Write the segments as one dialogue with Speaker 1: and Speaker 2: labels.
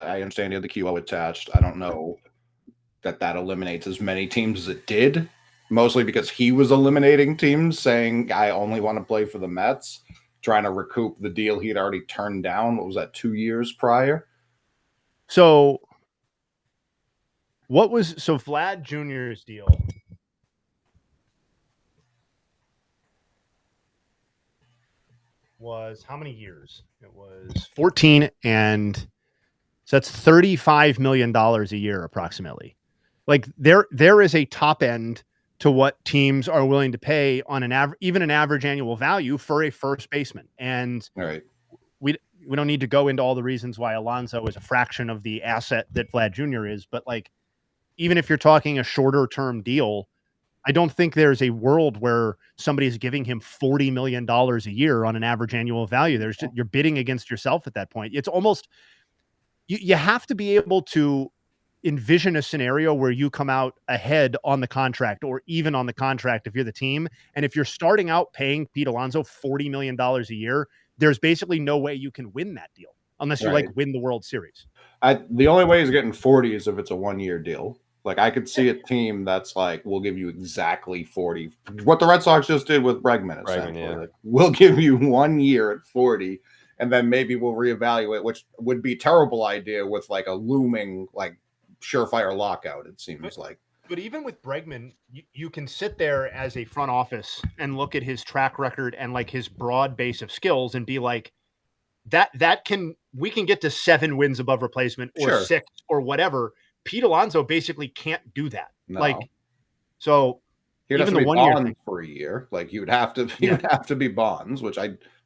Speaker 1: I understand he had the QO attached. I don't know that eliminates as many teams as it did, mostly because he was eliminating teams saying, I only want to play for the Mets, trying to recoup the deal he'd already turned down. What was that, 2 years prior?
Speaker 2: So Vlad Jr.'s deal was how many years? It was 14, and so that's $35 million a year approximately. Like there is a top end to what teams are willing to pay on even an average annual value for a first baseman. And
Speaker 1: right.
Speaker 2: we don't need to go into all the reasons why Alonso is a fraction of the asset that Vlad Jr. is, but like, even if you're talking a shorter term deal, I don't think there's a world where somebody's giving him $40 million a year on an average annual value. You're bidding against yourself at that point. It's almost, you have to be able to envision a scenario where you come out ahead on the contract or even on the contract if you're the team. And if you're starting out paying Pete Alonso $40 million a year, there's basically no way you can win that deal unless you like win the World Series.
Speaker 1: The only way he's getting 40 is if it's a 1-year deal. Like I could see a team that's like, we'll give you exactly 40. What the Red Sox just did with Bregman, essentially. Yeah. Like, we'll give you 1 year at 40, and then maybe we'll reevaluate, which would be a terrible idea with like a looming like surefire lockout, it seems like.
Speaker 2: But even with Bregman, you can sit there as a front office and look at his track record and like his broad base of skills and be like, we can get to 7 wins above replacement or 6 or whatever. Pete Alonso basically can't do that. No. Like, so
Speaker 1: he'd even have to be Bonds for a year. Like you would have to be Bonds, which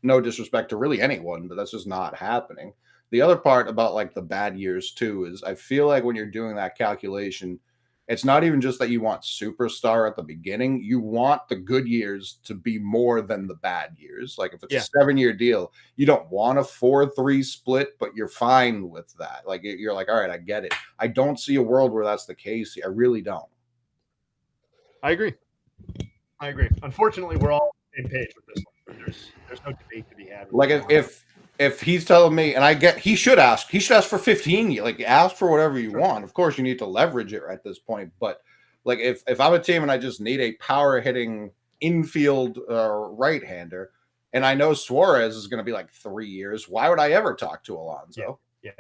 Speaker 1: no disrespect to really anyone, but that's just not happening. The other part about like the bad years too is I feel like when you're doing that calculation, it's not even just that you want superstar at the beginning. You want the good years to be more than the bad years. Like if it's a 7-year deal, you don't want a 4-3 split, but you're fine with that. Like you're like, all right, I get it. I don't see a world where that's the case. I really don't.
Speaker 2: I agree. Unfortunately, we're all on the same page with this one. There's no debate to be had.
Speaker 1: Like if he's telling me, and I get, he should ask for 15. Like ask for whatever you want. Of course, you need to leverage it at this point. But like if I'm a team and I just need a power hitting infield right hander, and I know Suarez is going to be like 3 years, why would I ever talk to Alonso?
Speaker 2: Yeah.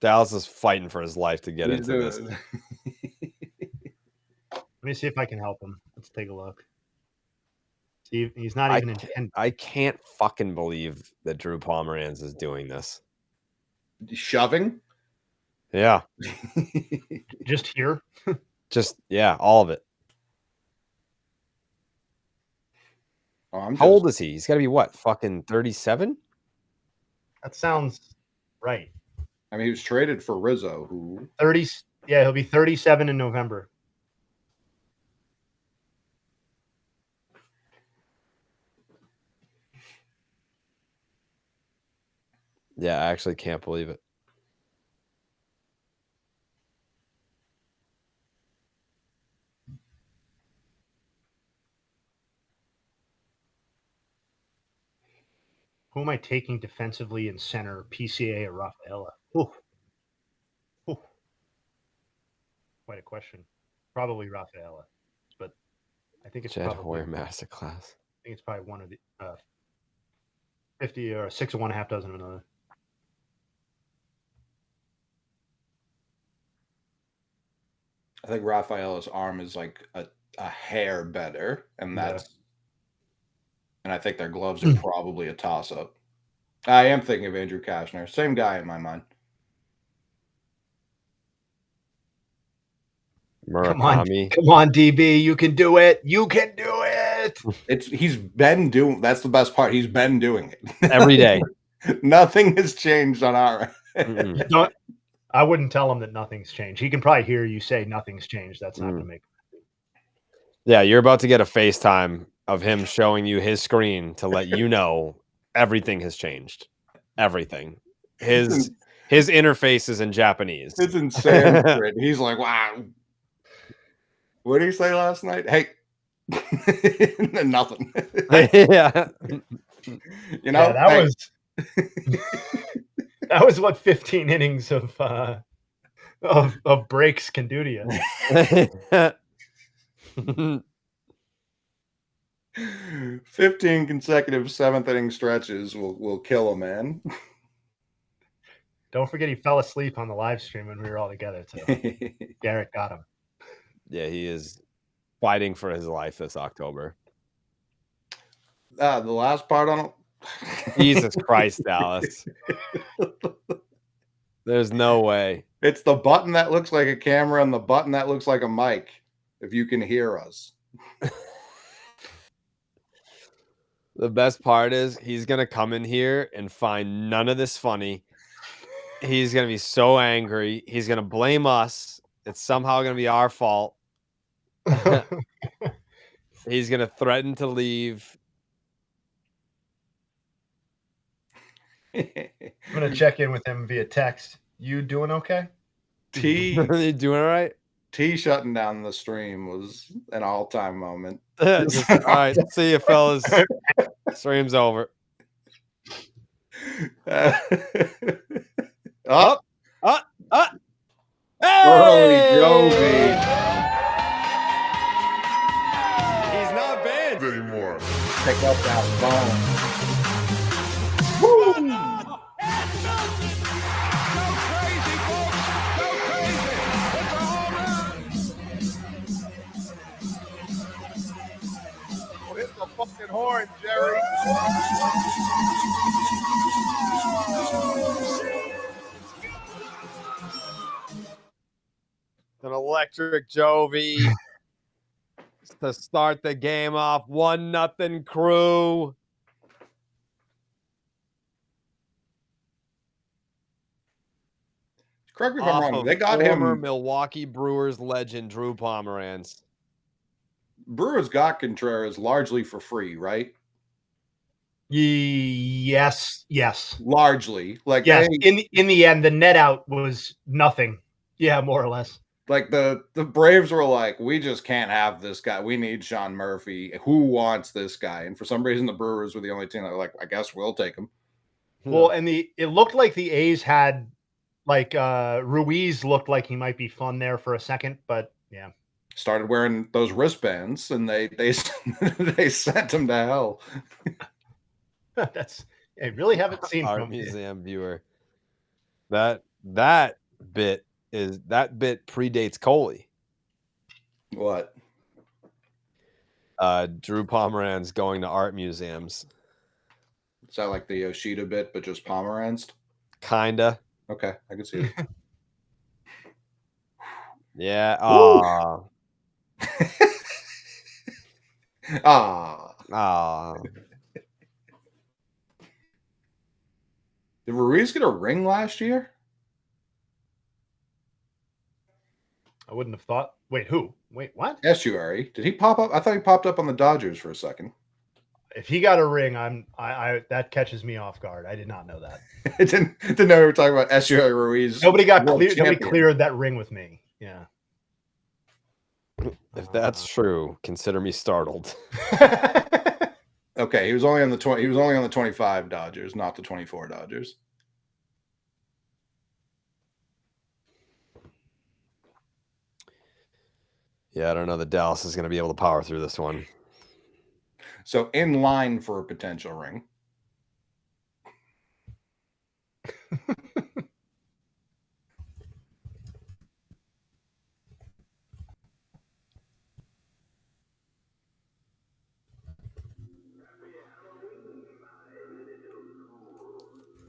Speaker 3: Dallas is fighting for his life to get into this.
Speaker 2: Let me see if I can help him. Let's take a look. He's not even in.
Speaker 3: I can't fucking believe that Drew Pomeranz is doing this.
Speaker 1: Shoving?
Speaker 3: Yeah.
Speaker 2: Just here?
Speaker 3: All of it. How old is he? He's got to be what? Fucking 37?
Speaker 2: That sounds right.
Speaker 1: I mean, he was traded for Rizzo, who
Speaker 2: 30. Yeah, he'll be 37 in November.
Speaker 3: Yeah, I actually can't believe it.
Speaker 2: Who am I taking defensively in center, PCA or Rafaela? Ooh. Quite a question. Probably Rafaela, but I think it's
Speaker 3: Jed
Speaker 2: probably
Speaker 3: Hoyer masterclass.
Speaker 2: I think it's probably one of the 50 or 6 of one, half dozen of another.
Speaker 1: I think Rafaela's arm is like a hair better, and and I think their gloves are probably a toss-up. I am thinking of Andrew Kashner. Same guy in my mind.
Speaker 3: Murakami.
Speaker 2: Come on, DB. You can do it.
Speaker 1: He's been doing. That's the best part. He's been doing it
Speaker 3: every day.
Speaker 1: Nothing has changed on our end.
Speaker 2: I wouldn't tell him that nothing's changed. He can probably hear you say nothing's changed. That's not going to make.
Speaker 3: Yeah, you're about to get a FaceTime of him showing you his screen to let you know everything has changed. Everything. His interface is in Japanese.
Speaker 1: It's in Sanskrit. He's like, wow. What did he say last night? Hey, nothing.
Speaker 3: Yeah.
Speaker 1: You know,
Speaker 2: that was. That was what 15 innings of breaks can do to you.
Speaker 1: 15 consecutive seventh inning stretches will kill a man.
Speaker 2: Don't forget he fell asleep on the live stream when we were all together too. Garrett got him.
Speaker 3: Yeah, he is fighting for his life this October.
Speaker 1: The last part on it.
Speaker 3: Jesus Christ, Dallas. There's no way.
Speaker 1: It's the button that looks like a camera and the button that looks like a mic, if you can hear us.
Speaker 3: The best part is he's going to come in here and find none of this funny. He's going to be so angry. He's going to blame us. It's somehow going to be our fault. He's going to threaten to leave.
Speaker 2: I'm going to check in with him via text. You doing okay?
Speaker 3: You doing all right?
Speaker 1: T shutting down the stream was an all-time moment.
Speaker 3: All right, see you, fellas. Stream's over.
Speaker 1: Up.
Speaker 3: Hey!
Speaker 1: Jovi.
Speaker 3: He's not banned anymore.
Speaker 1: Pick up that phone. Hit the fucking horn, Jerry.
Speaker 3: An electric Jovi to start the game off. 1-0 Crew.
Speaker 1: Correct me if I'm wrong. They got
Speaker 3: former
Speaker 1: him.
Speaker 3: Milwaukee Brewers legend Drew Pomeranz.
Speaker 1: Brewers got Contreras largely for free, right?
Speaker 2: Yes.
Speaker 1: Largely, like
Speaker 2: yes. In the end, the net out was nothing. Yeah, more or less.
Speaker 1: Like the Braves were like, we just can't have this guy. We need Sean Murphy. Who wants this guy? And for some reason, the Brewers were the only team that were like, I guess we'll take him.
Speaker 2: Well, and it looked like the A's had like Ruiz looked like he might be fun there for a second, but yeah.
Speaker 1: Started wearing those wristbands, and they they sent him to hell.
Speaker 2: I really haven't seen
Speaker 3: Art Museum viewer. That bit predates Coley.
Speaker 1: What?
Speaker 3: Drew Pomeranz going to art museums.
Speaker 1: Is that like the Yoshida bit, but just Pomeranz?
Speaker 3: Kinda.
Speaker 1: Okay, I can see it.
Speaker 3: Yeah.
Speaker 1: Did Ruiz get a ring last year?
Speaker 2: I wouldn't have thought. Wait, who? Wait, what?
Speaker 1: Estuary. Did he pop up? I thought he popped up on the Dodgers for a second.
Speaker 2: If he got a ring, I that catches me off guard. I did not know that.
Speaker 1: I didn't know we were talking about Estuary Ruiz.
Speaker 2: Nobody cleared that ring with me. Yeah.
Speaker 3: If that's true, consider me startled.
Speaker 1: Okay, he was only on the 20. He was only on the 25 Dodgers, not the 24 Dodgers.
Speaker 3: Yeah, I don't know that Dallas is going to be able to power through this one.
Speaker 1: So in line for a potential ring.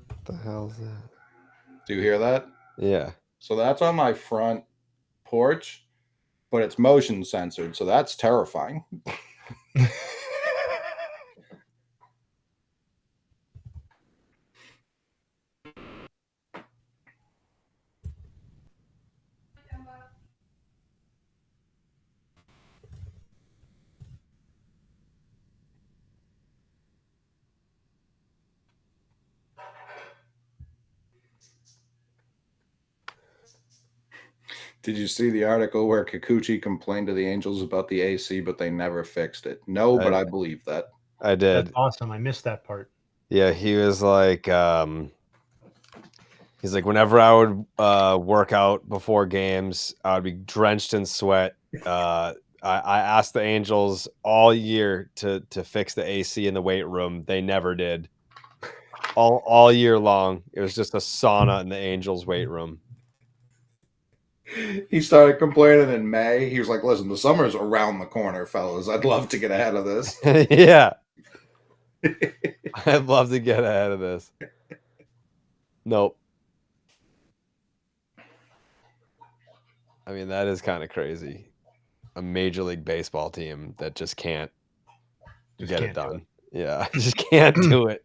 Speaker 3: What the hell is that?
Speaker 1: Do you hear that?
Speaker 3: Yeah.
Speaker 1: So that's on my front porch, but it's motion censored, so that's terrifying. Did you see the article where Kikuchi complained to the Angels about the AC, but they never fixed it? No, but I believe that.
Speaker 3: I did.
Speaker 2: That's awesome. I missed that part.
Speaker 3: Yeah, he was like, He's like, whenever I would work out before games, I would be drenched in sweat. I asked the Angels all year to fix the AC in the weight room. They never did. All year long, it was just a sauna in the Angels weight room.
Speaker 1: He started complaining in May. He was like, listen, the summer's around the corner, fellas. I'd love to get ahead of this.
Speaker 3: Yeah. I'd love to get ahead of this. Nope. I mean, that is kind of crazy. A Major League Baseball team that just can't get it done. Yeah, just can't do it.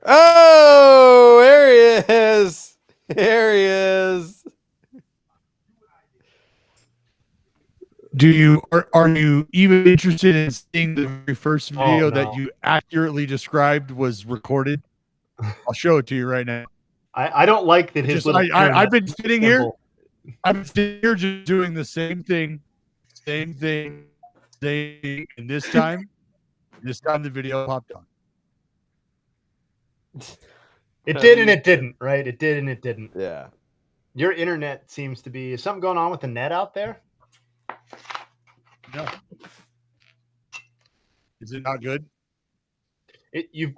Speaker 3: Oh, there he is. There he is.
Speaker 4: Are you even interested in seeing the very first video that you accurately described was recorded? I'll show it to you right now.
Speaker 2: I don't like that his
Speaker 4: I've been sitting here. I've been sitting here just doing the same thing, and this time the video popped on.
Speaker 2: It did and it didn't, right? It did and it didn't.
Speaker 3: Yeah.
Speaker 2: Your internet seems to be... Is something going on with the net out there?
Speaker 4: No. Is it not good?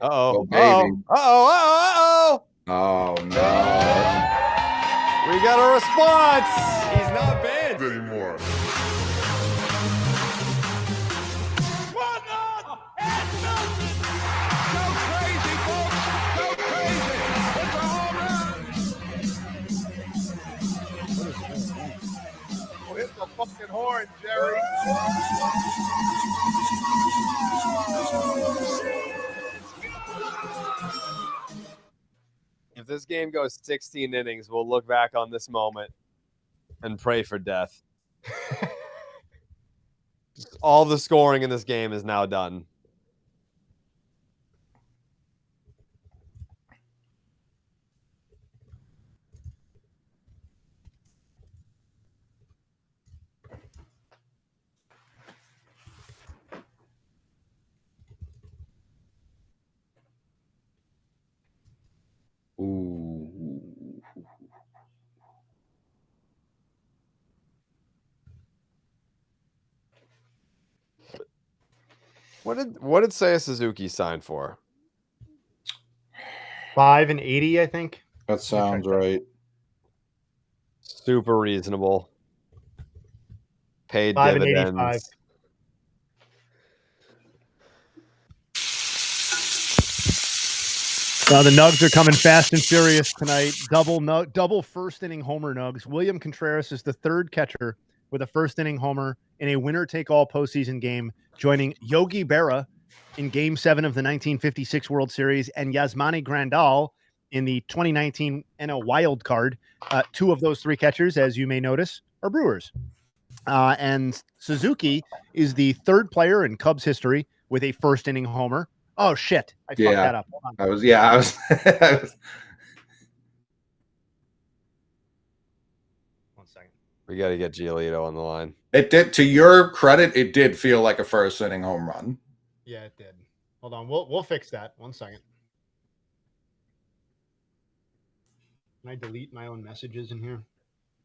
Speaker 3: Oh,
Speaker 1: baby.
Speaker 3: Oh,
Speaker 1: no.
Speaker 3: We got a response. He's not banned
Speaker 5: anymore.
Speaker 6: What on? And nothing. Go crazy, folks. Go crazy. It's a home run. Hit the fucking horn, Jerry.
Speaker 3: If this game goes 16 innings, we'll look back on this moment and pray for death. All the scoring in this game is now done.
Speaker 1: Ooh.
Speaker 3: What did Seiya Suzuki sign for?
Speaker 2: 5 and 80, I think.
Speaker 1: That sounds right.
Speaker 3: Super reasonable. Paid
Speaker 2: 5
Speaker 3: dividends.
Speaker 2: and 85. The Nugs are coming fast and furious tonight. Double first inning homer Nugs. William Contreras is the third catcher with a first inning homer in a winner-take-all postseason game, joining Yogi Berra in Game 7 of the 1956 World Series and Yasmani Grandal in the 2019 NL Wild Card. Two of those three catchers, as you may notice, are Brewers. And Suzuki is the third player in Cubs history with a first inning homer. Oh shit! I fucked that up. Hold on.
Speaker 1: I was.
Speaker 2: 1 second.
Speaker 3: We got to get Giolito on the line.
Speaker 1: It did. To your credit, it did feel like a first inning home run.
Speaker 2: Yeah, it did. Hold on. We'll fix that. 1 second. Can I delete my own messages in here?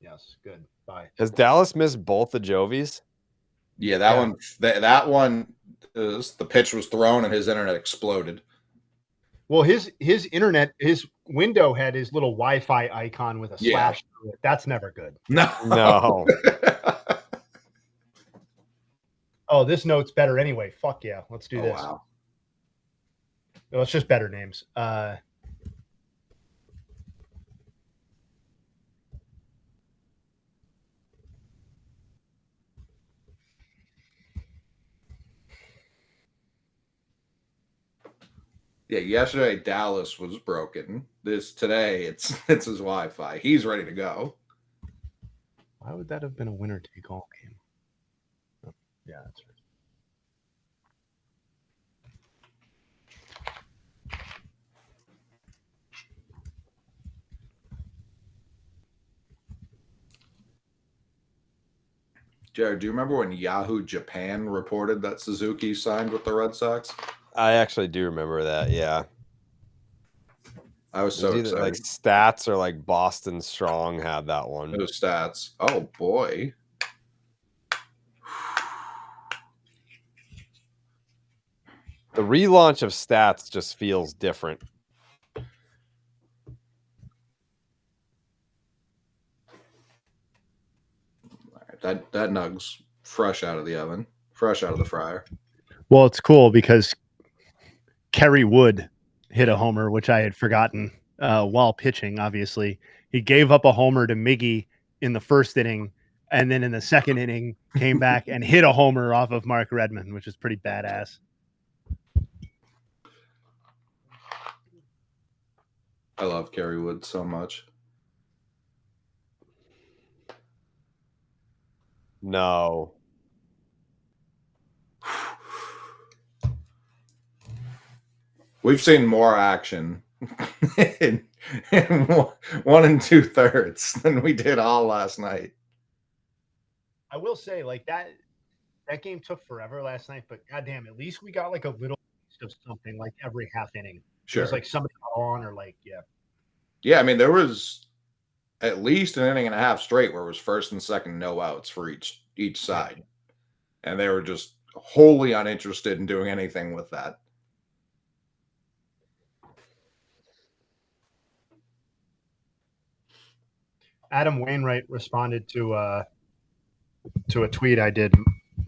Speaker 2: Yes. Good. Bye.
Speaker 3: Has Dallas missed both the Jovies?
Speaker 1: Yeah, that one. That one is the pitch was thrown and his internet exploded.
Speaker 2: Well, his internet, his window had his little Wi-Fi icon with a slash through it. That's never good.
Speaker 3: No.
Speaker 2: Oh, this note's better anyway. Fuck yeah. Let's do this.
Speaker 1: Wow.
Speaker 2: Well, it's just better names.
Speaker 1: Yeah, yesterday Dallas was broken. Today it's his Wi-Fi. He's ready to go.
Speaker 2: Why would that have been a winner take all game? Oh, yeah, that's right.
Speaker 1: Jared, do you remember when Yahoo Japan reported that Suzuki signed with the Red Sox?
Speaker 3: I actually do remember that. Yeah.
Speaker 1: I was so excited.
Speaker 3: Like Stats or like Boston Strong had that one.
Speaker 1: Those Stats. Oh boy.
Speaker 3: The relaunch of Stats just feels different.
Speaker 1: That nug's fresh out of the oven, fresh out of the fryer.
Speaker 2: Well, it's cool because Kerry Wood hit a homer, which I had forgotten while pitching, obviously. He gave up a homer to Miggy in the first inning, and then in the second inning came back and hit a homer off of Mark Redmond, which is pretty badass.
Speaker 1: I love Kerry Wood so much.
Speaker 3: No.
Speaker 1: We've seen more action in 1 2/3 than we did all last night.
Speaker 2: I will say, like, that game took forever last night, but goddamn, at least we got like a little taste of something like every half inning.
Speaker 1: Sure.
Speaker 2: It was like somebody got on or like,
Speaker 1: Yeah, I mean, there was at least an inning and a half straight where it was first and second no outs for each side. And they were just wholly uninterested in doing anything with that.
Speaker 2: Adam Wainwright responded to a tweet I did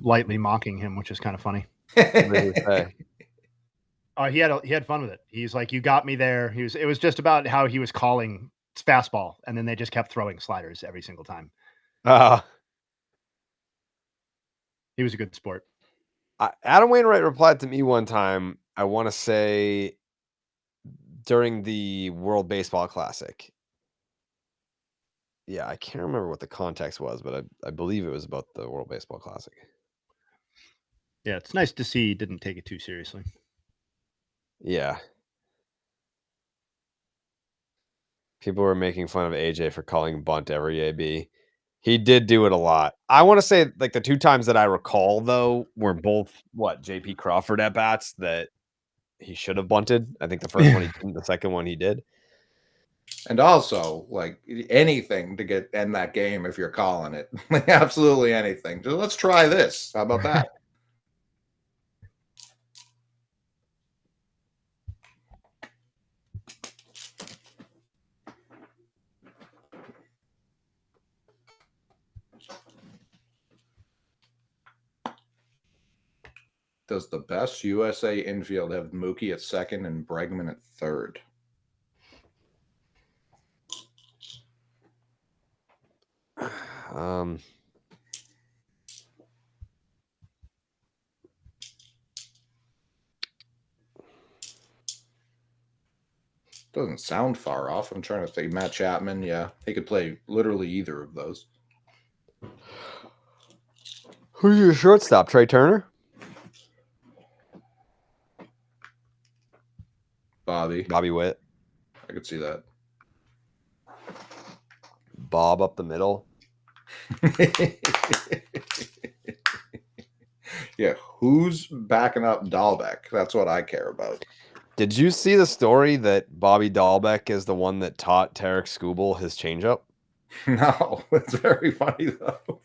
Speaker 2: lightly mocking him, which is kind of funny. He had fun with it. He's like, "You got me there." It was just about how he was calling fastball, and then they just kept throwing sliders every single time. He was a good sport.
Speaker 3: Adam Wainwright replied to me one time, I want to say during the World Baseball Classic. Yeah, I can't remember what the context was, but I believe it was about the World Baseball Classic.
Speaker 2: Yeah, it's nice to see he didn't take it too seriously.
Speaker 3: Yeah. People were making fun of AJ for calling bunt every AB. He did do it a lot. I want to say like the 2 times that I recall, though, were both, JP Crawford at bats that he should have bunted. I think the first one he didn't, the second one he did.
Speaker 1: And also, like, anything to end that game if you're calling it. Absolutely anything. Just, let's try this. How about that? Does the best USA infield have Mookie at second and Bregman at third? Doesn't sound far off. I'm trying to think. Matt Chapman, yeah. He could play literally either of those.
Speaker 3: Who's your shortstop? Trey Turner? Bobby Witt.
Speaker 1: I could see that.
Speaker 3: Bob up the middle.
Speaker 1: Yeah, who's backing up Dahlbeck? That's what I care about.
Speaker 3: Did you see the story that Bobby Dahlbeck is the one that taught Tarik Skubal his changeup?
Speaker 1: No, it's very funny though.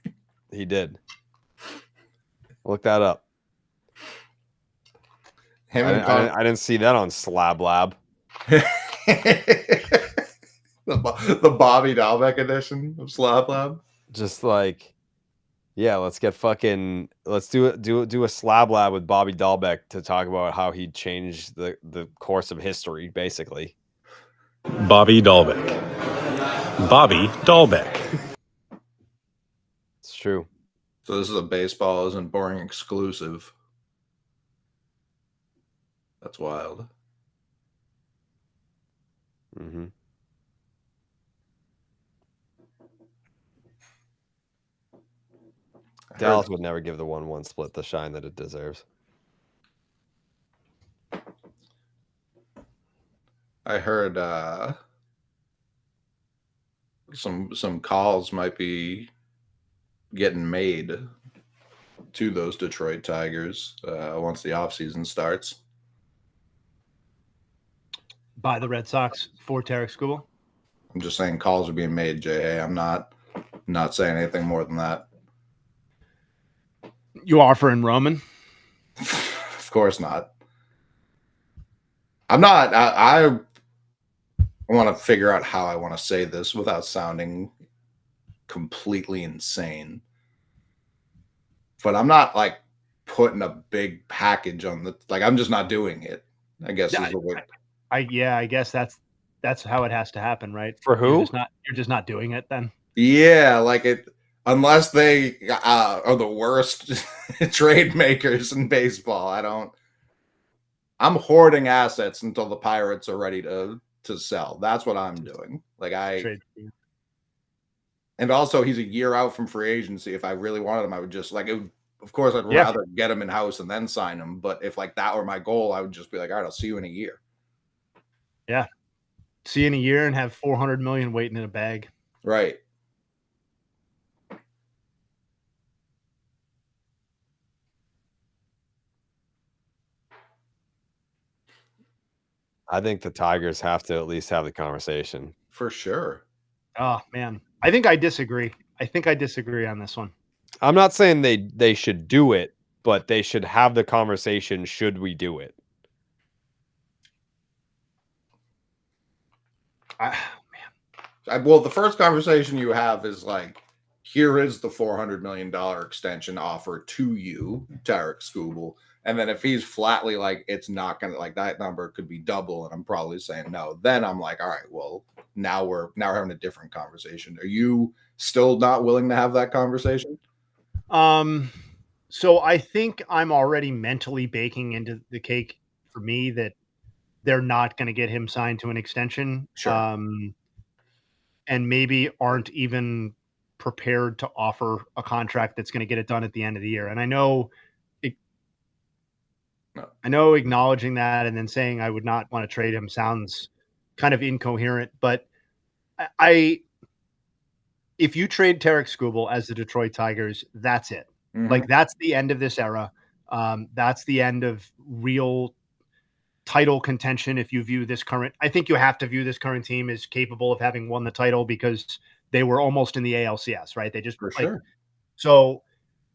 Speaker 3: He did. Look that up. I didn't see that on Slab Lab.
Speaker 1: the Bobby Dahlbeck edition of Slab Lab.
Speaker 3: Just like, yeah, let's do a Slab Lab with Bobby Dahlbeck to talk about how he changed the course of history, basically.
Speaker 5: Bobby Dahlbeck.
Speaker 3: It's true.
Speaker 1: So this is a baseball isn't boring exclusive. That's wild.
Speaker 3: Mm-hmm. Dallas would never give the 1-1 split the shine that it deserves.
Speaker 1: I heard some calls might be getting made to those Detroit Tigers once the offseason starts.
Speaker 2: By the Red Sox for Tarik Skubal?
Speaker 1: I'm just saying calls are being made, J.A. I'm not saying anything more than that.
Speaker 2: You offering Roman?
Speaker 1: Of course not. I'm not. I want to figure out how I want to say this without sounding completely insane. But I'm not like putting a big package on the, like, I'm just not doing it, I guess is the way.
Speaker 2: I guess that's how it has to happen, right?
Speaker 3: For who?
Speaker 2: You're just not doing it then.
Speaker 1: Yeah, like it, unless they are the worst trade makers in baseball. I'm hoarding assets until the Pirates are ready to sell. That's what I'm doing. Like and also he's a year out from free agency. If I really wanted him, I would just like it. Of course, I'd rather get him in house and then sign him. But if like that were my goal, I would just be like, all right, I'll see you in a year.
Speaker 2: Yeah. See you in a year and have $400 million waiting in a bag.
Speaker 1: Right.
Speaker 3: I think the Tigers have to at least have the conversation.
Speaker 1: For sure.
Speaker 2: Oh, man. I think I disagree. On this one.
Speaker 3: I'm not saying they should do it, but they should have the conversation. Should we do it?
Speaker 1: Well, the first conversation you have is like, here is the $400 million extension offer to you, Tarik Skubal. And then if he's flatly like, it's not going to, like, that number could be double, and I'm probably saying no, then I'm like, all right, well, now we're having a different conversation. Are you still not willing to have that conversation?
Speaker 2: So I think I'm already mentally baking into the cake for me that they're not going to get him signed to an extension.
Speaker 1: Sure.
Speaker 2: And maybe aren't even prepared to offer a contract that's going to get it done at the end of the year. And I know acknowledging that and then saying I would not want to trade him sounds kind of incoherent, but if you trade Tarik Skubal as the Detroit Tigers, that's it. Mm-hmm. Like, that's the end of this era. That's the end of real title contention. If you view this current, I think you have to view this current team as capable of having won the title because they were almost in the ALCS, right? They just,
Speaker 1: for sure.
Speaker 2: So,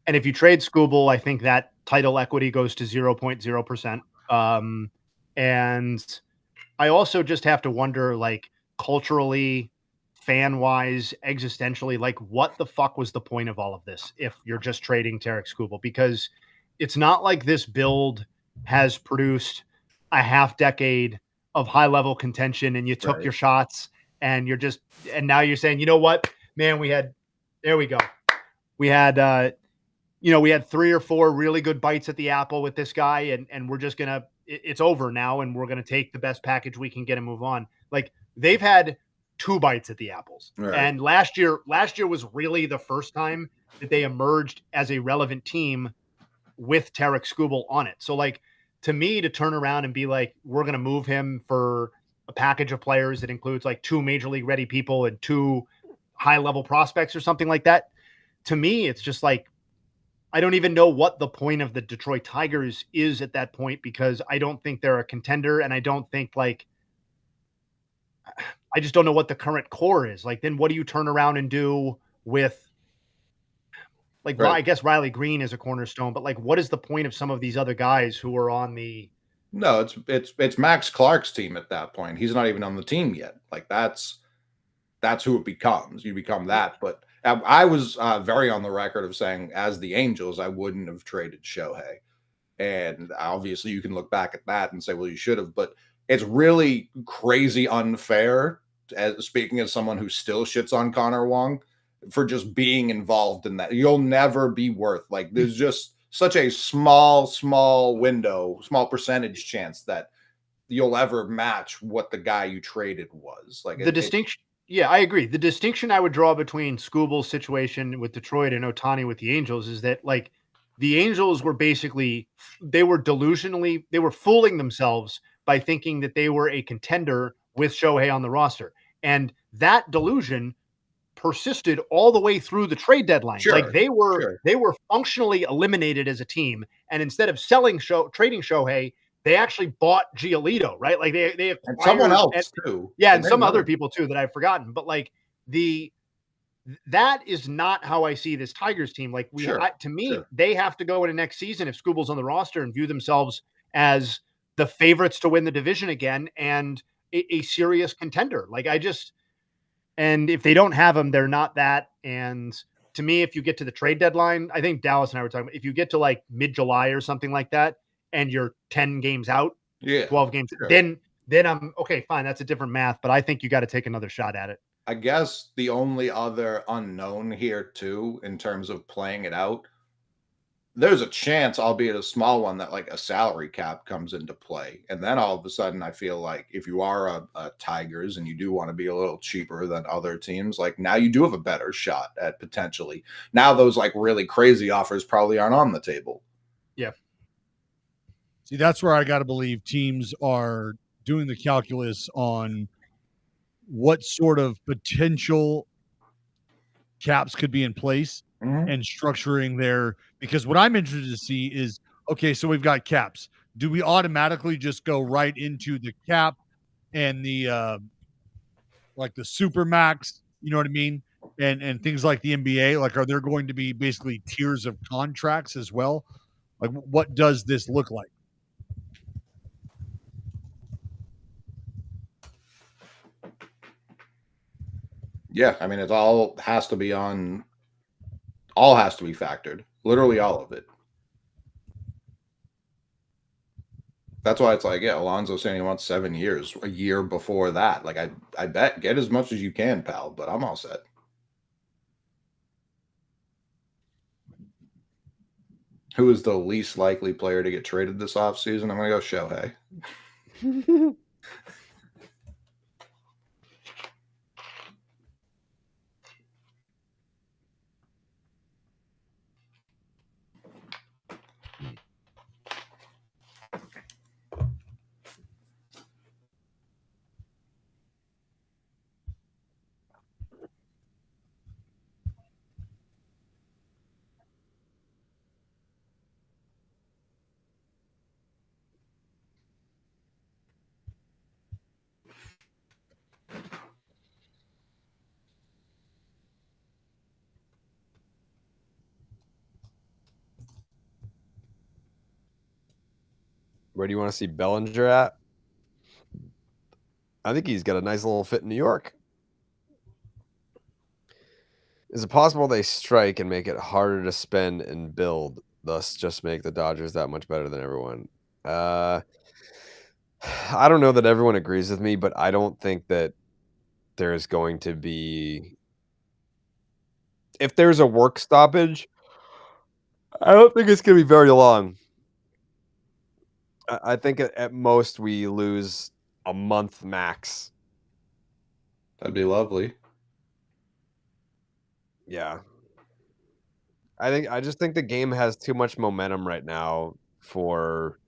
Speaker 2: and if you trade Skubal, I think that title equity goes to 0.0%. And I also just have to wonder, like, culturally, fan-wise, existentially, like, what the fuck was the point of all of this if you're just trading Tarik Skubal? Because it's not like this build has produced a half decade of high-level contention and you took your shots and now you're saying, you know what, man, there we go. We had 3 or 4 really good bites at the apple with this guy, and we're just going to, it's over now, and we're going to take the best package we can get and move on. Like, they've had 2 bites at the apples. Right. And last year was really the first time that they emerged as a relevant team with Tarik Skubal on it. So, like, to me, to turn around and be like, we're going to move him for a package of players that includes like 2 major league ready people and 2 high level prospects or something like that. To me, it's just like, I don't even know what the point of the Detroit Tigers is at that point, because I don't think they're a contender. And I don't think, like, I just don't know what the current core is. Like, then what do you turn around and do with, like, I guess Riley Green is a cornerstone, but like, what is the point of some of these other guys who are on the?
Speaker 1: No, it's Max Clark's team at that point. He's not even on the team yet. Like, that's who it becomes. You become that. But I was very on the record of saying, as the Angels, I wouldn't have traded Shohei. And obviously you can look back at that and say, well, you should have. But it's really crazy unfair, speaking as someone who still shits on Connor Wong, for just being involved in that. You'll never be worth, like, there's just such a small window, small percentage chance that you'll ever match what the guy you traded was. Like,
Speaker 2: the distinction. Yeah, I agree. The distinction I would draw between Skubal's situation with Detroit and Ohtani with the Angels is that, like, the Angels were basically, they were fooling themselves by thinking that they were a contender with Shohei on the roster. And that delusion persisted all the way through the trade deadline.
Speaker 1: Sure,
Speaker 2: like they were
Speaker 1: sure.
Speaker 2: they were functionally eliminated as a team, and instead of trading Shohei, they actually bought Giolito, right? Like they acquired
Speaker 1: And someone else too.
Speaker 2: Yeah, and some other people too that I've forgotten. But like that is not how I see this Tigers team. Like to me, they have to go into next season if Skubal's on the roster and view themselves as the favorites to win the division again and a serious contender. And if they don't have them, they're not that. And to me, if you get to the trade deadline, I think Dallas and I were talking about, if you get to like mid-July or something like that, and you're 10 games out, 12 games, then I'm okay, fine. That's a different math, but I think you got to take another shot at it.
Speaker 1: I guess the only other unknown here too, in terms of playing it out, there's a chance, albeit a small one, that like a salary cap comes into play. And then all of a sudden I feel like if you are a Tigers and you do want to be a little cheaper than other teams, like now you do have a better shot at potentially. Now those like really crazy offers probably aren't on the table.
Speaker 2: Yeah.
Speaker 4: See, that's where I got to believe teams are doing the calculus on what sort of potential caps could be in place and structuring because what I'm interested to see is, okay, so we've got caps. Do we automatically just go right into the cap and the like the super max, you know what I mean? And things like the NBA, like, are there going to be basically tiers of contracts as well? Like, what does this look like?
Speaker 1: Yeah, I mean, all has to be factored. Literally all of it. That's why it's like, yeah, Alonso saying he wants 7 years, a year before that. Like, I bet get as much as you can, pal, but I'm all set. Who is the least likely player to get traded this offseason? I'm going to go Shohei.
Speaker 3: Where do you want to see Bellinger at? I think he's got a nice little fit in New York. Is it possible they strike and make it harder to spend and build, thus just make the Dodgers that much better than everyone? I don't know that everyone agrees with me, but I don't think that there's going to be... If there's a work stoppage, I don't think it's going to be very long. I think at most we lose a month max.
Speaker 1: That'd be lovely.
Speaker 3: Yeah. I just think the game has too much momentum right now for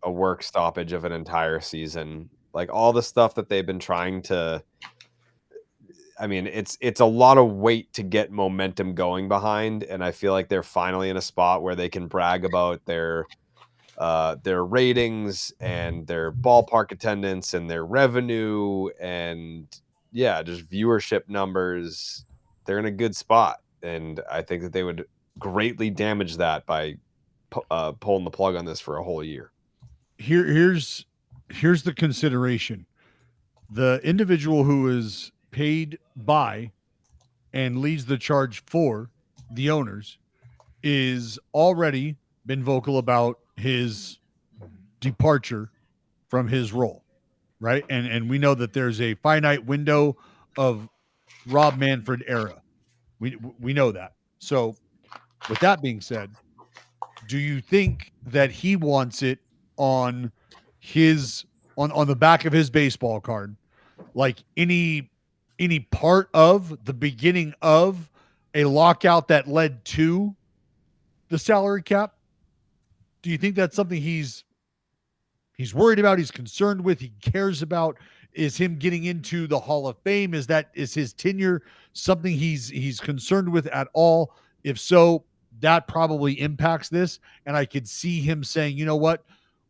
Speaker 3: a work stoppage of an entire season. Like all the stuff that they've been trying to, I mean, it's a lot of weight to get momentum going behind, and I feel like they're finally in a spot where they can brag about their ratings and their ballpark attendance and their revenue and just viewership numbers. They're in a good spot, and I think that they would greatly damage that by pulling the plug on this for a whole year.
Speaker 4: Here's the consideration: the individual who is paid by and leads the charge for the owners is already been vocal about his departure from his role, right? And we know that there's a finite window of Rob Manfred era. We know that. So with that being said, do you think that he wants it on the back of his baseball card, like any part of the beginning of a lockout that led to the salary cap? Do you think that's something he's worried about, he's concerned with, he cares about? is him getting into the Hall of Fame? Is his tenure something he's concerned with at all? If so, that probably impacts this. And I could see him saying, you know what,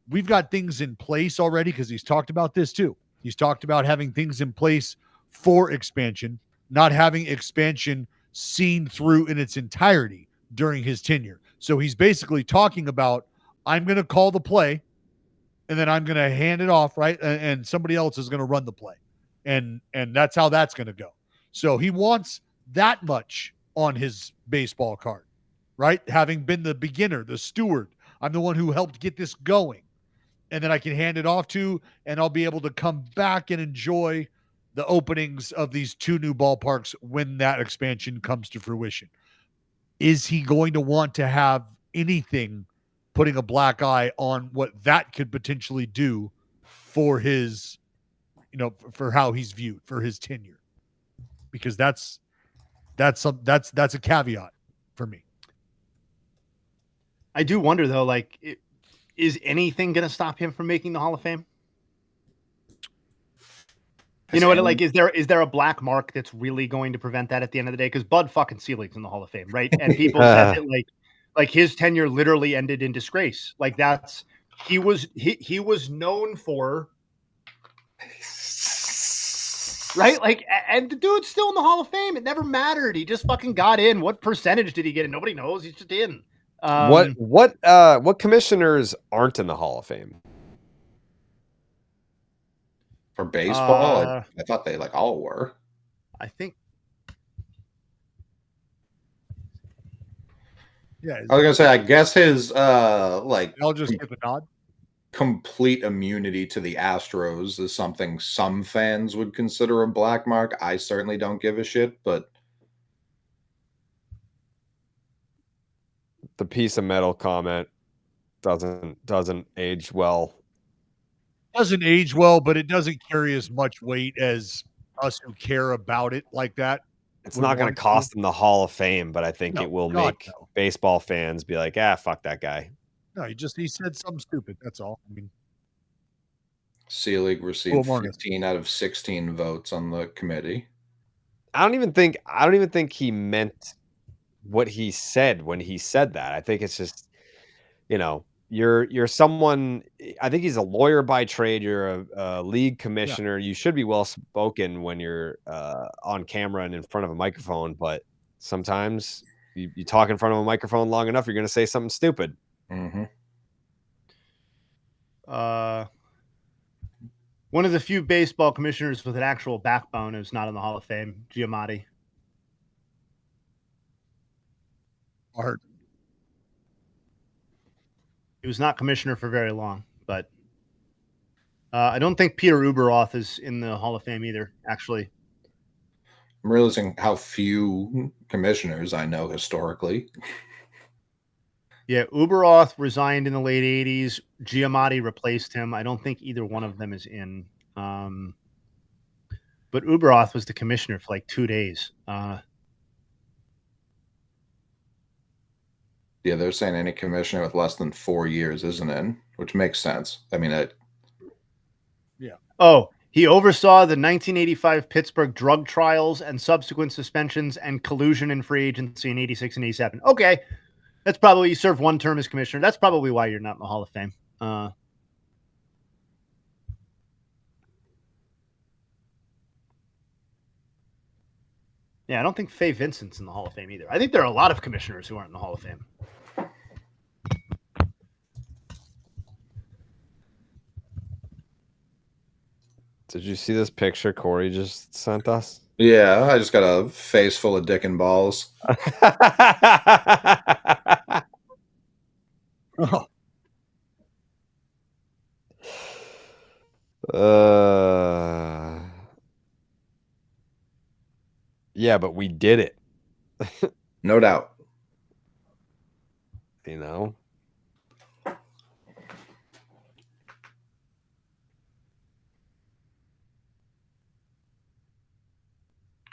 Speaker 4: we've got things in place already, because he's talked about this too. He's talked about having things in place for expansion, not having expansion seen through in its entirety during his tenure. So he's basically talking about, I'm going to call the play, and then I'm going to hand it off, right? And somebody else is going to run the play. And that's how that's going to go. So he wants that much on his baseball card, right? Having been the beginner, the steward, I'm the one who helped get this going. And then I can hand it off to, and I'll be able to come back and enjoy the openings of these 2 new ballparks when that expansion comes to fruition. Is he going to want to have anything putting a black eye on what that could potentially do for his, for how he's viewed, for his tenure? Because that's a caveat for me.
Speaker 2: I do wonder though, like, is anything going to stop him from making the Hall of Fame? You know what? Like, is there a black mark that's really going to prevent that at the end of the day? Because Bud fucking Selig's in the Hall of Fame, right? And people said that like his tenure literally ended in disgrace. Like he was known for, right? Like, and the dude's still in the Hall of Fame. It never mattered. He just fucking got in. What percentage did he get in? Nobody knows. He's just in.
Speaker 3: What commissioners aren't in the Hall of Fame?
Speaker 1: For baseball, I thought they all were.
Speaker 2: I think.
Speaker 1: Yeah, I was gonna say. I guess his
Speaker 4: I'll just get the nod.
Speaker 1: Complete immunity to the Astros is something some fans would consider a black mark. I certainly don't give a shit, but
Speaker 3: the piece of metal comment doesn't age well.
Speaker 4: Doesn't age well, but it doesn't carry as much weight as us who care about it like that.
Speaker 3: It's not going to cost them the Hall of Fame, but I think it will make baseball fans be like, fuck that guy.
Speaker 4: No, he said something stupid. That's all. I mean,
Speaker 1: Selig received 15 out of 16 votes on the committee.
Speaker 3: I don't even think he meant what he said when he said that. I think it's just, you're someone. I think he's a lawyer by trade. You're a league commissioner. Yeah. You should be well spoken when you're on camera and in front of a microphone. But sometimes you talk in front of a microphone long enough, you're going to say something stupid.
Speaker 1: Mm-hmm.
Speaker 2: One of the few baseball commissioners with an actual backbone is not in the Hall of Fame. Giamatti.
Speaker 4: Art.
Speaker 2: He was not commissioner for very long, but I don't think Peter Ueberroth is in the Hall of Fame either, actually.
Speaker 1: I'm realizing how few commissioners I know historically.
Speaker 2: Yeah, Ueberroth resigned in the late 80s. Giamatti replaced him. I don't think either one of them is in. But Ueberroth was the commissioner for 2 days.
Speaker 1: Yeah, they're saying any commissioner with less than 4 years isn't in, which makes sense. I mean,
Speaker 2: yeah. Oh, he oversaw the 1985 Pittsburgh drug trials and subsequent suspensions and collusion in free agency in 86 and 87. Okay. That's probably, you served 1 term as commissioner. That's probably why you're not in the Hall of Fame. Yeah, I don't think Faye Vincent's in the Hall of Fame either. I think there are a lot of commissioners who aren't in the Hall of Fame.
Speaker 3: Did you see this picture Corey just sent us?
Speaker 1: Yeah, I just got a face full of dick and balls.
Speaker 3: Yeah, but we did it.
Speaker 1: No doubt.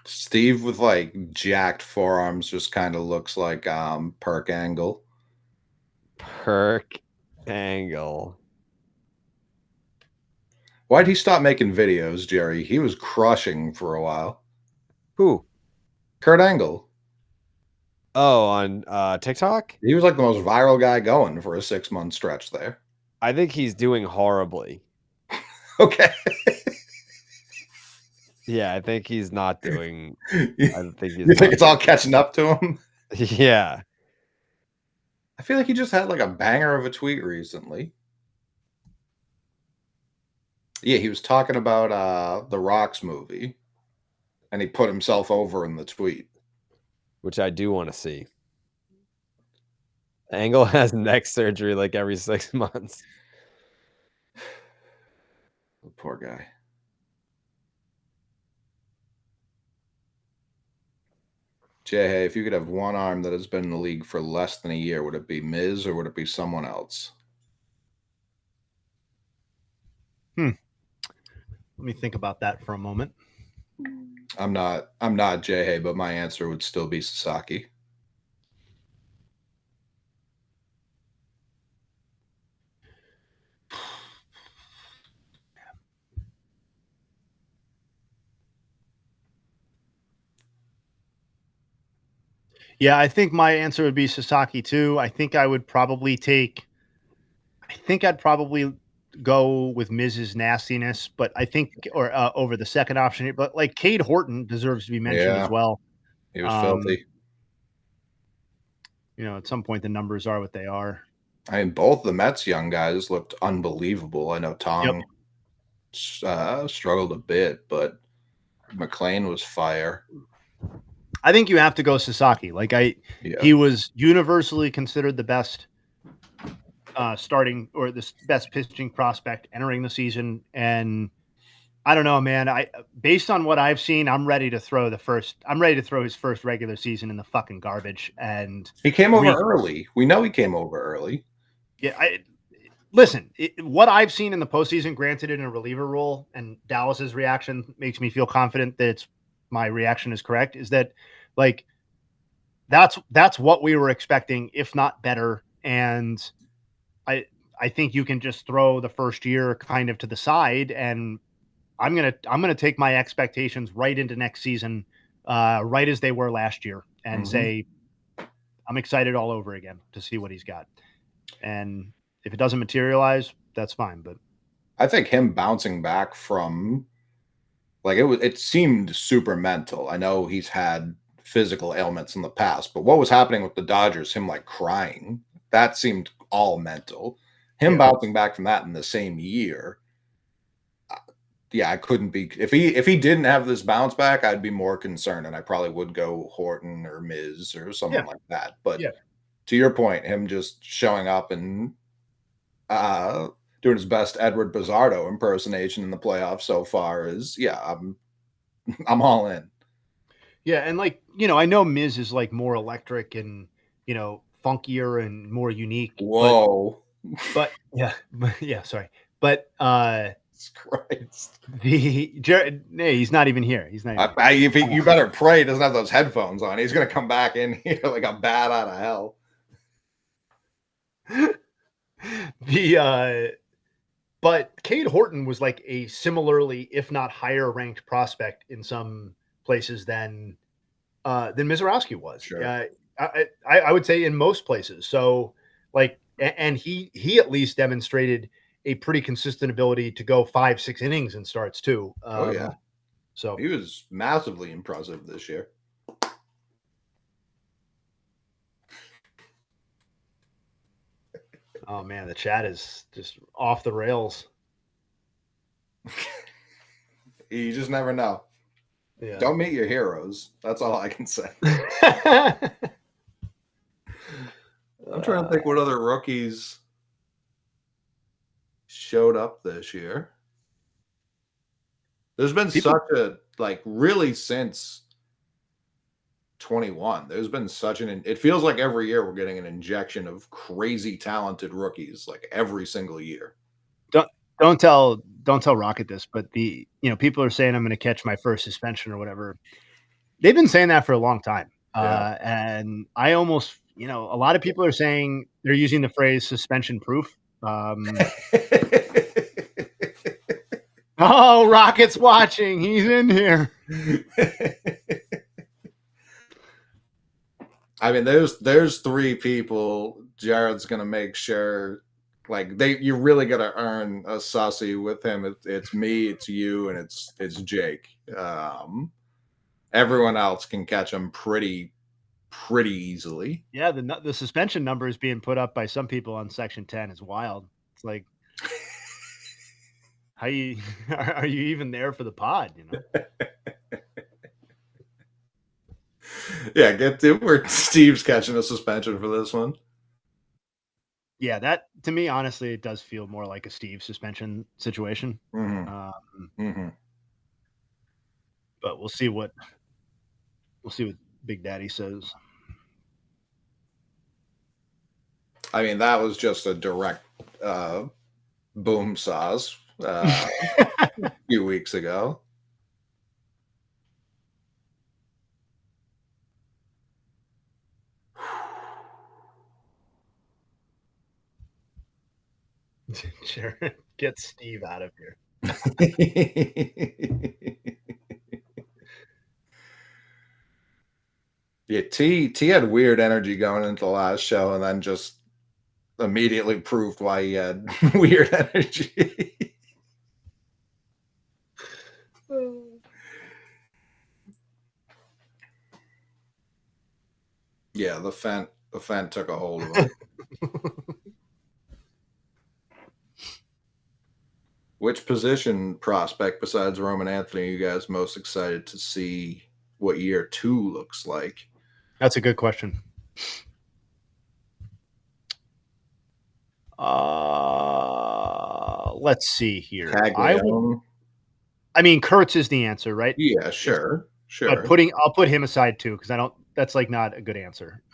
Speaker 1: Steve with jacked forearms just kind of looks like Perk Angle.
Speaker 3: Perk Angle.
Speaker 1: Why'd he stop making videos, Jerry? He was crushing for a while.
Speaker 3: Who?
Speaker 1: Kurt Angle.
Speaker 3: Oh, on TikTok?
Speaker 1: He was like the most viral guy going for a 6-month stretch there.
Speaker 3: I think he's doing horribly.
Speaker 1: Okay.
Speaker 3: Yeah, I think he's not doing. I think he's.
Speaker 1: You think it's all catching up to him?
Speaker 3: Yeah.
Speaker 1: I feel like he just had like a banger of a tweet recently. Yeah, he was talking about the Rock's movie, and he put himself over in the tweet.
Speaker 3: Which I do want to see. Angle has neck surgery like every 6 months.
Speaker 1: The poor guy. Jay, hey, if you could have one arm that has been in the league for less than a year, would it be Miz or would it be someone else?
Speaker 2: Let me think about that for a moment.
Speaker 1: I'm not Jay, hey, but my answer would still be Sasaki.
Speaker 2: Yeah, I think my answer would be Sasaki too. I think I'd probably go with Miz's nastiness, but I think over the second option. But like Cade Horton deserves to be mentioned as well.
Speaker 1: He was filthy.
Speaker 2: At some point the numbers are what they are.
Speaker 1: I mean, both the Mets young guys looked unbelievable. I know Tom struggled a bit, but McLean was fire.
Speaker 2: I think you have to go Sasaki. He was universally considered the best starting or the best pitching prospect entering the season. And I don't know, man. Based on what I've seen, I'm ready to throw his first regular season in the fucking garbage. And
Speaker 1: he came over early. We know he came over early.
Speaker 2: Yeah. Listen, what I've seen in the postseason, granted in a reliever role, and Dallas's reaction makes me feel confident that my reaction is correct, is that like that's what we were expecting, if not better. And I think you can just throw the first year kind of to the side, and I'm gonna take my expectations right into next season, right as they were last year, and say I'm excited all over again to see what he's got. And if it doesn't materialize, that's fine. But
Speaker 1: I think him bouncing back from it seemed super mental. I know he's had physical ailments in the past, but what was happening with the Dodgers, him like crying, that seemed all mental. Him bouncing back from that in the same year. I couldn't be if he didn't have this bounce back, I'd be more concerned, and I probably would go Horton or Miz or something like that. But to your point, him just showing up and doing his best Edward Bizzardo impersonation in the playoffs so far is I'm all in.
Speaker 2: Yeah, and I know Miz is like more electric and funkier and more unique.
Speaker 1: Whoa.
Speaker 2: But sorry. But
Speaker 1: Christ.
Speaker 2: He's not even here. He's not even here.
Speaker 1: You better pray he doesn't have those headphones on. He's gonna come back in here like a bat out of hell.
Speaker 2: But Cade Horton was like a similarly, if not higher ranked prospect in some places than Mizorowski was.
Speaker 1: Sure.
Speaker 2: I would say in most places. So and he at least demonstrated a pretty consistent ability to go 5-6 innings in starts too. So
Speaker 1: he was massively impressive this year.
Speaker 2: Oh man, the chat is just off the rails.
Speaker 1: You just never know.
Speaker 2: Yeah.
Speaker 1: Don't meet your heroes. That's all I can say. I'm trying to think what other rookies showed up this year. There's been such a really since 21. There's been such it feels like every year we're getting an injection of crazy talented rookies every single year.
Speaker 2: Don't tell Rocket this, but people are saying I'm going to catch my first suspension or whatever. They've been saying that for a long time. And I almost, a lot of people are saying they're using the phrase suspension proof. Oh, Rocket's watching. He's in here.
Speaker 1: I mean, there's three people Jared's gonna make sure, like you really gotta earn a sussy with him. It's me, it's you, and it's Jake. Everyone else can catch him pretty easily.
Speaker 2: Yeah, the suspension number is being put up by some people on Section 10 is wild. It's like, how you are you even there for the pod? You know.
Speaker 1: Yeah, get to where Steve's catching a suspension for this one.
Speaker 2: Yeah, that to me, honestly, it does feel more like a Steve suspension situation. But we'll see what Big Daddy says.
Speaker 1: I mean, that was just a direct boom sauce a few weeks ago.
Speaker 2: Jared, get Steve out of here.
Speaker 1: Yeah, T had weird energy going into the last show, and then just immediately proved why he had weird energy. Yeah, the Fent took a hold of him. Which position prospect besides Roman Anthony are you guys most excited to see what year 2 looks like?
Speaker 2: That's a good question. Let's see here. I mean, Kurtz is the answer, right?
Speaker 1: Yeah, sure.
Speaker 2: But I'll put him aside too, because that's like not a good answer.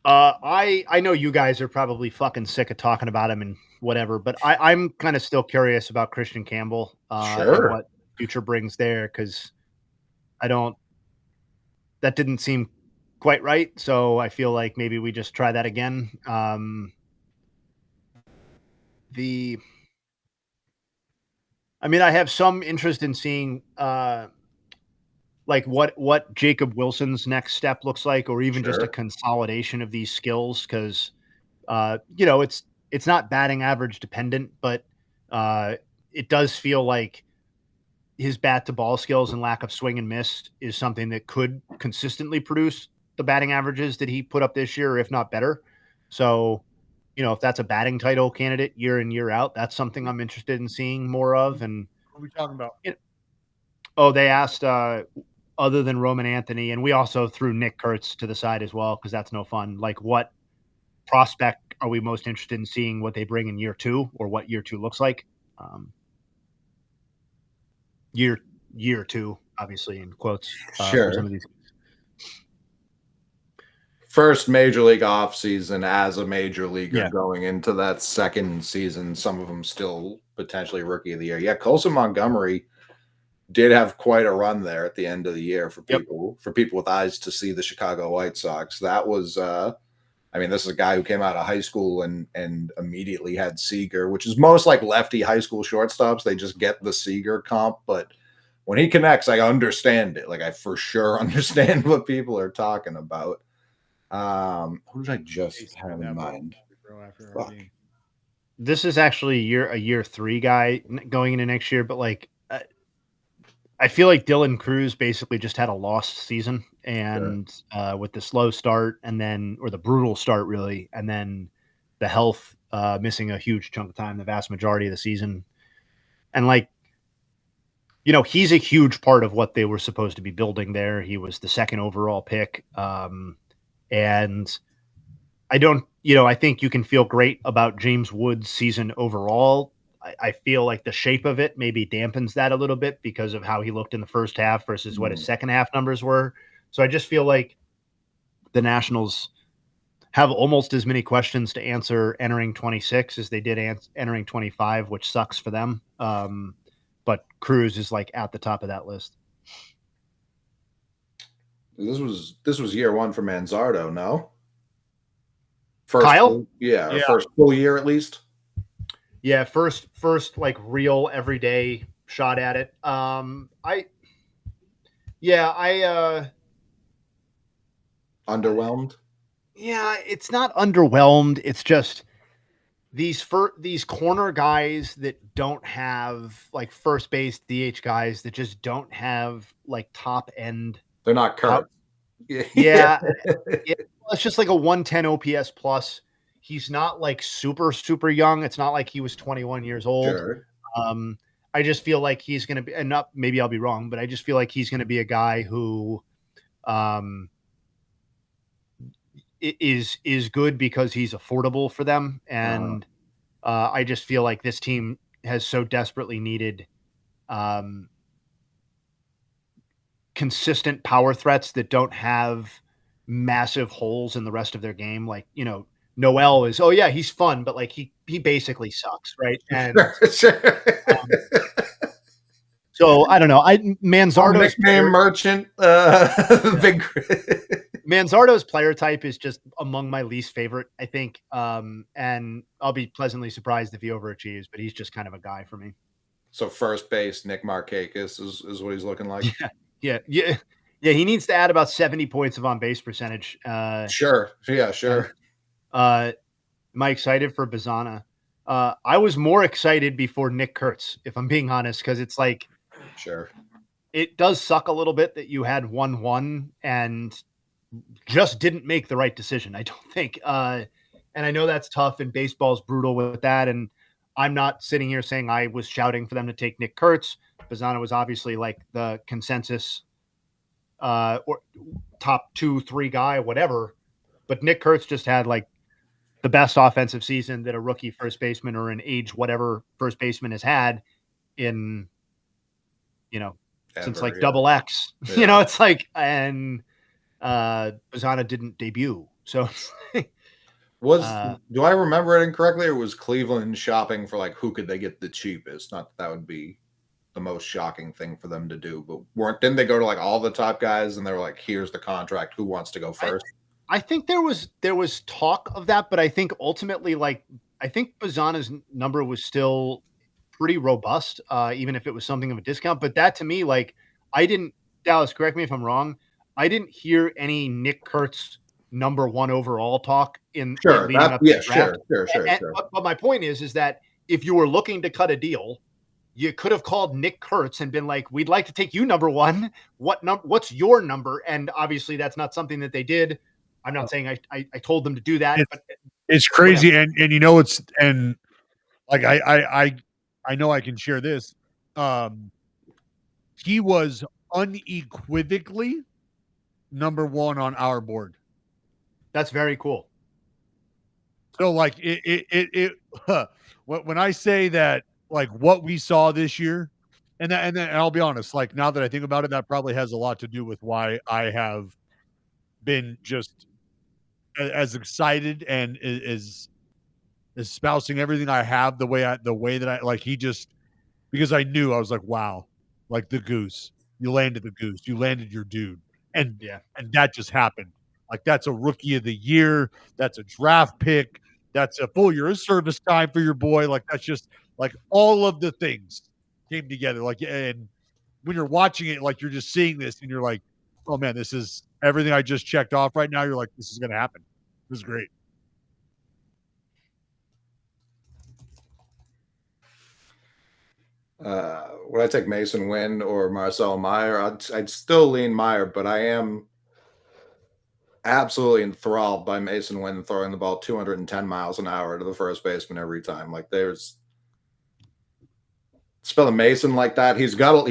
Speaker 2: I know you guys are probably fucking sick of talking about him and whatever, but I'm kind of still curious about Christian Campbell and what future brings there, because that didn't seem quite right. So I feel like maybe we just try that again. I have some interest in seeing like what Jacob Wilson's next step looks like, or even just a consolidation of these skills. Because, it's not batting average dependent, but it does feel like his bat to ball skills and lack of swing and miss is something that could consistently produce the batting averages that he put up this year, if not better. So, if that's a batting title candidate year in, year out, that's something I'm interested in seeing more of. And
Speaker 4: what are we talking about?
Speaker 2: They asked, other than Roman Anthony, and we also threw Nick Kurtz to the side as well, because that's no fun. Like, what prospect are we most interested in seeing what they bring in year 2, or what year 2 looks like? Year 2, obviously, in quotes.
Speaker 1: Sure.
Speaker 2: For some of these.
Speaker 1: First major league offseason as a major leaguer going into that second season, some of them still potentially rookie of the year. Yeah, Colson Montgomery did have quite a run there at the end of the year for people with eyes to see the Chicago White Sox. That was this is a guy who came out of high school and immediately had Seager, which is most like lefty high school shortstops. They just get the Seager comp, but when he connects, I understand it. Like, I for sure understand what people are talking about. Who did I just have in mind?
Speaker 2: This is actually a year 3 guy going into next year, but like, I feel like Dylan Cruz basically just had a lost season, and with the slow start or the brutal start really, and then the health missing a huge chunk of time, the vast majority of the season. And like, he's a huge part of what they were supposed to be building there. He was the 2nd overall pick. And I think you can feel great about James Wood's season overall. I feel like the shape of it maybe dampens that a little bit because of how he looked in the first half versus what his second half numbers were. So I just feel like the Nationals have almost as many questions to answer entering 26 as they did entering 25, which sucks for them. But Cruz is like at the top of that list.
Speaker 1: This was year 1 for Manzardo, no?
Speaker 2: Kyle?
Speaker 1: First full year at least.
Speaker 2: Yeah, first like real everyday shot at it.
Speaker 1: Underwhelmed.
Speaker 2: Yeah, it's not underwhelmed. It's just these corner guys that don't have like first base DH guys that just don't have like top end.
Speaker 1: They're not Kurt.
Speaker 2: Yeah. It's just like a 110 OPS plus. He's not like super young. It's not like he was 21 years old.
Speaker 1: Sure.
Speaker 2: I just feel like he's going to be, and not, maybe I'll be wrong, but I just feel like he's going to be a guy who is good because he's affordable for them. And I just feel like this team has so desperately needed consistent power threats that don't have massive holes in the rest of their game. Like, Noel is, he's fun, but like he basically sucks, right? And so I don't know. Manzardo's
Speaker 1: nickname merchant, big.
Speaker 2: Manzardo's player type is just among my least favorite, I think. And I'll be pleasantly surprised if he overachieves, but he's just kind of a guy for me.
Speaker 1: So first base, Nick Markakis is what he's looking like.
Speaker 2: Yeah. He needs to add about 70 points of on base percentage.
Speaker 1: Sure. Yeah, sure.
Speaker 2: Am I excited for Bazana? I was more excited before Nick Kurtz, if I'm being honest, because it's like,
Speaker 1: sure,
Speaker 2: it does suck a little bit that you had 1-1 and just didn't make the right decision, I don't think. And I know that's tough, and baseball's brutal with that. And I'm not sitting here saying I was shouting for them to take Nick Kurtz. Bazana was obviously like the consensus or top 2-3 guy, whatever. But Nick Kurtz just had like the best offensive season that a rookie first baseman or an age whatever first baseman has had in, since like double X.
Speaker 1: Yeah.
Speaker 2: It's like, and Bazana didn't debut. So
Speaker 1: do I remember it incorrectly, or was Cleveland shopping for like who could they get the cheapest? Not that would be the most shocking thing for them to do, but didn't they go to like all the top guys and they were like, here's the contract, who wants to go first?
Speaker 2: I think there was talk of that, but I think ultimately, I think Bazana's number was still pretty robust, even if it was something of a discount. But that to me, Dallas, correct me if I'm wrong, I didn't hear any Nick Kurtz number 1 overall talk in leading up to the draft.
Speaker 1: Sure.
Speaker 2: But my point is that if you were looking to cut a deal, you could have called Nick Kurtz and been like, we'd like to take you number 1. What's your number? And obviously that's not something that they did. I'm not saying I told them to do that.
Speaker 4: It's crazy. And and like, I know I can share this. He was unequivocally number 1 on our board.
Speaker 2: That's very cool.
Speaker 4: So like when I say that, like what we saw this year, and then I'll be honest, like now that I think about it, that probably has a lot to do with why I have been just as excited and is espousing everything I have the way that I like. He just, because I knew, I was like, wow, like the goose, you landed the goose, you landed your dude, and that just happened. Like that's a rookie of the year, that's a draft pick, that's a full year of service time for your boy. Like that's just like all of the things came together. Like, and when you're watching it, like you're just seeing this and you're like, oh man, this is everything I just checked off right now. You're like, this is going to happen. This is great.
Speaker 1: Would I take Mason Wynn or Marcel Meyer? I'd still lean Meyer, but I am absolutely enthralled by Mason Wynn throwing the ball 210 miles an hour to the first baseman every time. Like there's spelling Mason like that. He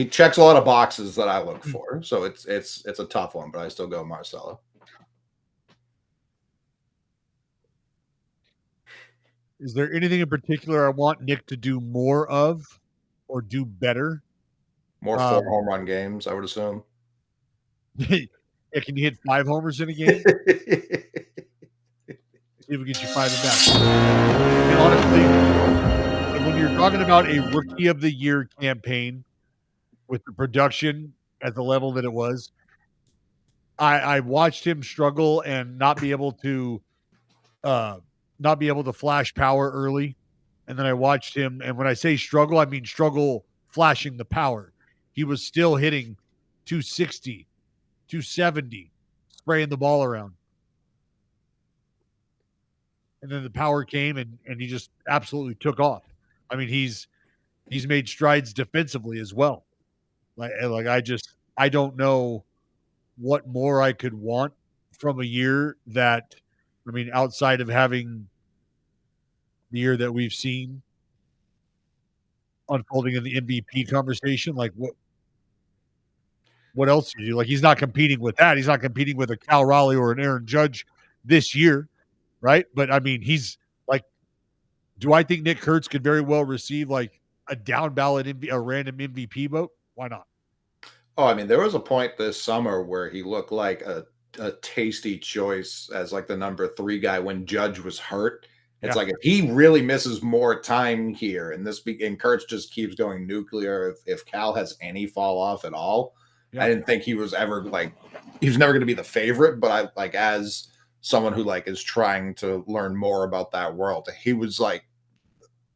Speaker 1: checks a lot of boxes that I look for. So it's a tough one, but I still go Marcelo.
Speaker 4: Is there anything in particular I want Nick to do more of or do better?
Speaker 1: More 4 home run games, I would assume.
Speaker 4: Yeah, can you hit 5 homers in a game? See if we get you 5 at bats. And honestly, when you're talking about a rookie of the year campaign with the production at the level that it was, I watched him struggle and not be able to not be able to flash power early. And then I watched him. And when I say struggle, I mean struggle flashing the power. He was still hitting 260, 270, spraying the ball around. And then the power came and he just absolutely took off. I mean, he's made strides defensively as well. I don't know what more I could want from a year that, I mean, outside of having the year that we've seen unfolding in the MVP conversation, like what else do you do? Like, he's not competing with that. He's not competing with a Cal Raleigh or an Aaron Judge this year, right? But I mean, he's like, do I think Nick Kurtz could very well receive like a down ballot, a random MVP vote? Why not?
Speaker 1: Oh, I mean, there was a point this summer where he looked like a tasty choice as like the number 3 guy when Judge was hurt. It's like if he really misses more time here, and Kurtz just keeps going nuclear. If Cal has any fall off at all, I didn't think he was ever like he was never going to be the favorite. But I like as someone who like is trying to learn more about that world, he was like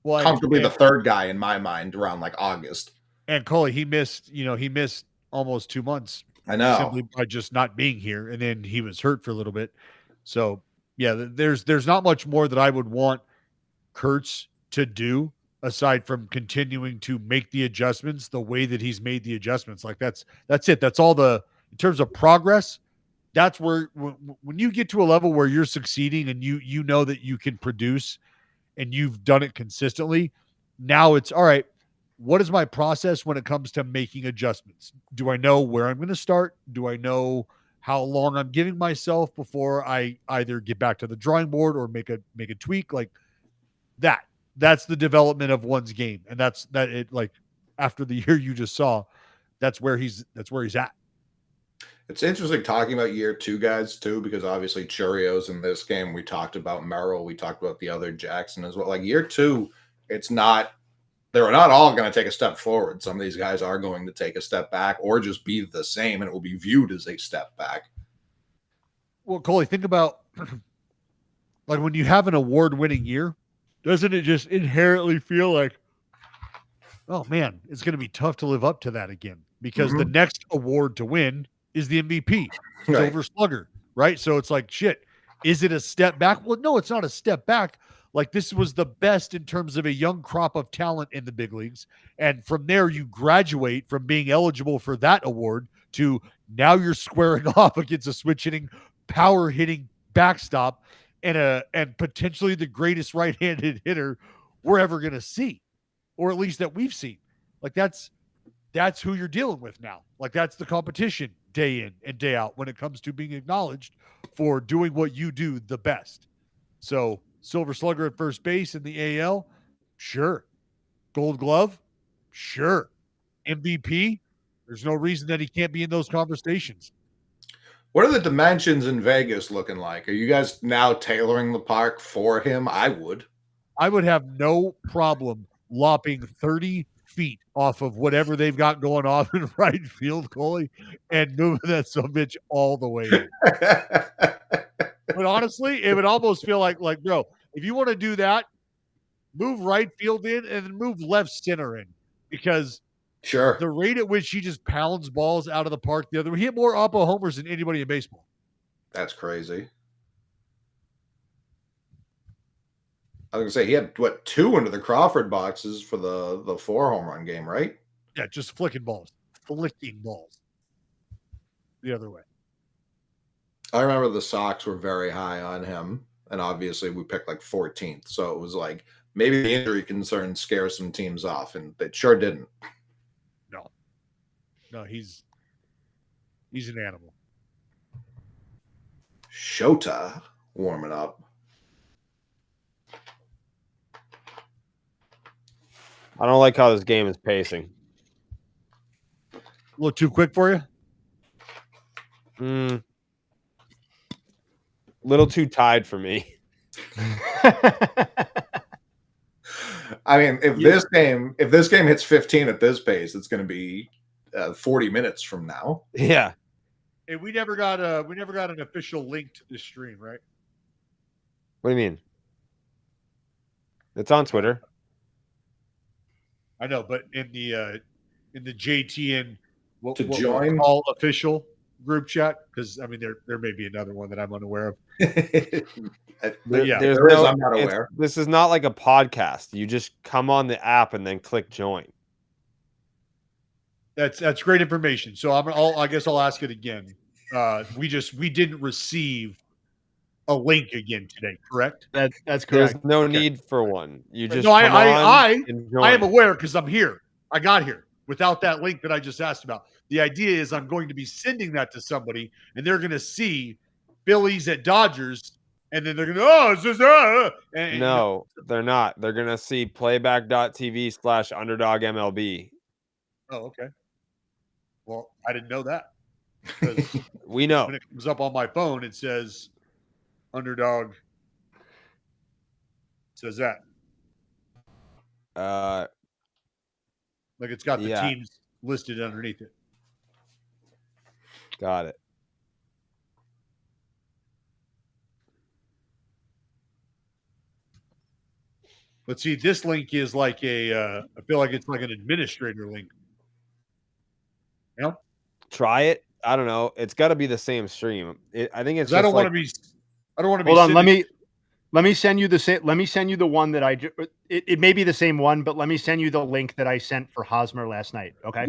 Speaker 1: comfortably the 3rd guy in my mind around like August.
Speaker 4: And Coley, he missed almost 2 months.
Speaker 1: I know,
Speaker 4: simply by just not being here, and then he was hurt for a little bit. So yeah, there's not much more that I would want Kurtz to do aside from continuing to make the adjustments the way that he's made the adjustments. Like that's it. That's all in terms of progress. That's where when you get to a level where you're succeeding and you know that you can produce and you've done it consistently. Now it's all right. What is my process when it comes to making adjustments? Do I know where I'm going to start? Do I know how long I'm giving myself before I either get back to the drawing board or make a tweak? Like that's the development of one's game. And that's like after the year you just saw, that's where he's at.
Speaker 1: It's interesting talking about year 2 guys too, because obviously Churio's in this game. We talked about Merrill. We talked about the other Jackson as well. Like year 2, they're not all going to take a step forward. Some of these guys are going to take a step back or just be the same, and it will be viewed as a step back.
Speaker 4: Well, Coley, think about like when you have an award-winning year, doesn't it just inherently feel like, oh man, it's going to be tough to live up to that again because the next award to win is the MVP, Silver Slugger, right? So it's like, shit, is it a step back? Well, no, it's not a step back. Like this was the best in terms of a young crop of talent in the big leagues. And from there, you graduate from being eligible for that award to now you're squaring off against a switch hitting, power hitting backstop and potentially the greatest right-handed hitter we're ever going to see, or at least that we've seen. Like that's who you're dealing with now. Like that's the competition day in and day out when it comes to being acknowledged for doing what you do the best. So Silver Slugger at first base in the AL, sure. Gold Glove, sure. MVP, there's no reason that he can't be in those conversations.
Speaker 1: What are the dimensions in Vegas looking like? Are you guys now tailoring the park for him? I would
Speaker 4: have no problem lopping 30 feet off of whatever they've got going on in right field, Coley, and moving that subbitch all the way in. But honestly, it would almost feel like, bro, if you want to do that, move right field in and then move left center in, because the rate at which he just pounds balls out of the park the other way, he hit more Oppo homers than anybody in baseball.
Speaker 1: That's crazy. I was gonna say he had 2 into the Crawford boxes for the 4 home run game, right?
Speaker 4: Yeah, just flicking balls the other way.
Speaker 1: I remember the Sox were very high on him, and obviously we picked like 14th. So it was like maybe the injury concern scares some teams off, and it sure didn't.
Speaker 4: No, he's an animal.
Speaker 1: Shota warming up.
Speaker 3: I don't like how this game is pacing.
Speaker 4: A little too quick for you?
Speaker 3: Little too tied for me.
Speaker 1: I mean, if this game hits 15 at this pace, it's going to be 40 minutes from now.
Speaker 3: Yeah.
Speaker 4: Hey, we never got an official link to this stream, right?
Speaker 3: What do you mean? It's on Twitter.
Speaker 4: I know, but in the JTN
Speaker 1: To join?
Speaker 4: all official group chat, because I mean there may be another one that I'm unaware of. But yeah,
Speaker 3: There's
Speaker 1: there is, I'm not aware.
Speaker 3: This is not like a podcast. You just come on the app and then click join.
Speaker 4: that's great information. So I guess I'll ask it again. We didn't receive a link again today, correct?
Speaker 2: That's
Speaker 3: There's
Speaker 2: correct.
Speaker 3: no need for one. You just
Speaker 4: No,
Speaker 3: come on
Speaker 4: I
Speaker 3: and
Speaker 4: am
Speaker 3: join.
Speaker 4: aware because I'm here. I got here without that link that I just asked about. The idea is I'm going to be sending that to somebody, and they're going to see Phillies at Dodgers, and then they're going to, it's just, and
Speaker 3: No, they're not. They're gonna see playback.tv/underdog MLB.
Speaker 4: oh, okay. Well, I didn't know that. Because
Speaker 3: We know.
Speaker 4: when it comes up on my phone, it says underdog. It says that. Like it's got the
Speaker 3: Yeah.
Speaker 4: teams listed underneath it.
Speaker 3: Got it.
Speaker 4: But see, this link is like I feel like it's like an administrator link. You know?
Speaker 3: Try it. I don't know. It's got to be the same stream. I think it's.
Speaker 4: I don't
Speaker 3: just
Speaker 4: want
Speaker 3: like,
Speaker 4: to be. I don't want to be.
Speaker 2: Hold on,
Speaker 4: sending-
Speaker 2: let me send you let me send you the one that it may be the same one, but let me send you the link that I sent for Hosmer last night. Okay.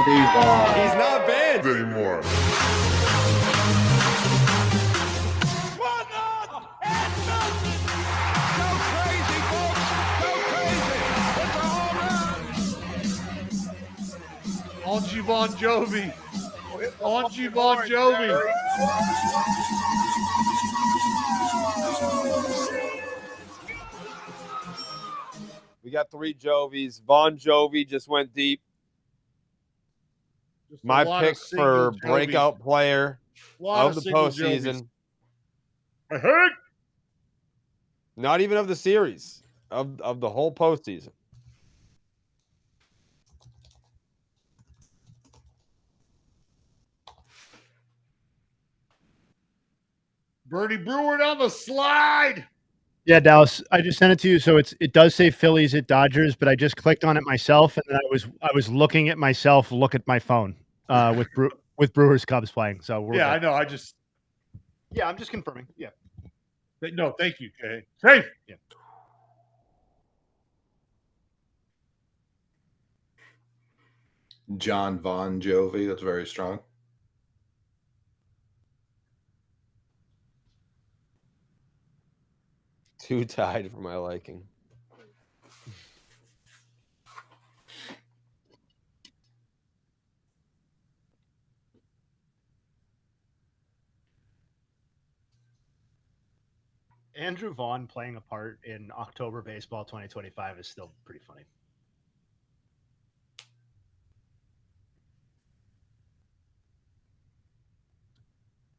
Speaker 3: He's not banned
Speaker 5: anymore.
Speaker 6: One on and nothing. Go crazy, folks. Go crazy. It's a home run.
Speaker 4: Angie Bon Jovi. Angie Bon Jovi.
Speaker 3: We got 3 Jovies. Bon Jovi just went deep.
Speaker 4: Just a
Speaker 3: My
Speaker 4: lot
Speaker 3: pick
Speaker 4: of single
Speaker 3: for
Speaker 4: Jovies.
Speaker 3: breakout player
Speaker 4: Lot
Speaker 3: of the
Speaker 4: single
Speaker 3: postseason.
Speaker 4: Jovies. I heard.
Speaker 3: Not even of the series, of the whole postseason.
Speaker 4: Bernie Brewer on the slide.
Speaker 2: Yeah, Dallas, I just sent it to you. So it does say Phillies at Dodgers, but I just clicked on it myself, and then I was looking at myself look at my phone with Brewers Cubs playing. So we're
Speaker 4: Yeah, I
Speaker 2: good.
Speaker 4: know.
Speaker 2: I'm just confirming. Yeah.
Speaker 4: No, thank you, Kay. Safe.
Speaker 2: Yeah.
Speaker 1: John Bon Jovi. That's very strong.
Speaker 3: Too tied for my liking.
Speaker 2: Andrew Vaughn playing a part in October Baseball 2025 is still pretty funny.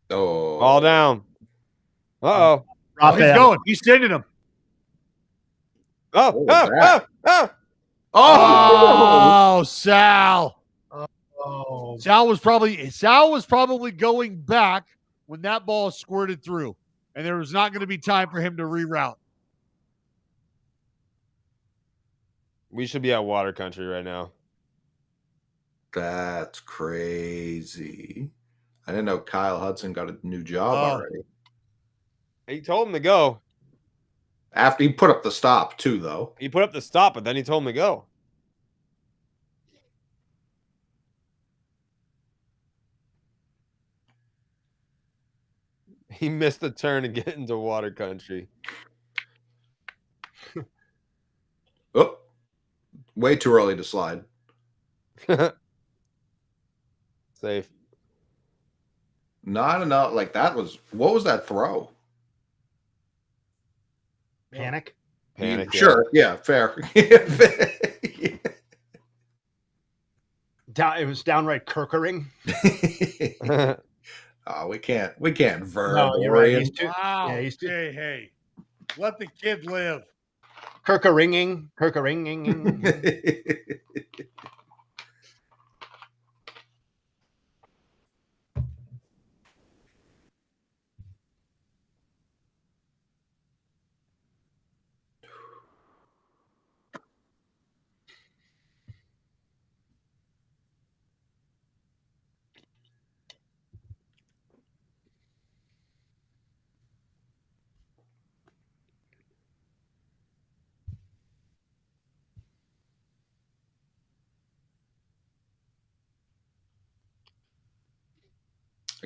Speaker 1: Oh,
Speaker 3: All down. Uh-oh.
Speaker 4: Oh, he's
Speaker 2: Rafael.
Speaker 4: going. He's sending him.
Speaker 3: Oh,
Speaker 1: What was
Speaker 3: oh,
Speaker 1: that?
Speaker 3: oh, oh.
Speaker 4: Oh, Sal.
Speaker 2: Oh,
Speaker 4: Sal was probably going back when that ball squirted through, and there was not going to be time for him to reroute.
Speaker 3: We should be at water country right now.
Speaker 1: that's crazy. I didn't know Kyle Hudson got a new job
Speaker 4: Oh.
Speaker 1: already.
Speaker 3: He told him to go.
Speaker 1: After he put up the stop, too, though.
Speaker 3: He put up the stop, but then he told him to go. He missed the turn to get into water country.
Speaker 1: Oh, way too early to slide.
Speaker 3: Safe.
Speaker 1: Not enough. Like, what was that throw?
Speaker 2: panic.
Speaker 3: Panic. yeah.
Speaker 1: Sure. Yeah, fair.
Speaker 2: It was downright kirkering.
Speaker 1: Oh, we can't verb.
Speaker 2: No, you're right.
Speaker 1: orient.
Speaker 2: He's too,
Speaker 4: Wow.
Speaker 2: yeah, he's too
Speaker 4: Hey, let the kid live.
Speaker 2: kirkeringing.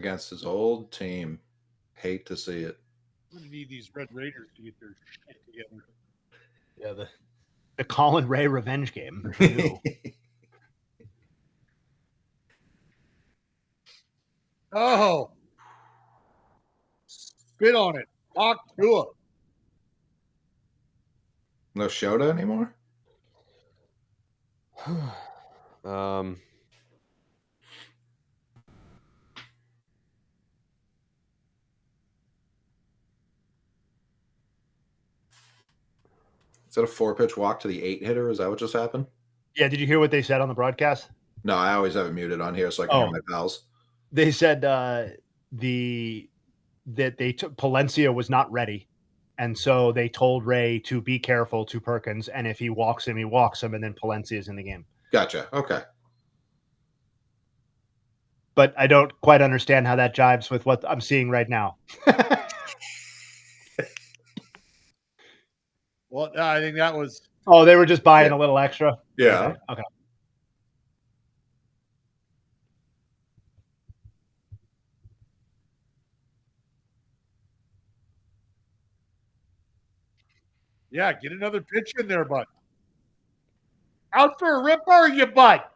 Speaker 1: against his old team. Hate to see it.
Speaker 4: I'm going to need these Red Raiders to get their shit together.
Speaker 2: Yeah, the Colin Ray revenge game. Ew.
Speaker 4: Oh. Spit on it. Talk to it.
Speaker 1: No Shota anymore? Is that a 4-pitch walk to the 8-hitter? Is that what just happened?
Speaker 2: Yeah, did you hear what they said on the broadcast?
Speaker 1: No, I always have it muted on here so I can hear my pals.
Speaker 2: They said that Palencia was not ready, and so they told Ray to be careful to Perkins, and if he walks him, and then Palencia is in the game.
Speaker 1: Gotcha. Okay.
Speaker 2: But I don't quite understand how that jives with what I'm seeing right now.
Speaker 4: Well, I think that was.
Speaker 2: Oh, they were just buying a little extra.
Speaker 1: Yeah.
Speaker 2: Okay.
Speaker 4: Yeah, get another pitch in there, bud. Out for a ripper, you butt.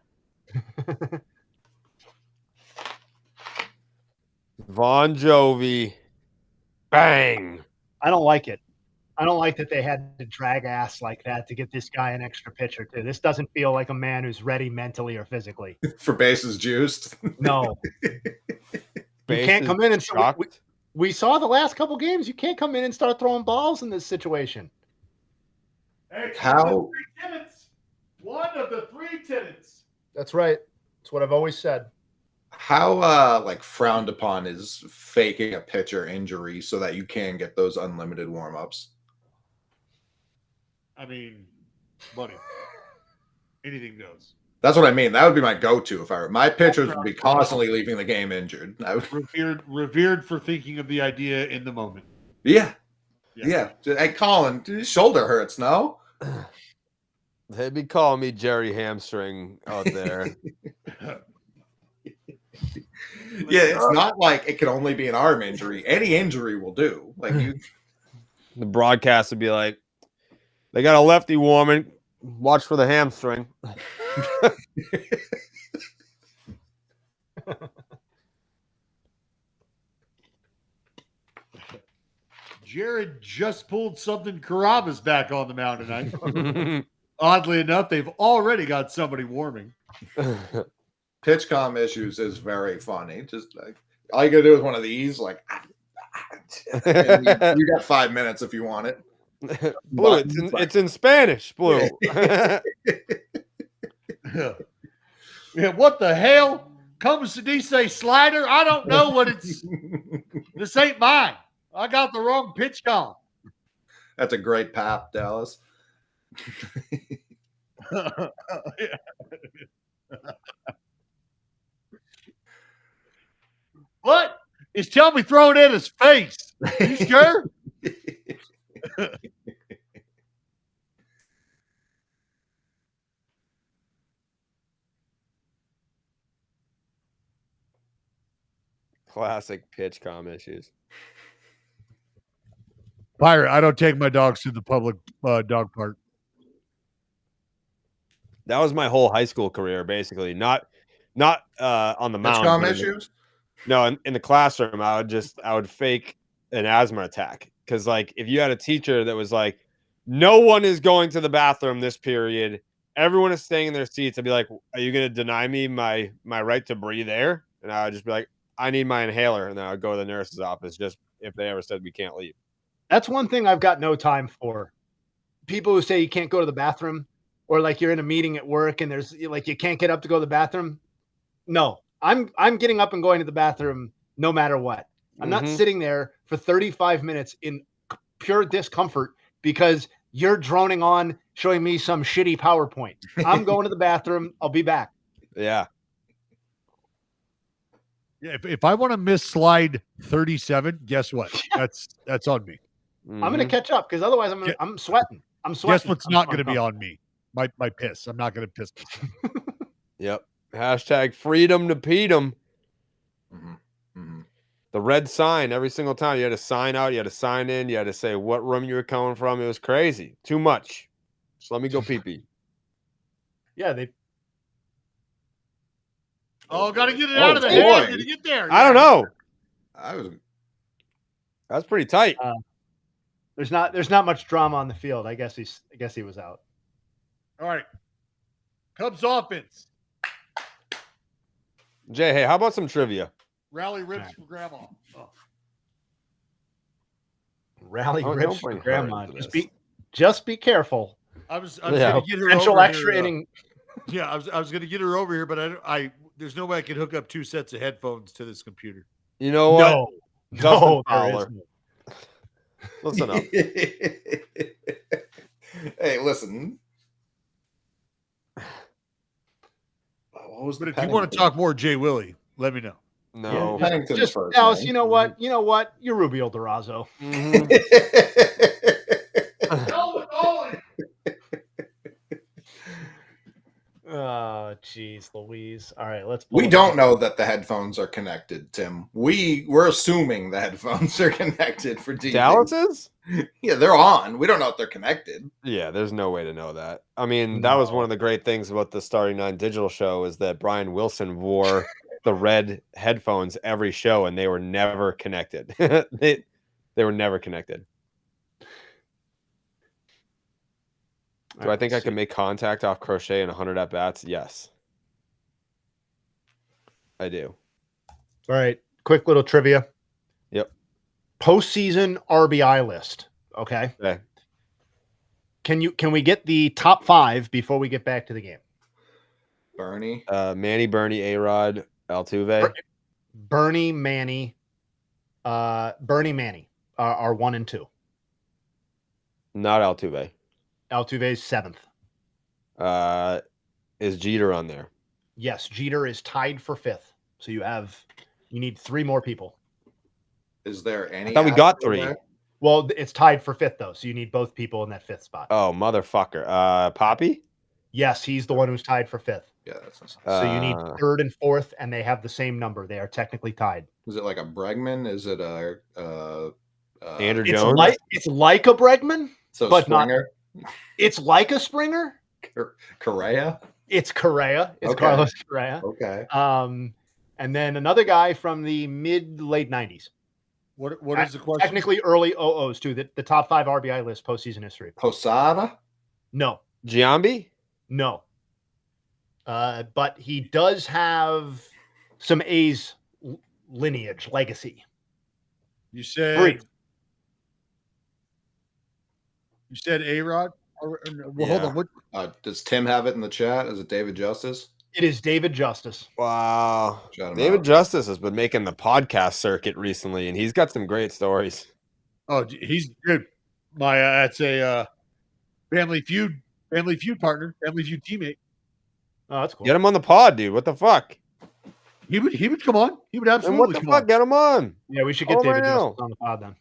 Speaker 3: Von Jovi. Bang.
Speaker 2: I don't like it. I don't like that they had to drag ass like that to get this guy an extra pitch or two. This doesn't feel like a man who's ready mentally or physically.
Speaker 1: For bases juiced.
Speaker 2: No. You can't come in and we saw the last couple games. You can't come in and start throwing balls in this situation.
Speaker 4: Hey,
Speaker 1: How?
Speaker 4: One of the three tenants.
Speaker 2: That's right. That's what I've always said.
Speaker 1: How frowned upon is faking a pitcher injury so that you can get those unlimited warm-ups?
Speaker 4: I mean, buddy, anything goes.
Speaker 1: That's what I mean. That would be my go-to if I were. My pitchers would be constantly leaving the game injured. I would,
Speaker 4: revered for thinking of the idea in the moment.
Speaker 1: yeah. Hey, Colin, his shoulder hurts, no?
Speaker 3: They'd be calling me Jerry Hamstring out there.
Speaker 1: Yeah, it's not like it could only be an arm injury. Any injury will do. Like
Speaker 3: The broadcast would be like, they got a lefty warming. Watch for the hamstring.
Speaker 4: Jared just pulled something Carrabba's back on the mound tonight. Oddly enough, they've already got somebody warming.
Speaker 1: pitch com issues is very funny. Just like all you gotta do is one of these, like you got 5 minutes if you want it.
Speaker 3: Blue, it's in Spanish, Blue.
Speaker 4: Yeah, what the hell? Como se dice slider? I don't know what it's. This ain't mine. I got the wrong pitch call.
Speaker 1: That's a great pap, Dallas.
Speaker 4: What? Is tell me throw it in his face. You sure?
Speaker 3: Classic pitch com issues.
Speaker 4: Pirate, I don't take my dogs to the public dog park.
Speaker 3: That was my whole high school career, basically. Not on the
Speaker 1: Pitch
Speaker 3: mound.
Speaker 1: com
Speaker 3: but
Speaker 1: issues?
Speaker 3: No, in the classroom, I would fake an asthma attack. Because, like, if you had a teacher that was like, no one is going to the bathroom this period, everyone is staying in their seats, I'd be like, are you going to deny me my right to breathe air? And I would just be like, I need my inhaler. And then I would go to the nurse's office just if they ever said we can't leave.
Speaker 2: That's one thing I've got no time for. People who say you can't go to the bathroom, or like you're in a meeting at work and there's like you can't get up to go to the bathroom. No, I'm getting up and going to the bathroom no matter what. I'm not sitting there for 35 minutes in pure discomfort because you're droning on showing me some shitty PowerPoint. I'm going to the bathroom. I'll be back.
Speaker 3: Yeah.
Speaker 4: Yeah, if I want to miss slide 37, guess what? That's on me.
Speaker 2: I'm going to catch up because otherwise I'm sweating. I'm sweating.
Speaker 4: Guess what's not going to be on me? My piss. I'm not going to piss myself.
Speaker 3: Yep. Hashtag freedom to Pete 'em.
Speaker 1: Mm-hmm. Mm-hmm.
Speaker 3: The red sign every single time. You had to sign out. You had to sign in. You had to say what room you were coming from. It was crazy. Too much. Just let me go pee-pee.
Speaker 2: Yeah, they.
Speaker 4: Oh, got to get it
Speaker 1: Oh,
Speaker 4: out of the
Speaker 1: boy.
Speaker 4: head. Did it get there?
Speaker 3: I don't know.
Speaker 1: I
Speaker 3: That's pretty tight.
Speaker 2: There's not much drama on the field. I guess he was out.
Speaker 4: All right. Cubs offense.
Speaker 3: Jay, hey, how about some trivia?
Speaker 4: Rally ribs for grandma. Oh.
Speaker 2: Rally
Speaker 3: Don't
Speaker 2: rips
Speaker 3: bring
Speaker 2: for
Speaker 3: her
Speaker 2: grandma.
Speaker 3: into
Speaker 2: Just be careful.
Speaker 4: I was
Speaker 3: Yeah.
Speaker 4: going to get her
Speaker 2: Potential
Speaker 4: over
Speaker 2: extra
Speaker 4: here.
Speaker 2: inning.
Speaker 4: Yeah, I was going to get her over here, but I there's no way I could hook up 2 sets of headphones to this computer.
Speaker 3: You know what?
Speaker 2: No,
Speaker 3: Justin
Speaker 2: no, there
Speaker 3: Fowler.
Speaker 2: isn't.
Speaker 3: Listen up.
Speaker 1: Hey, listen. What was
Speaker 4: But
Speaker 1: the
Speaker 4: if you want to
Speaker 1: Pennington?
Speaker 4: talk more Jay Willie, let me know.
Speaker 3: No.
Speaker 2: Yeah,
Speaker 1: Pennington's
Speaker 2: just
Speaker 1: first
Speaker 2: Dallas.
Speaker 1: name.
Speaker 2: You know what? You know what? You're Rubio Durazo.
Speaker 3: Mhm.
Speaker 2: Oh, jeez, Louise. All right, let's.
Speaker 1: We don't know that the headphones are connected, Tim. We're assuming the headphones are connected for DB.
Speaker 3: Dallas is?
Speaker 1: Yeah, they're on. We don't know if they're connected.
Speaker 3: Yeah, there's no way to know that. I mean, that was one of the great things about the Starting Nine digital show is that Brian Wilson wore the red headphones every show, and they were never connected. they were never connected. Do I think I can make contact off crochet in 100 at bats? Yes, I do.
Speaker 2: All right, quick little trivia.
Speaker 3: Yep.
Speaker 2: Postseason RBI list. Okay.
Speaker 3: Okay.
Speaker 2: Can we get the top 5 before we get back to the game?
Speaker 1: Bernie.
Speaker 3: Manny, Bernie, A-Rod, Altuve.
Speaker 2: Bernie, Manny are 1 and 2.
Speaker 3: Not Altuve.
Speaker 2: Altuve's 7th.
Speaker 3: Is Jeter on there?
Speaker 2: Yes, Jeter is tied for 5th. So you need 3 more people.
Speaker 1: Is there any?
Speaker 3: I thought we got
Speaker 1: Astro
Speaker 3: 3.
Speaker 1: there?
Speaker 2: Well, it's tied for 5th though, so you need both people in that 5th spot.
Speaker 3: Oh, motherfucker. Poppy?
Speaker 2: Yes, he's the one who's tied for 5th.
Speaker 1: Yeah, that's not.
Speaker 2: So you need 3rd and 4th, and they have the same number. They are technically tied.
Speaker 1: Is it like a Bregman? Is it a
Speaker 3: Andrew
Speaker 2: It's
Speaker 3: Jones?
Speaker 2: it's like a Bregman.
Speaker 1: So
Speaker 2: but not-
Speaker 1: Springer,
Speaker 2: It's like a Springer.
Speaker 1: Correa.
Speaker 2: It's Correa. It's
Speaker 1: Okay.
Speaker 2: Carlos Correa.
Speaker 1: Okay.
Speaker 2: And then another guy from the mid-late 90s.
Speaker 4: What is the question?
Speaker 2: Technically early 00s too. The top 5 RBI list postseason history.
Speaker 1: Posada.
Speaker 2: No.
Speaker 3: Giambi?
Speaker 2: No. But he does have some A's lineage, legacy.
Speaker 4: You said
Speaker 2: 3.
Speaker 4: You said A-Rod? Well, hold
Speaker 3: Yeah.
Speaker 4: on. What?
Speaker 1: Does Tim have it in the chat? Is it David Justice?
Speaker 2: It is David Justice.
Speaker 3: Wow.
Speaker 1: Shout him
Speaker 3: David
Speaker 1: out.
Speaker 3: Justice has been making the podcast circuit recently, and he's got some great stories.
Speaker 4: Oh, he's good. My that's a Family Feud partner, Family Feud teammate.
Speaker 2: Oh, that's cool.
Speaker 3: Get him on the pod, dude. What the fuck?
Speaker 4: He would come on. He would
Speaker 3: And
Speaker 4: absolutely
Speaker 3: what the
Speaker 4: come
Speaker 3: fuck?
Speaker 4: on
Speaker 3: Get him on.
Speaker 2: Yeah, we should get
Speaker 3: Oh,
Speaker 2: David
Speaker 3: right
Speaker 2: Justice
Speaker 3: now.
Speaker 2: on the pod then,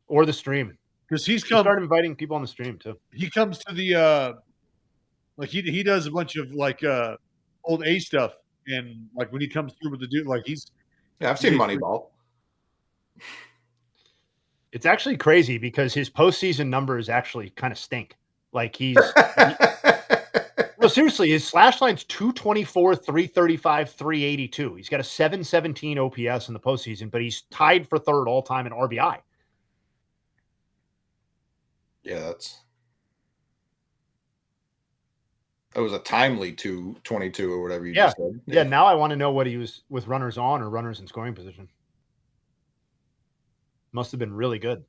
Speaker 2: or the stream.
Speaker 4: because he's
Speaker 2: We
Speaker 4: come.
Speaker 2: start inviting people on the stream too.
Speaker 4: He comes to the like he does a bunch of like old A stuff, and like when he comes through with the dude, like he's
Speaker 1: Yeah, I've seen Moneyball.
Speaker 2: It's actually crazy because his postseason numbers actually kind of stink. Like no, seriously, his slash line's 224, 335, 382. He's got a 717 OPS in the postseason, but he's tied for 3rd all time in RBI.
Speaker 1: Yeah, that was a timely 222 or whatever you
Speaker 2: Yeah.
Speaker 1: just said.
Speaker 2: Yeah, now I want to know what he was with runners on or runners in scoring position. Must have been really good.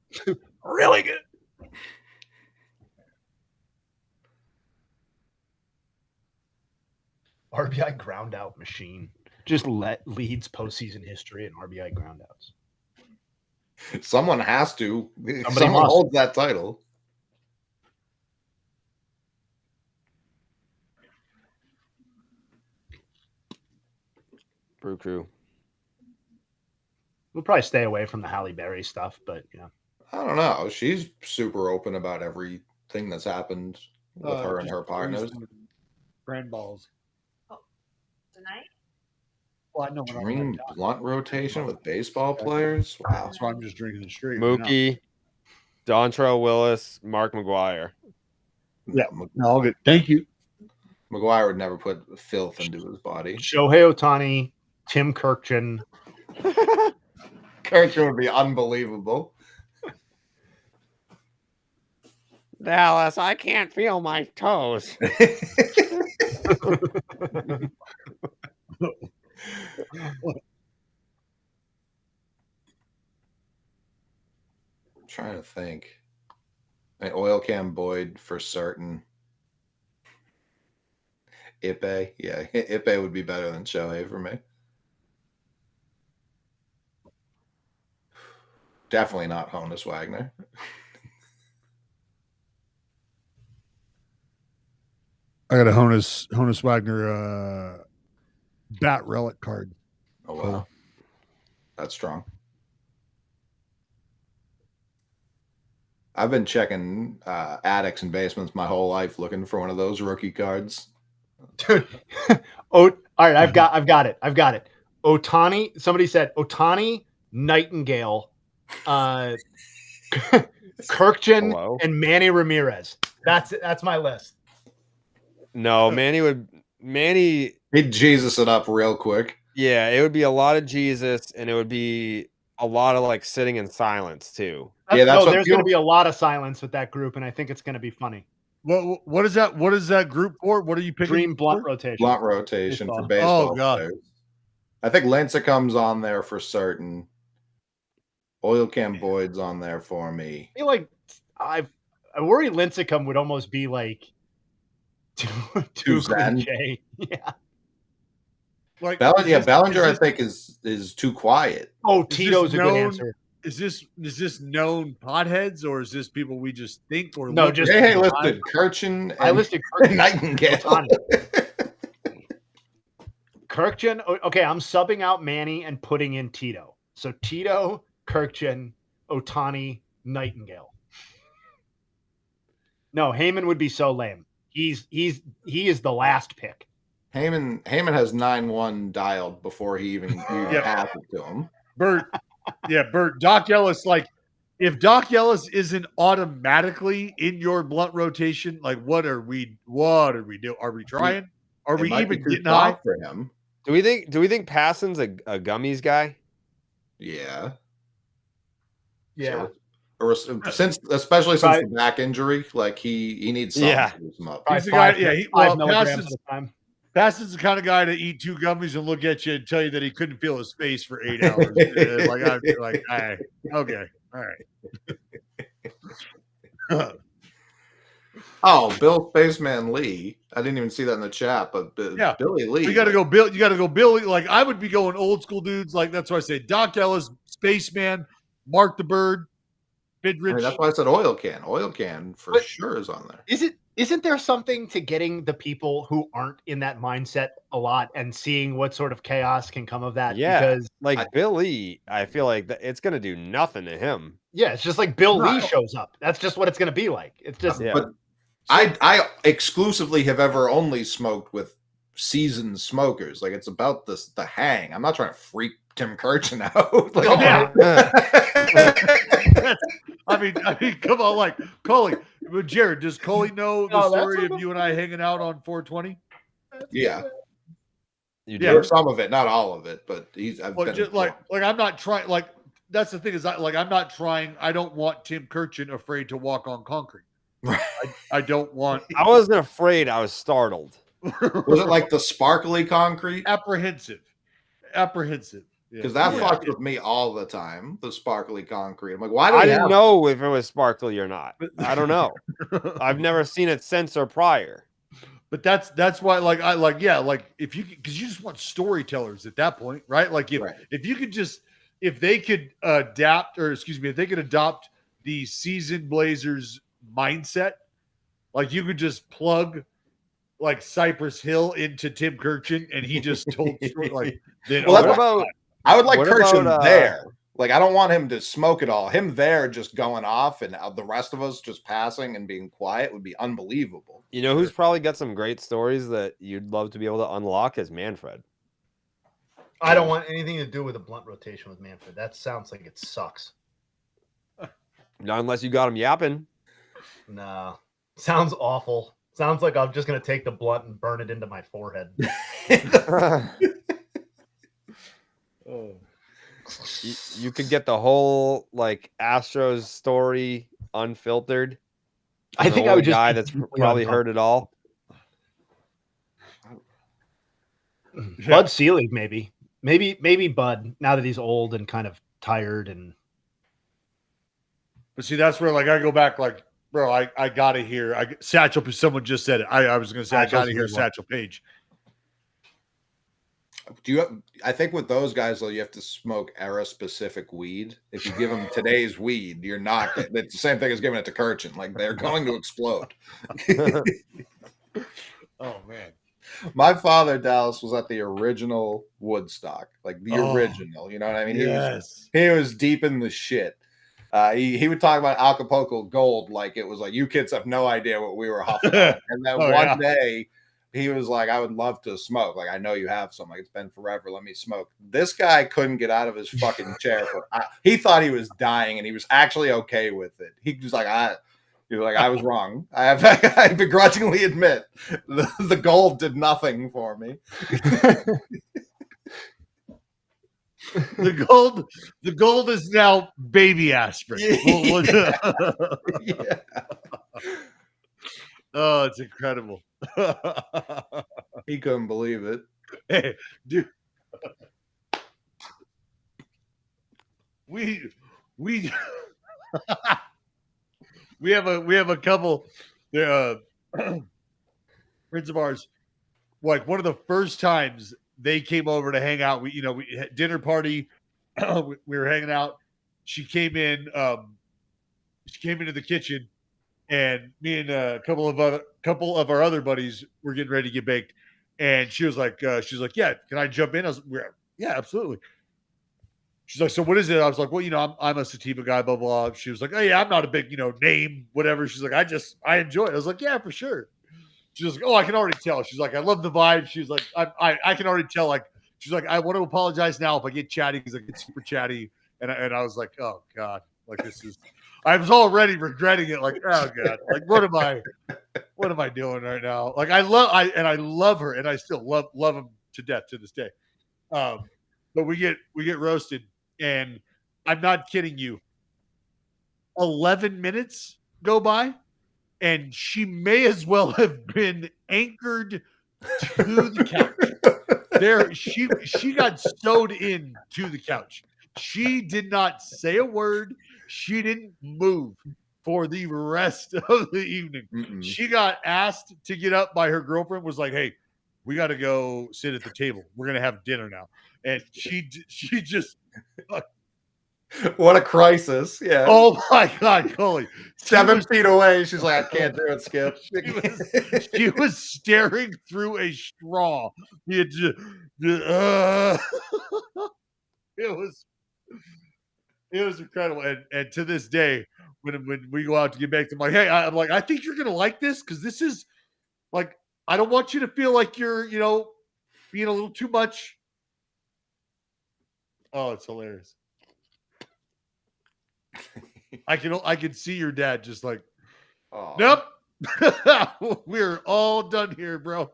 Speaker 2: Really good. RBI ground out machine. Just leads postseason history in RBI ground outs.
Speaker 1: Someone has to.
Speaker 2: Somebody
Speaker 1: Someone
Speaker 2: must.
Speaker 1: holds that title.
Speaker 3: Brew Crew.
Speaker 2: We'll probably stay away from the Halle Berry stuff, but yeah.
Speaker 1: I don't know. She's super open about everything that's happened with her and
Speaker 4: just
Speaker 1: her partners.
Speaker 4: brand balls.
Speaker 7: Tonight?
Speaker 4: Well, I know what I'm
Speaker 1: Dream
Speaker 4: done.
Speaker 1: blunt rotation with baseball players. Wow.
Speaker 4: That's why I'm just drinking it straight. right now.
Speaker 3: Mookie, Dontrelle Willis, Mark McGuire.
Speaker 4: Yeah. No, all good. Thank you.
Speaker 1: McGuire would never put filth into his body.
Speaker 2: Shohei Ohtani, Tim Kirkchin.
Speaker 1: Kirkchin would be unbelievable.
Speaker 3: Dallas, I can't feel my toes.
Speaker 1: Trying to think. Oil Can Boyd for certain. Ipe, yeah, Ipe would be better than Shohei for me. Definitely not Honus Wagner.
Speaker 4: I got a Honus Wagner bat relic card.
Speaker 1: Oh wow, that's strong. I've been checking attics and basements my whole life looking for one of those rookie cards.
Speaker 2: All right, I've got it. Ohtani. Somebody said Ohtani, Nightingale, Kirkchin,
Speaker 3: Hello?
Speaker 2: and Manny Ramirez. That's my list.
Speaker 3: No, Manny.
Speaker 1: He'd Jesus it up real quick.
Speaker 3: Yeah, it would be a lot of Jesus, and it would be a lot of like sitting in silence too.
Speaker 1: Yeah, that's what
Speaker 2: there's
Speaker 1: people-
Speaker 2: going to be a lot of silence with that group, and I think it's going to be funny.
Speaker 4: What is that? What is that group for? What are you picking?
Speaker 2: Dream blunt
Speaker 4: for?
Speaker 2: rotation.
Speaker 1: Blunt rotation for
Speaker 2: Baseball.
Speaker 1: baseball
Speaker 4: Oh, God.
Speaker 1: players. I think Lincecum's on there for certain. Oil Can Boyd's on there for me.
Speaker 2: I feel like I worry Lincecum would almost be like too
Speaker 1: Zen.
Speaker 2: cliche. Yeah.
Speaker 4: Like,
Speaker 1: Bellinger, I think is too quiet.
Speaker 2: Oh,
Speaker 4: this
Speaker 2: Tito's a good
Speaker 4: known-
Speaker 2: answer.
Speaker 4: Is this known potheads or is this people we just think or
Speaker 2: No,
Speaker 4: look
Speaker 2: just-
Speaker 4: at?
Speaker 1: Hey, listed Kirkchin
Speaker 2: I
Speaker 1: and
Speaker 2: listed Kirkchin.
Speaker 1: Nightingale.
Speaker 2: Kirkchin. Okay, I'm subbing out Manny and putting in Tito. So Tito, Kirkchin, Ohtani, Nightingale. No, Heyman would be so lame. He is the last pick.
Speaker 1: Heyman has 9-1 dialed before he even passed it to him.
Speaker 4: Bert. Yeah, Bert. Doc Ellis, like, if Doc Ellis isn't automatically in your blunt rotation, like, what are we doing? Are we trying? Are
Speaker 1: It
Speaker 4: we
Speaker 1: might be
Speaker 4: even
Speaker 1: too
Speaker 4: getting high?
Speaker 1: soft for him?
Speaker 3: Do we think Passon's a gummies guy?
Speaker 1: Yeah.
Speaker 2: Yeah.
Speaker 1: Or especially since the back injury, like he needs something to loosen him up.
Speaker 4: He's the guy. Yeah,
Speaker 2: 5 milligrams at a time.
Speaker 4: Passon's the kind of guy to eat 2 gummies and look at you and tell you that he couldn't feel his face for 8 hours. Like, hey, okay, all right.
Speaker 1: Oh, Bill Spaceman Lee. I didn't even see that in the chat, but
Speaker 4: Yeah.
Speaker 1: Billy Lee.
Speaker 4: You got to go, Bill. You got to go, Billy. Like, I would be going old school dudes. Like, that's why I say Doc Ellis, Spaceman, Mark the Bird, Bidrich.
Speaker 1: That's why I said Oil Can. Oil Can for sure is on there.
Speaker 2: Isn't there something to getting the people who aren't in that mindset a lot and seeing what sort of chaos can come of that?
Speaker 3: Yeah,
Speaker 2: Because
Speaker 3: Billy, I feel like it's going to do nothing to him.
Speaker 2: yeah, it's just like Bill Lee shows up. That's just what it's going to be like. It's just
Speaker 1: But I exclusively have ever only smoked with seasoned smokers. Like, it's about the hang. I'm not trying to freak Tim Kirkchin out. Like,
Speaker 4: I mean, come on, like Coley. Jared, does Coley know the story of you and I hanging out on 420?
Speaker 1: Yeah.
Speaker 3: You
Speaker 4: Yeah.
Speaker 3: do?
Speaker 1: Some of it, not all of it, but I've
Speaker 4: Well,
Speaker 1: been
Speaker 4: just like I'm not trying. Like, that's the thing is, I'm not trying. I don't want Tim Kirkchin afraid to walk on concrete. I don't want.
Speaker 3: I wasn't afraid. I was startled.
Speaker 1: Was it like the sparkly concrete?
Speaker 4: apprehensive.
Speaker 1: Because that fucked with me all the time. The sparkly concrete. I'm like, why do
Speaker 3: I
Speaker 1: we
Speaker 3: didn't
Speaker 1: have
Speaker 3: know if it was sparkly or not. I don't know. I've never seen it since or prior.
Speaker 4: But that's why, like, if you, because you just want storytellers at that point, right? Like, if you could just, if they could adapt, or excuse me, if they could adopt the seasoned Blazers mindset, like you could just plug like Cypress Hill into Tim Kirkchin and he just told story, like. Then,
Speaker 1: Well,
Speaker 3: What about
Speaker 1: I would like
Speaker 3: What
Speaker 1: Kirkchin
Speaker 3: about,
Speaker 1: there. Like, I don't want him to smoke it all. Him there just going off and the rest of us just passing and being quiet would be unbelievable.
Speaker 3: you know who's probably got some great stories that you'd love to be able to unlock is Manfred.
Speaker 2: I don't want anything to do with a blunt rotation with Manfred. That sounds like it sucks.
Speaker 3: Not unless you got him yapping.
Speaker 2: No. Sounds awful. Sounds like I'm just going to take the blunt and burn it into my forehead.
Speaker 3: You could get the whole like Astros story unfiltered.
Speaker 2: I think I would just
Speaker 3: guy that's probably heard it all.
Speaker 2: Bud Selig, maybe Bud. Now that he's old and kind of tired, and
Speaker 4: but see, that's where like I go back, like, bro, I gotta hear Satchel. Someone just said it. I was gonna say I gotta hear Satchel Paige.
Speaker 1: I think with those guys though, you have to smoke era specific weed. If you give them today's weed, you're not. It's the same thing as giving it to Kirchen. Like they're going to explode.
Speaker 4: Oh man.
Speaker 1: My father, Dallas, was at the original Woodstock, like the original. You know what I mean?
Speaker 4: Yes.
Speaker 1: He was deep in the shit. He would talk about Acapulco Gold like it was like you kids have no idea what we were huffing on. And then one day he was like, I would love to smoke. Like, I know you have some. Like, it's been forever. Let me smoke. This guy couldn't get out of his fucking chair. He thought he was dying, and he was actually okay with it. He was like, I was wrong. I begrudgingly admit the gold did nothing for me.
Speaker 4: The gold is now baby aspirin.
Speaker 1: Yeah.
Speaker 4: Oh, it's incredible.
Speaker 1: He couldn't believe it.
Speaker 4: Hey, dude. We have a couple friends of ours. Like one of the first times they came over to hang out, we had dinner party. We were hanging out. She came in. She came into the kitchen, and me and a couple of our other buddies were getting ready to get baked. And she was like, "Yeah, can I jump in?" I was, "Yeah, absolutely." She's like, "So what is it?" I was like, "Well, I'm a sativa guy, blah, blah." She was like, "Oh yeah, I'm not a big, name, whatever." She's like, I enjoy it. I was like, "Yeah, for sure." She was like, "Oh, I can already tell." She's like, "I love the vibe." She's like, I can already tell. Like, she's like, "I want to apologize now if I get chatty because I get super chatty." And I was like, "Oh God, like this is." I was already regretting it. Like, oh God, like what am I doing right now? Like I love her, and I still love him to death to this day. But we get roasted, and I'm not kidding you. 11 minutes go by, and she may as well have been anchored to the couch. There, she got sewed in to the couch. She did not say a word. She didn't move for the rest of the evening.
Speaker 1: Mm-mm.
Speaker 4: She got asked to get up by her girlfriend, was like, "Hey, we got to go sit at the table. We're going to have dinner now." And she just
Speaker 1: what a crisis. Yeah.
Speaker 4: Oh my God, Coley.
Speaker 1: 7 feet away. She's like, "I can't do it, Skip."
Speaker 4: She was staring through a straw. It was incredible. And to this day, when we go out to get back, I'm like, "Hey," I'm like, "I think you're gonna like this because this is like, I don't want you to feel like you're, being a little too much." Oh, it's hilarious. I can see your dad just like,
Speaker 1: Oh.
Speaker 4: "Nope, we're all done here, bro."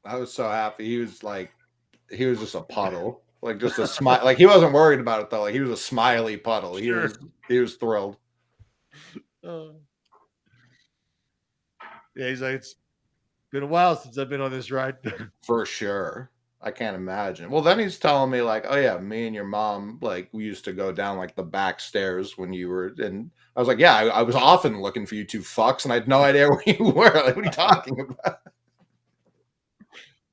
Speaker 1: I was so happy. He was just a puddle, like just a smile. Like he wasn't worried about it though. Like he was a smiley puddle.
Speaker 4: Sure.
Speaker 1: He was thrilled.
Speaker 4: Yeah, he's like, "It's been a while since I've been on this ride."
Speaker 1: For sure. I can't imagine. Well, then he's telling me like, "Oh yeah, me and your mom, like we used to go down like the back stairs when you were." And I was like, "Yeah, I was often looking for you two fucks, and I had no idea where you were. Like, what are you talking about?"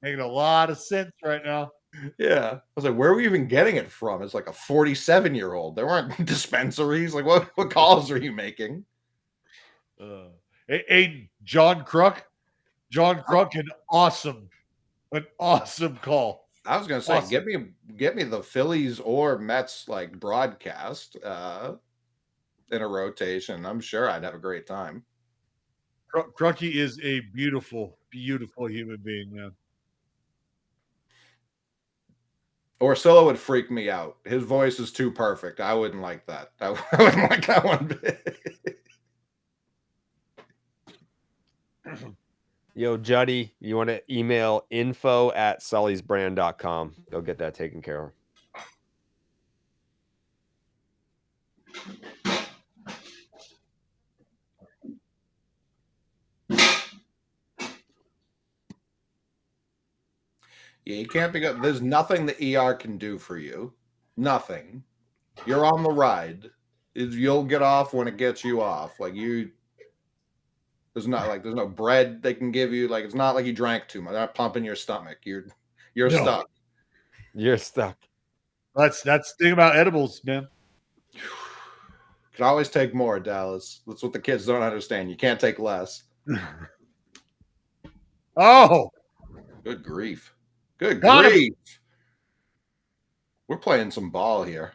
Speaker 4: Making a lot of sense right now.
Speaker 1: Yeah, I was like, "Where were you even getting it from?" It's like a 47-year-old. There weren't dispensaries. Like, what calls are you making?
Speaker 4: Hey, John Kruk, an awesome call.
Speaker 1: I was gonna say,
Speaker 4: Awesome.
Speaker 1: get me the Phillies or Mets like broadcast in a rotation. I'm sure I'd have a great time.
Speaker 4: Crucky is a beautiful, beautiful human being, man.
Speaker 1: Orsillo would freak me out. His voice is too perfect. I wouldn't like that. I wouldn't like that one bit.
Speaker 3: Yo, Juddy, you want to email info@sullysbrand.com. They'll get that taken care of.
Speaker 1: Yeah, you can't be good. There's nothing the ER can do for you. Nothing. You're on the ride. You'll get off when it gets you off. Like there's no bread they can give you. Like it's not like you drank too much. They're not pumping your stomach. You're
Speaker 4: No.
Speaker 1: stuck.
Speaker 3: You're stuck.
Speaker 4: That's the thing about edibles, man.
Speaker 1: Can always take more, Dallas. That's what the kids don't understand. You can't take less.
Speaker 4: Oh,
Speaker 1: Good grief. Good
Speaker 4: Got him.
Speaker 1: grief. We're playing some ball here.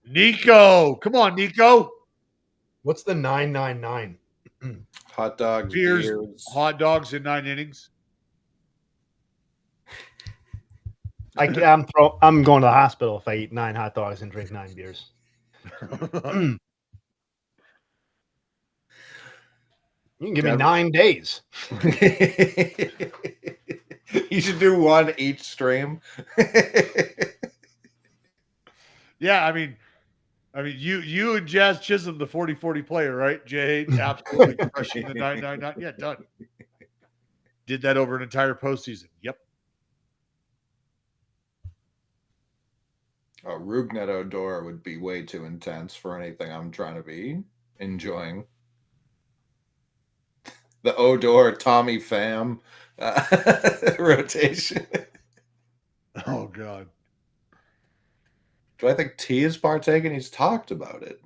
Speaker 4: Nico. Come on, Nico.
Speaker 2: What's the 999?
Speaker 1: Hot dogs,
Speaker 4: Beers,
Speaker 1: beers.
Speaker 4: hot dogs in 9 innings.
Speaker 2: I'm going to the hospital if I eat 9 hot dogs and drink 9 beers. You can give me 9 days.
Speaker 1: You should do one each stream.
Speaker 4: Yeah, I mean, you and Jazz Chisholm, the 40-40 player, right? Jay, absolutely crushing the 999. Yeah, done. Did that over an entire postseason. Yep.
Speaker 1: Rugnet Odor would be way too intense for anything I'm trying to be enjoying. The Odor Tommy Pham rotation.
Speaker 4: Oh God.
Speaker 1: Do I think T is partaking? He's talked about it.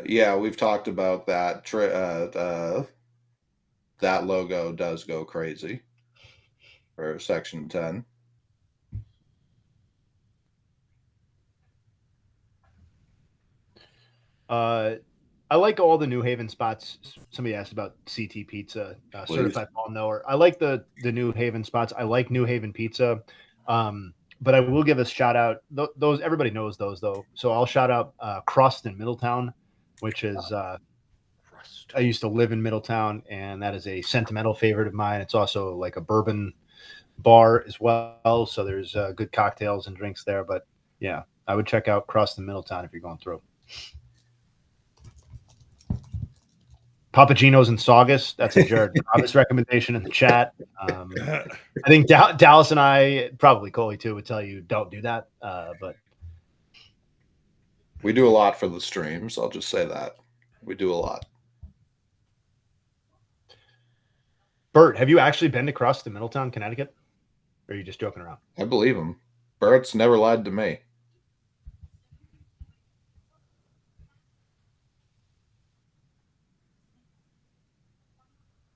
Speaker 1: Yeah, we've talked about that. That logo does go crazy for Section 10.
Speaker 2: I like all the New Haven spots. Somebody asked about CT Pizza, Certified Ball Knower. I like the New Haven spots. I like New Haven Pizza. But I will give a shout out. Those everybody knows those though. So I'll shout out Crust in Middletown, which is I used to live in Middletown, and that is a sentimental favorite of mine. It's also like a bourbon bar as well. So there's good cocktails and drinks there. But yeah, I would check out Crust in Middletown if you're going through. Papagino's in Saugus. That's a Jared Travis recommendation in the chat. I think Dallas and I, probably Coley too, would tell you don't do that. But
Speaker 1: we do a lot for the streams. I'll just say that. We do a lot.
Speaker 2: Bert, have you actually been to Crust in Middletown, Connecticut? Or are you just joking around?
Speaker 1: I believe him. Bert's never lied to me.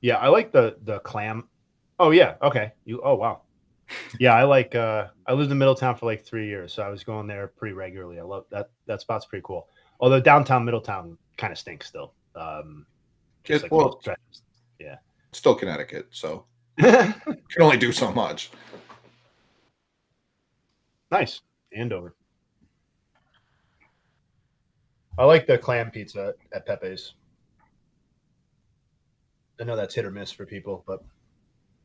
Speaker 2: Yeah, I like the clam. Oh yeah, okay. Oh wow. Yeah, I like I lived in Middletown for like 3 years, so I was going there pretty regularly. I love that spot's pretty cool. Although downtown Middletown kind of stinks still. Just yeah.
Speaker 1: Still Connecticut, so can only do so much.
Speaker 2: Nice. Andover. I like the clam pizza at Pepe's. I know that's hit or miss for people, but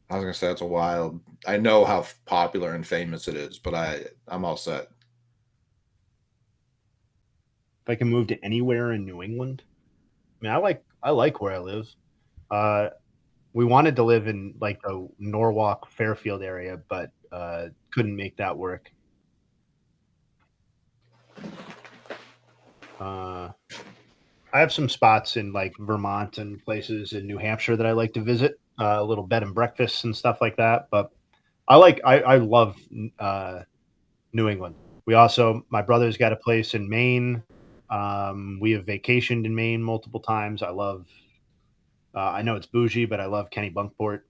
Speaker 1: I was gonna say it's a wild. I know how popular and famous it is, but I'm all set.
Speaker 2: If I can move to anywhere in New England, I mean, I like where I live. We wanted to live in like the Norwalk Fairfield area, but couldn't make that work. I have some spots in like Vermont and places in New Hampshire that I like to visit, a little bed and breakfasts and stuff like that. But I love New England. My brother's got a place in Maine. We have vacationed in Maine multiple times. I love, I know it's bougie, but I love Kenny Bunkport.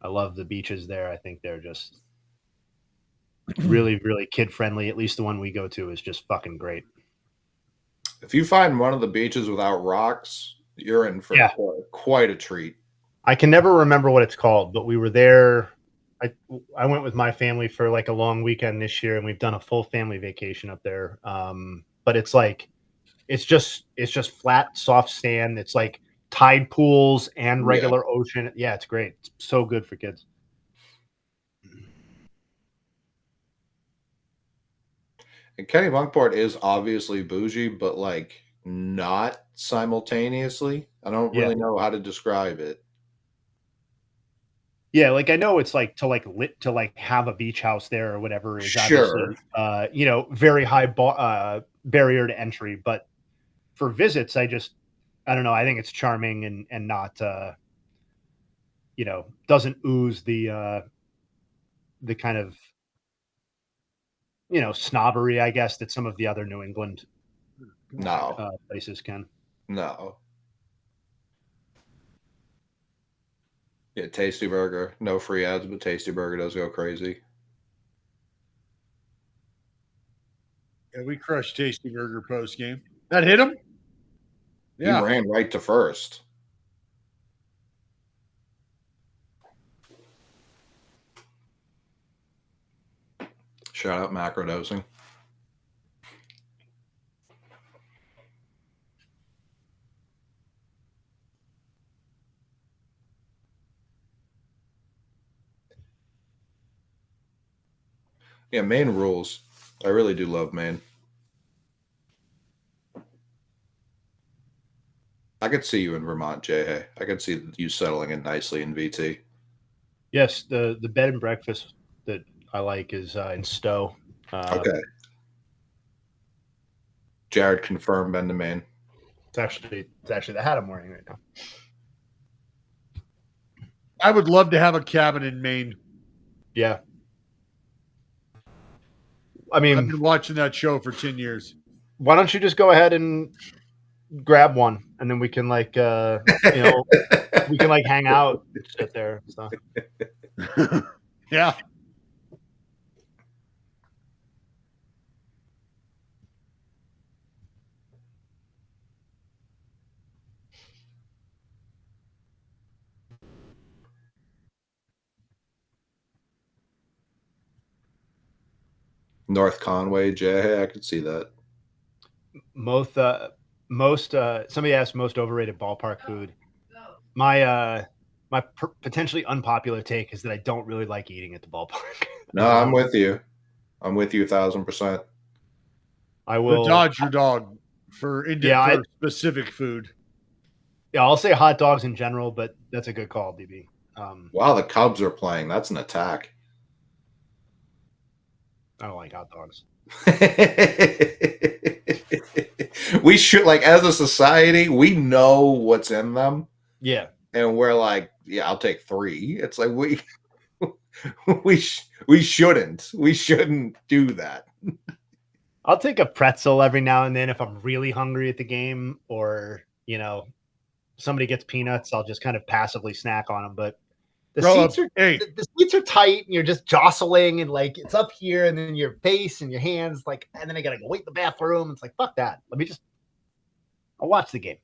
Speaker 2: I love the beaches there. I think they're just really, really kid friendly. At least the one we go to is just fucking great.
Speaker 1: If you find one of the beaches without rocks, you're in for quite a treat.
Speaker 2: I can never remember what it's called, but we were there. I went with my family for like a long weekend this year, and we've done a full family vacation up there. But it's like it's just flat, soft sand. It's like tide pools and regular ocean. Yeah, it's great. It's so good for kids.
Speaker 1: And Kennebunkport is obviously bougie, but like not simultaneously. I don't really know how to describe it.
Speaker 2: Yeah, like I know it's like to have a beach house there or whatever is obviously very high barrier to entry. But for visits, I don't know. I think it's charming and not doesn't ooze the kind of snobbery, I guess, that some of the other New England places can.
Speaker 1: No. Yeah, Tasty Burger. No free ads, but Tasty Burger does go crazy.
Speaker 4: Yeah, we crushed Tasty Burger post game. That hit him?
Speaker 1: Yeah. He ran right to first. Shout out macrodosing. Yeah, Maine rules. I really do love Maine. I could see you in Vermont, Jay. I could see you settling in nicely in VT.
Speaker 2: Yes, the bed and breakfast that I like is in Stowe.
Speaker 1: Okay. Jared confirmed been to Maine.
Speaker 2: It's actually the hat I'm wearing right now.
Speaker 4: I would love to have a cabin in Maine.
Speaker 2: Yeah. I mean,
Speaker 4: I've been watching that show for 10 years.
Speaker 2: Why don't you just go ahead and grab one, and then we can we can like hang out and sit there and stuff.
Speaker 4: Yeah.
Speaker 1: North Conway, Jay. I could see that.
Speaker 2: Most somebody asked most overrated ballpark food. My potentially unpopular take is that I don't really like eating at the ballpark.
Speaker 1: No, I'm with you. I'm with you 1,000%.
Speaker 2: I will
Speaker 4: dodge your dog for specific food.
Speaker 2: Yeah, I'll say hot dogs in general, but that's a good call, DB.
Speaker 1: Wow, the Cubs are playing. That's an attack.
Speaker 2: I don't like hot dogs.
Speaker 1: We should, as a society, we know what's in them.
Speaker 2: Yeah.
Speaker 1: And we're like, yeah, I'll take 3. It's like we shouldn't do that.
Speaker 2: I'll take a pretzel every now and then if I'm really hungry at the game, or somebody gets peanuts, I'll just kind of passively snack on them. But the seats are tight, and you're just jostling, and it's up here, and then your face and your hands, and then I gotta go wait in the bathroom. It's like, fuck that. I'll watch the game.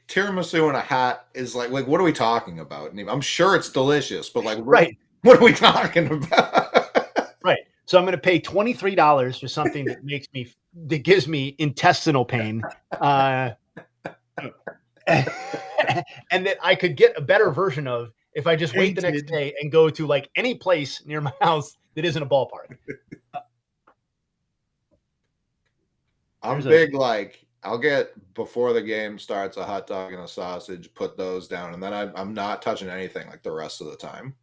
Speaker 1: Tiramisu in a hat is like what are we talking about? I'm sure it's delicious, but
Speaker 2: right.
Speaker 1: What are we talking about?
Speaker 2: Right. So I'm going to pay $23 for something that gives me intestinal pain, and that I could get a better version of if I just wait the next day and go to any place near my house that isn't a ballpark.
Speaker 1: I'm big I'll get, before the game starts, a hot dog and a sausage, put those down, and then I'm not touching anything the rest of the time.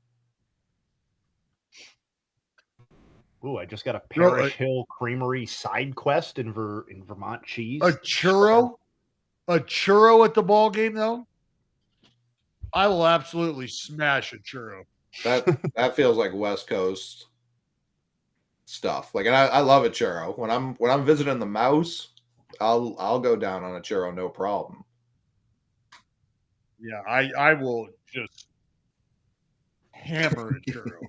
Speaker 2: Ooh, I just got a Parish Hill Creamery side quest in Vermont cheese.
Speaker 4: A churro at the ball game, though. I will absolutely smash a churro.
Speaker 1: That feels like West Coast stuff. And I love a churro. When I'm visiting the Mouse, I'll go down on a churro, no problem.
Speaker 4: Yeah, I will just hammer a churro.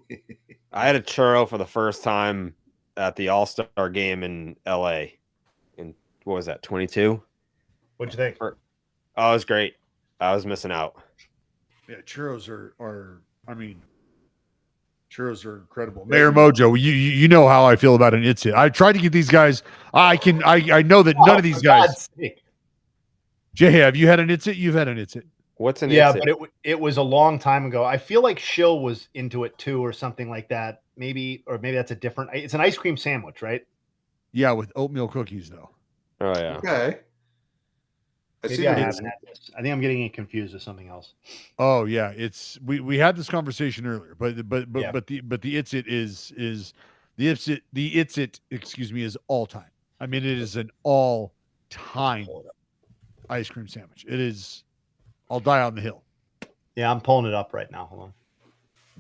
Speaker 3: I had a churro for the first time at the All-Star game in LA. In what was that, 22?
Speaker 2: What'd you think?
Speaker 3: Oh, it was great. I was missing out.
Speaker 4: Yeah, churros are I mean, churros are incredible. Mayor Mojo, you know how I feel about an It's It. I tried to get these guys. I know that none of these guys. Jay, have you had an It's It? You've had an It's It.
Speaker 3: What's an
Speaker 2: Yeah,
Speaker 3: It's
Speaker 2: but it was a long time ago. I feel like Shill was into it too, or something like that. Maybe that's a different. It's an ice cream sandwich, right?
Speaker 4: Yeah, with oatmeal cookies though.
Speaker 3: Oh yeah.
Speaker 1: Okay.
Speaker 2: Maybe I haven't had this. I think I'm getting it confused with something else.
Speaker 4: Oh yeah, it's we had this conversation earlier, but
Speaker 2: Yeah.
Speaker 4: the It's It is the It's It, excuse me, is all time. I mean, it is an all time ice cream sandwich. It is. I'll die on the hill.
Speaker 2: Yeah, I'm pulling it up right now. Hold on.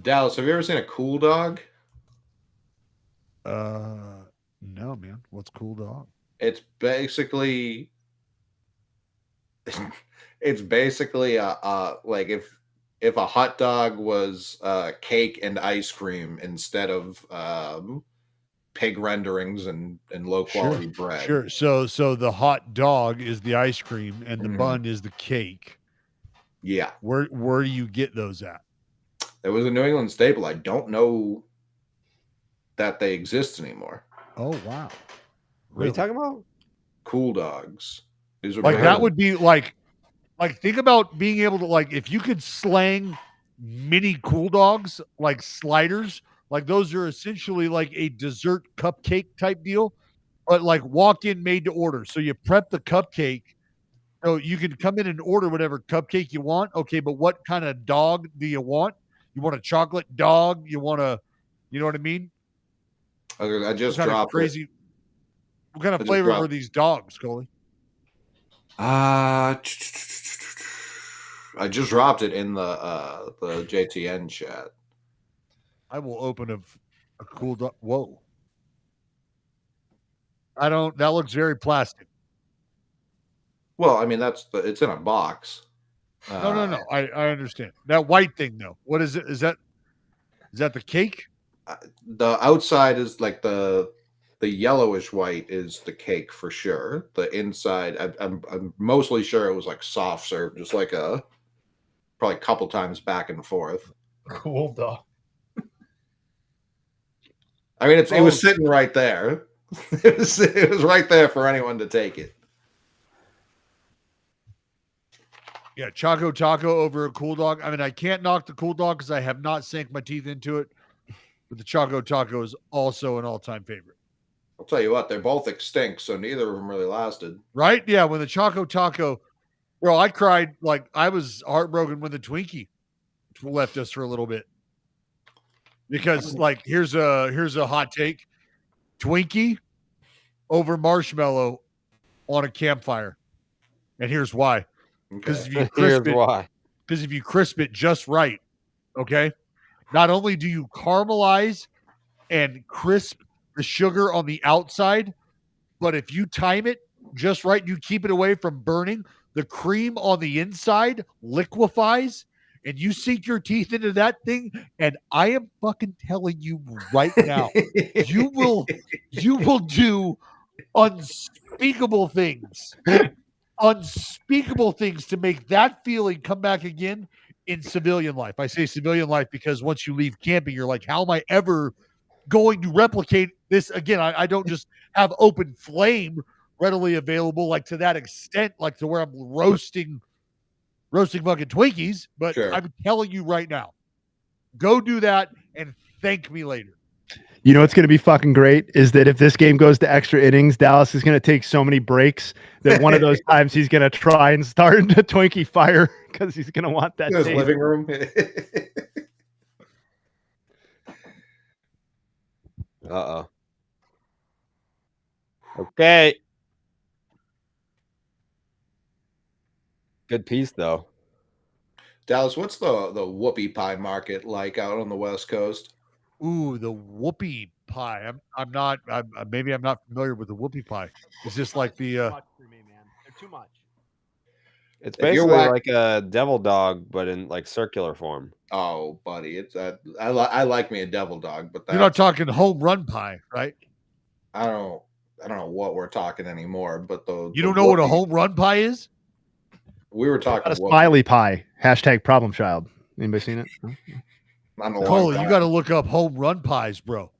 Speaker 1: Dallas, have you ever seen a cool dog?
Speaker 4: No, man. What's cool dog?
Speaker 1: It's basically like if a hot dog was cake and ice cream instead of pig renderings and low quality bread.
Speaker 4: Sure. So the hot dog is the ice cream and the bun is the cake.
Speaker 1: Yeah.
Speaker 4: Where do you get those at?
Speaker 1: It was a New England staple. I don't know that they exist anymore.
Speaker 4: Oh wow.
Speaker 3: What are you talking about?
Speaker 1: Cool dogs. These are
Speaker 4: Like
Speaker 1: brand-
Speaker 4: that would be like think about being able to, like, if you could slang mini cool dogs like sliders, like those are essentially like a dessert cupcake type deal, but like walk in made to order. So you prep the cupcake. So you can come in and order whatever cupcake you want. Okay, but what kind of dog do you want? You want a chocolate dog? You want a, you know what I mean?
Speaker 1: Okay, I just
Speaker 4: What kind of
Speaker 1: dropped
Speaker 4: crazy. What kind of
Speaker 1: I just
Speaker 4: flavor
Speaker 1: dropped-
Speaker 4: were these dogs, Coley?
Speaker 1: I just dropped it in the JTN chat.
Speaker 4: I will open a cool dog. Whoa. That looks very plastic.
Speaker 1: Well, I mean it's in a box.
Speaker 4: No. I understand. That white thing though. What is it? Is that the cake?
Speaker 1: The outside is like the yellowish white is the cake for sure. The inside, I'm mostly sure it was like soft serve, just like probably a couple times back and forth.
Speaker 2: Cool dog.
Speaker 1: I mean, it was sitting right there. It was right there for anyone to take it.
Speaker 4: Yeah, Choco Taco over a cool dog. I mean, I can't knock the cool dog because I have not sank my teeth into it. But the Choco Taco is also an all-time favorite.
Speaker 1: I'll tell you what, they're both extinct, so neither of them really lasted.
Speaker 4: Right? Yeah, when the Choco Taco, bro, I cried. Like, I was heartbroken when the Twinkie left us for a little bit. Because, like, here's a hot take. Twinkie over marshmallow on a campfire. And here's why. Because if you crisp it just right, okay, not only do you caramelize and crisp the sugar on the outside, but if you time it just right, you keep it away from burning, the cream on the inside liquefies and you sink your teeth into that thing. And I am fucking telling you right now, you will do unspeakable things to make that feeling come back again in civilian life. I say civilian life because once you leave camping, you're like, how am I ever going to replicate this again? I don't just have open flame readily available, like to that extent, like to where I'm roasting fucking Twinkies. But sure. I'm telling you right now, go do that and thank me later.
Speaker 2: You know what's going to be fucking great is that if this game goes to extra innings, Dallas is going to take so many breaks that one of those times he's going to try and start a Twinkie fire because he's going to want that.
Speaker 1: In his living room.
Speaker 3: Uh-oh. Okay. Good piece, though.
Speaker 1: Dallas, what's the whoopie pie market like out on the West Coast?
Speaker 4: Ooh, the whoopie pie. Maybe I'm not familiar with the whoopie pie. Is this like the
Speaker 2: too much for me, man. They're too much.
Speaker 3: It's
Speaker 1: If you're
Speaker 3: basically
Speaker 1: whack-
Speaker 3: like a devil dog, but in like circular form.
Speaker 1: Oh, buddy, it's I like me a devil dog, but
Speaker 4: You're not
Speaker 1: that's
Speaker 4: talking home run pie, right?
Speaker 1: I don't know what we're talking anymore. But
Speaker 4: You don't know what a home run pie is?
Speaker 1: We were
Speaker 2: What
Speaker 1: talking
Speaker 2: about a
Speaker 1: whoopie.
Speaker 2: smiley pie. Hashtag problem child. Anybody seen it? No?
Speaker 1: On a long
Speaker 4: Cole, you
Speaker 1: time.
Speaker 4: got to look up home run pies, bro.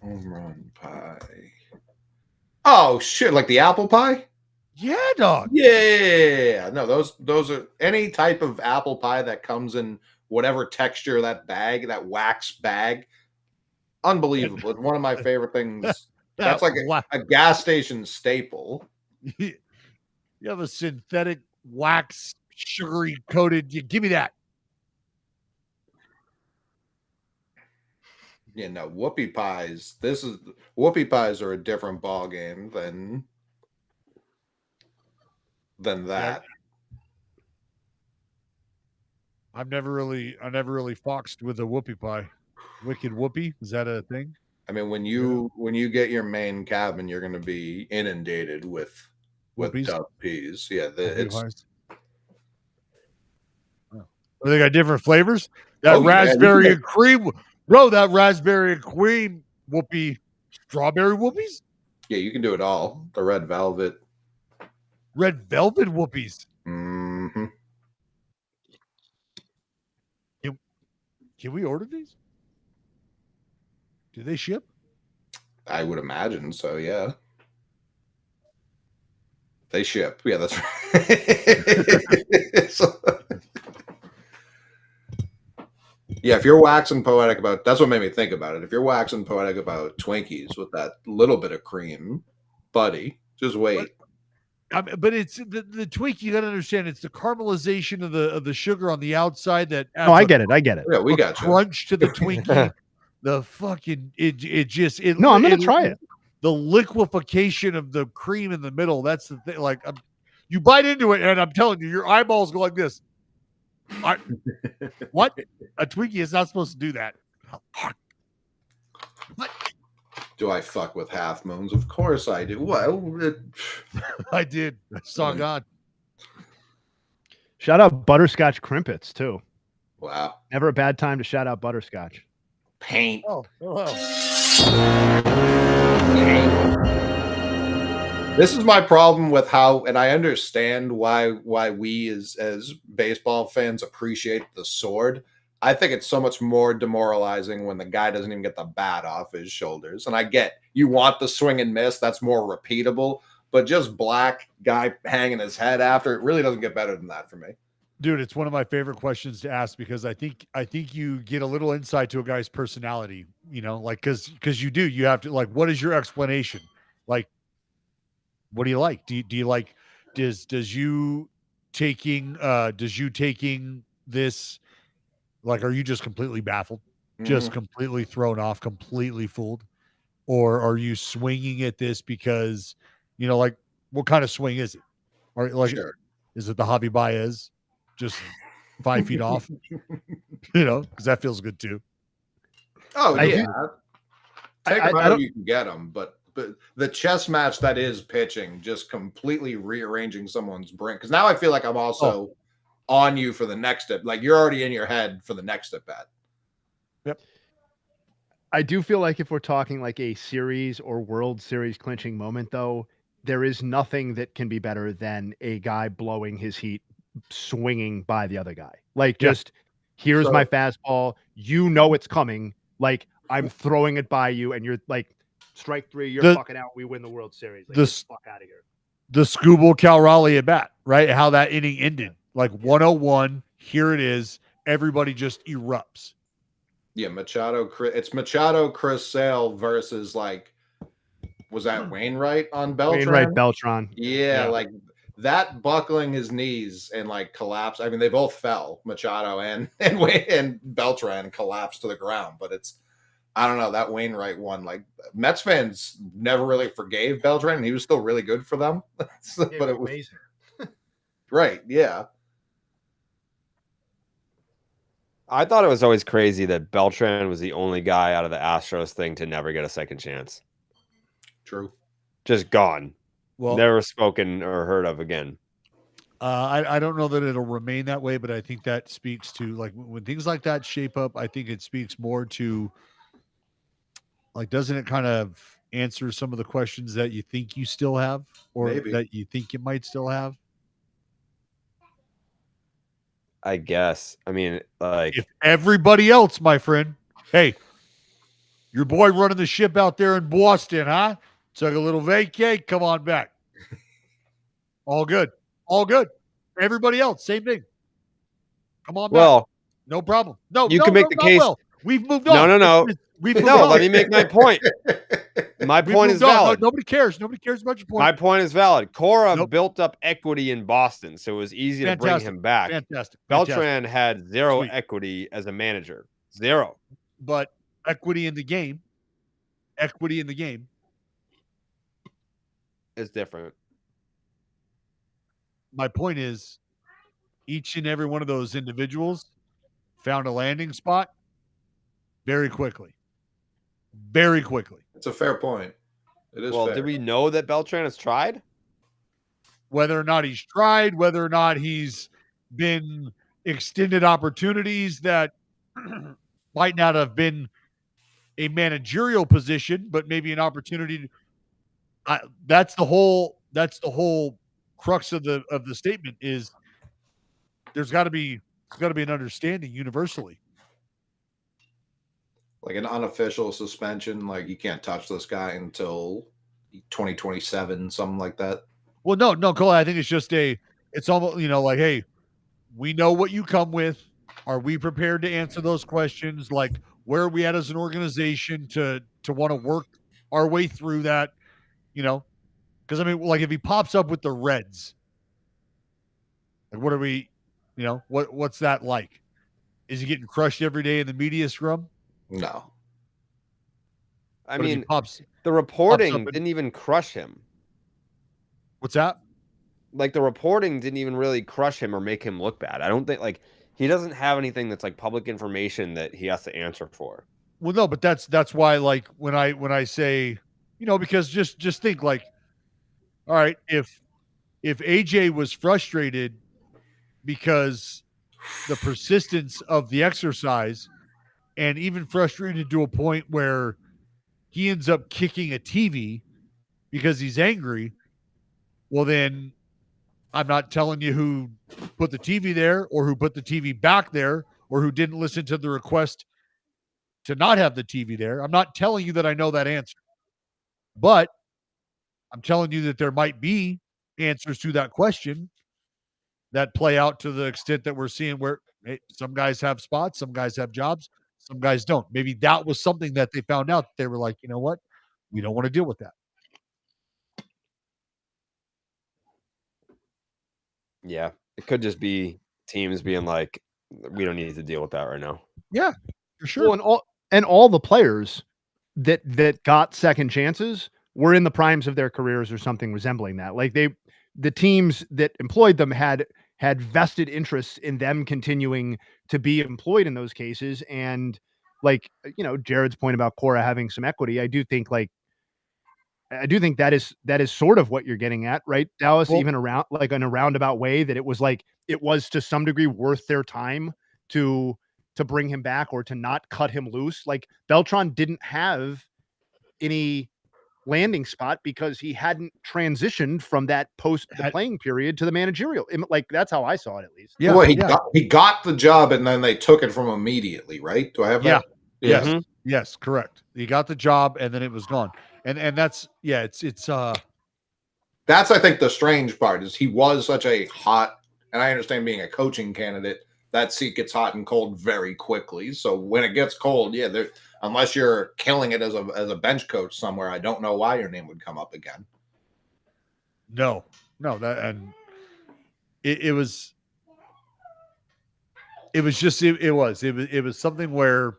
Speaker 1: Home run pie. Oh shit! Like the apple pie.
Speaker 4: Yeah, dog.
Speaker 1: Yeah, no, those are any type of apple pie that comes in whatever texture that bag, that wax bag. Unbelievable. It's one of my favorite things. That's like a gas station staple.
Speaker 4: You have a synthetic wax, sugary coated. Give me that.
Speaker 1: You know, whoopie pies. Whoopie pies are a different ball game than that.
Speaker 4: I've never really foxed with a whoopie pie. Wicked whoopie, is that a thing?
Speaker 1: I mean, when you get your main cabin, you're going to be inundated with
Speaker 4: Whoopies?
Speaker 1: duck peas. Yeah,
Speaker 4: Whoopie
Speaker 1: it's
Speaker 4: pies? Oh. They got different flavors. That
Speaker 1: Oh, yeah,
Speaker 4: raspberry
Speaker 1: you
Speaker 4: and cream, bro. That raspberry and cream whoopie, strawberry whoopies,
Speaker 1: yeah, you can do it all. The red velvet.
Speaker 4: red velvet whoopies.
Speaker 1: Mm-hmm.
Speaker 4: Can we order these? Do they ship?
Speaker 1: I would imagine so. Yeah, they ship. Yeah, that's right. Yeah, if you're waxing poetic about, that's what made me think about it. If you're waxing poetic about Twinkies with that little bit of cream, buddy, just wait.
Speaker 4: But it's the Twinkie. You got to understand, it's the caramelization of the sugar on the outside that.
Speaker 2: No, I get it. I get it.
Speaker 1: Yeah, we got you.
Speaker 4: Crunch to the Twinkie. The fucking
Speaker 2: No, I'm gonna try it.
Speaker 4: The liquefaction of the cream in the middle. That's the thing. Like you bite into it, and I'm telling you, your eyeballs go like this. What? A Twinkie is not supposed to do that. What?
Speaker 1: Do I fuck with half moons? Of course I do. Well,
Speaker 4: I did. I saw God.
Speaker 2: Shout out butterscotch crimpets too.
Speaker 1: Wow.
Speaker 2: Never a bad time to shout out butterscotch.
Speaker 1: Paint.
Speaker 4: Oh, hello.
Speaker 1: This is my problem with how, and I understand why we as baseball fans appreciate the sword. I think it's so much more demoralizing when the guy doesn't even get the bat off his shoulders. And I get you want the swing and miss, that's more repeatable, but just black guy hanging his head after, it really doesn't get better than that for me.
Speaker 4: Dude, it's one of my favorite questions to ask because I think you get a little insight to a guy's personality, you know, like because you have to, like, what is your explanation? Like, what do you like? Do you like does you taking this, like, are you just completely baffled, just completely thrown off, completely fooled, or are you swinging at this because, you know, like, what kind of swing is it? Or like,
Speaker 1: Sure.
Speaker 4: Is it the Javi Baez, just 5 feet off? You know, because that feels good too.
Speaker 1: Oh, yeah. Take them
Speaker 2: I
Speaker 1: how
Speaker 2: don't-
Speaker 1: you can get them, but the chess match that is pitching, just completely rearranging someone's brain. Because now I feel like I'm also on you for the next step. Like you're already in your head for the next at bat.
Speaker 4: Yep.
Speaker 2: I do feel like if we're talking like a series or World Series clinching moment, though, there is nothing that can be better than a guy blowing his heat, swinging by the other guy. Like, just here's my fastball. You know it's coming. Like, I'm throwing it by you, and you're like, strike three. You're fucking out. We win the World Series. Like, get the fuck out of here.
Speaker 4: The Skubal Cal Raleigh at bat, right? How that inning ended, like 101. Here it is. Everybody just erupts.
Speaker 1: Yeah, it's Machado, Chris Sale versus, like, was that Wainwright on Beltran?
Speaker 2: Wainwright, Beltran.
Speaker 1: Yeah, like that buckling his knees and like collapse. I mean, they both fell. Machado and Beltran collapsed to the ground. But it's, I don't know, that Wainwright one. Like, Mets fans never really forgave Beltran, and he was still really good for them. But it was
Speaker 2: amazing.
Speaker 1: Right? Yeah.
Speaker 3: I thought it was always crazy that Beltran was the only guy out of the Astros thing to never get a second chance.
Speaker 1: True.
Speaker 3: Just gone.
Speaker 4: Well,
Speaker 3: Never spoken or heard of again.
Speaker 4: I don't know that it'll remain that way, but I think that speaks to like when things like that shape up. I think it speaks more to like, doesn't it kind of answer some of the questions that you think you still have, or
Speaker 1: Maybe.
Speaker 4: that you think you might still have?
Speaker 3: I guess. I mean, like,
Speaker 4: If everybody else, my friend, hey, your boy running the ship out there in Boston, huh? Took a little vacay. Come on back. All good. All good. Everybody else, same thing. Come on back.
Speaker 3: well,
Speaker 4: No problem. No,
Speaker 3: you
Speaker 4: no,
Speaker 3: can make
Speaker 4: no,
Speaker 3: the
Speaker 4: not
Speaker 3: case.
Speaker 4: well. We've moved on.
Speaker 3: No.
Speaker 4: We've moved
Speaker 3: No,
Speaker 4: on.
Speaker 3: let me make my point. My
Speaker 4: We've
Speaker 3: point is
Speaker 4: moved on.
Speaker 3: valid.
Speaker 4: Nobody cares. Nobody cares about your point.
Speaker 3: My point is valid. Cora
Speaker 4: Nope.
Speaker 3: built up equity in Boston, so it was easy to bring
Speaker 4: Fantastic.
Speaker 3: him back.
Speaker 4: Fantastic.
Speaker 3: Beltran had zero
Speaker 4: Sweet.
Speaker 3: equity as a manager. Zero.
Speaker 4: But equity in the game
Speaker 3: It's different.
Speaker 4: My point is, each and every one of those individuals found a landing spot very quickly. Very quickly.
Speaker 1: It's a fair point. It is
Speaker 3: Well,
Speaker 1: fair.
Speaker 3: did we know that Beltran has tried?
Speaker 4: Whether or not he's tried, whether or not he's been extended opportunities that might not have been a managerial position, but maybe an opportunity. That's the whole crux of the statement is there's got to be an understanding universally.
Speaker 1: Like an unofficial suspension, like you can't touch this guy until 2027, something like that.
Speaker 4: Well, no, Cole. I think it's just it's almost, like, hey, we know what you come with. Are we prepared to answer those questions? Like, where are we at as an organization to want to work our way through that? Because I mean, like, if he pops up with the Reds, like, what are we? What's that like? Is he getting crushed every day in the media scrum?
Speaker 1: No.
Speaker 3: I
Speaker 4: But if he
Speaker 3: mean,
Speaker 4: pops.
Speaker 3: the reporting
Speaker 4: up and-
Speaker 3: didn't even crush him.
Speaker 4: What's that?
Speaker 3: Like, the reporting didn't even really crush him or make him look bad. I don't think, like, he doesn't have anything that's like public information that he has to answer for.
Speaker 4: Well, no, but that's why, like, when I say, because just think, like, all right, if AJ was frustrated because the persistence of the exercise, and even frustrated to a point where he ends up kicking a TV because he's angry, well, then I'm not telling you who put the TV there or who put the TV back there or who didn't listen to the request to not have the TV there. I'm not telling you that I know that answer, but I'm telling you that there might be answers to that question that play out to the extent that we're seeing where, hey, some guys have spots, some guys have jobs, some guys don't. Maybe that was something that they found out. They were like, you know what? We don't want to deal with that.
Speaker 3: Yeah. It could just be teams being like, we don't need to deal with that right now.
Speaker 4: Yeah, for sure.
Speaker 2: Well, and all the players that got second chances were in the primes of their careers or something resembling that. Like the teams that employed them had vested interests in them continuing to be employed in those cases. And like, Jared's point about Cora having some equity, I do think that is sort of what you're getting at, right? Dallas,
Speaker 4: Well,
Speaker 2: even around like in a roundabout way, that it was to some degree worth their time to bring him back or to not cut him loose. Like Beltran didn't have any landing spot because he hadn't transitioned from that the playing period to the managerial. Like that's how I saw it, at least.
Speaker 4: Yeah,
Speaker 1: Well, he got the job and then they took it from him immediately, right? Do I have that?
Speaker 4: Yes.
Speaker 3: Mm-hmm.
Speaker 4: Yes, correct. He got the job and then it was gone. And that's it's
Speaker 1: That's, I think, the strange part is he was such a hot, and I understand being a coaching candidate, that seat gets hot and cold very quickly. So when it gets cold, unless you're killing it as a bench coach somewhere, I don't know why your name would come up again.
Speaker 4: No, that, and it was something where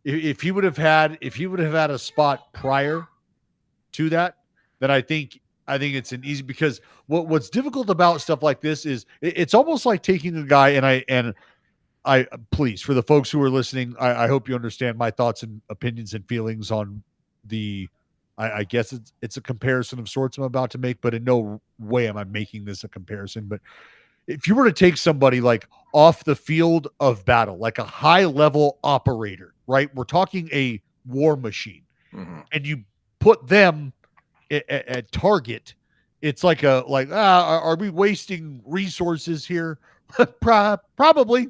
Speaker 4: if he would have had a spot prior to that, then I think it's an easy, because what's difficult about stuff like this is it's almost like taking a guy, and I please, for the folks who are listening, I hope you understand my thoughts and opinions and feelings on I guess it's a comparison of sorts I'm about to make, but in no way am I making this a comparison. But if you were to take somebody like off the field of battle, like a high level operator, right? We're talking a war machine, and you put them at target. It's like are we wasting resources here? Probably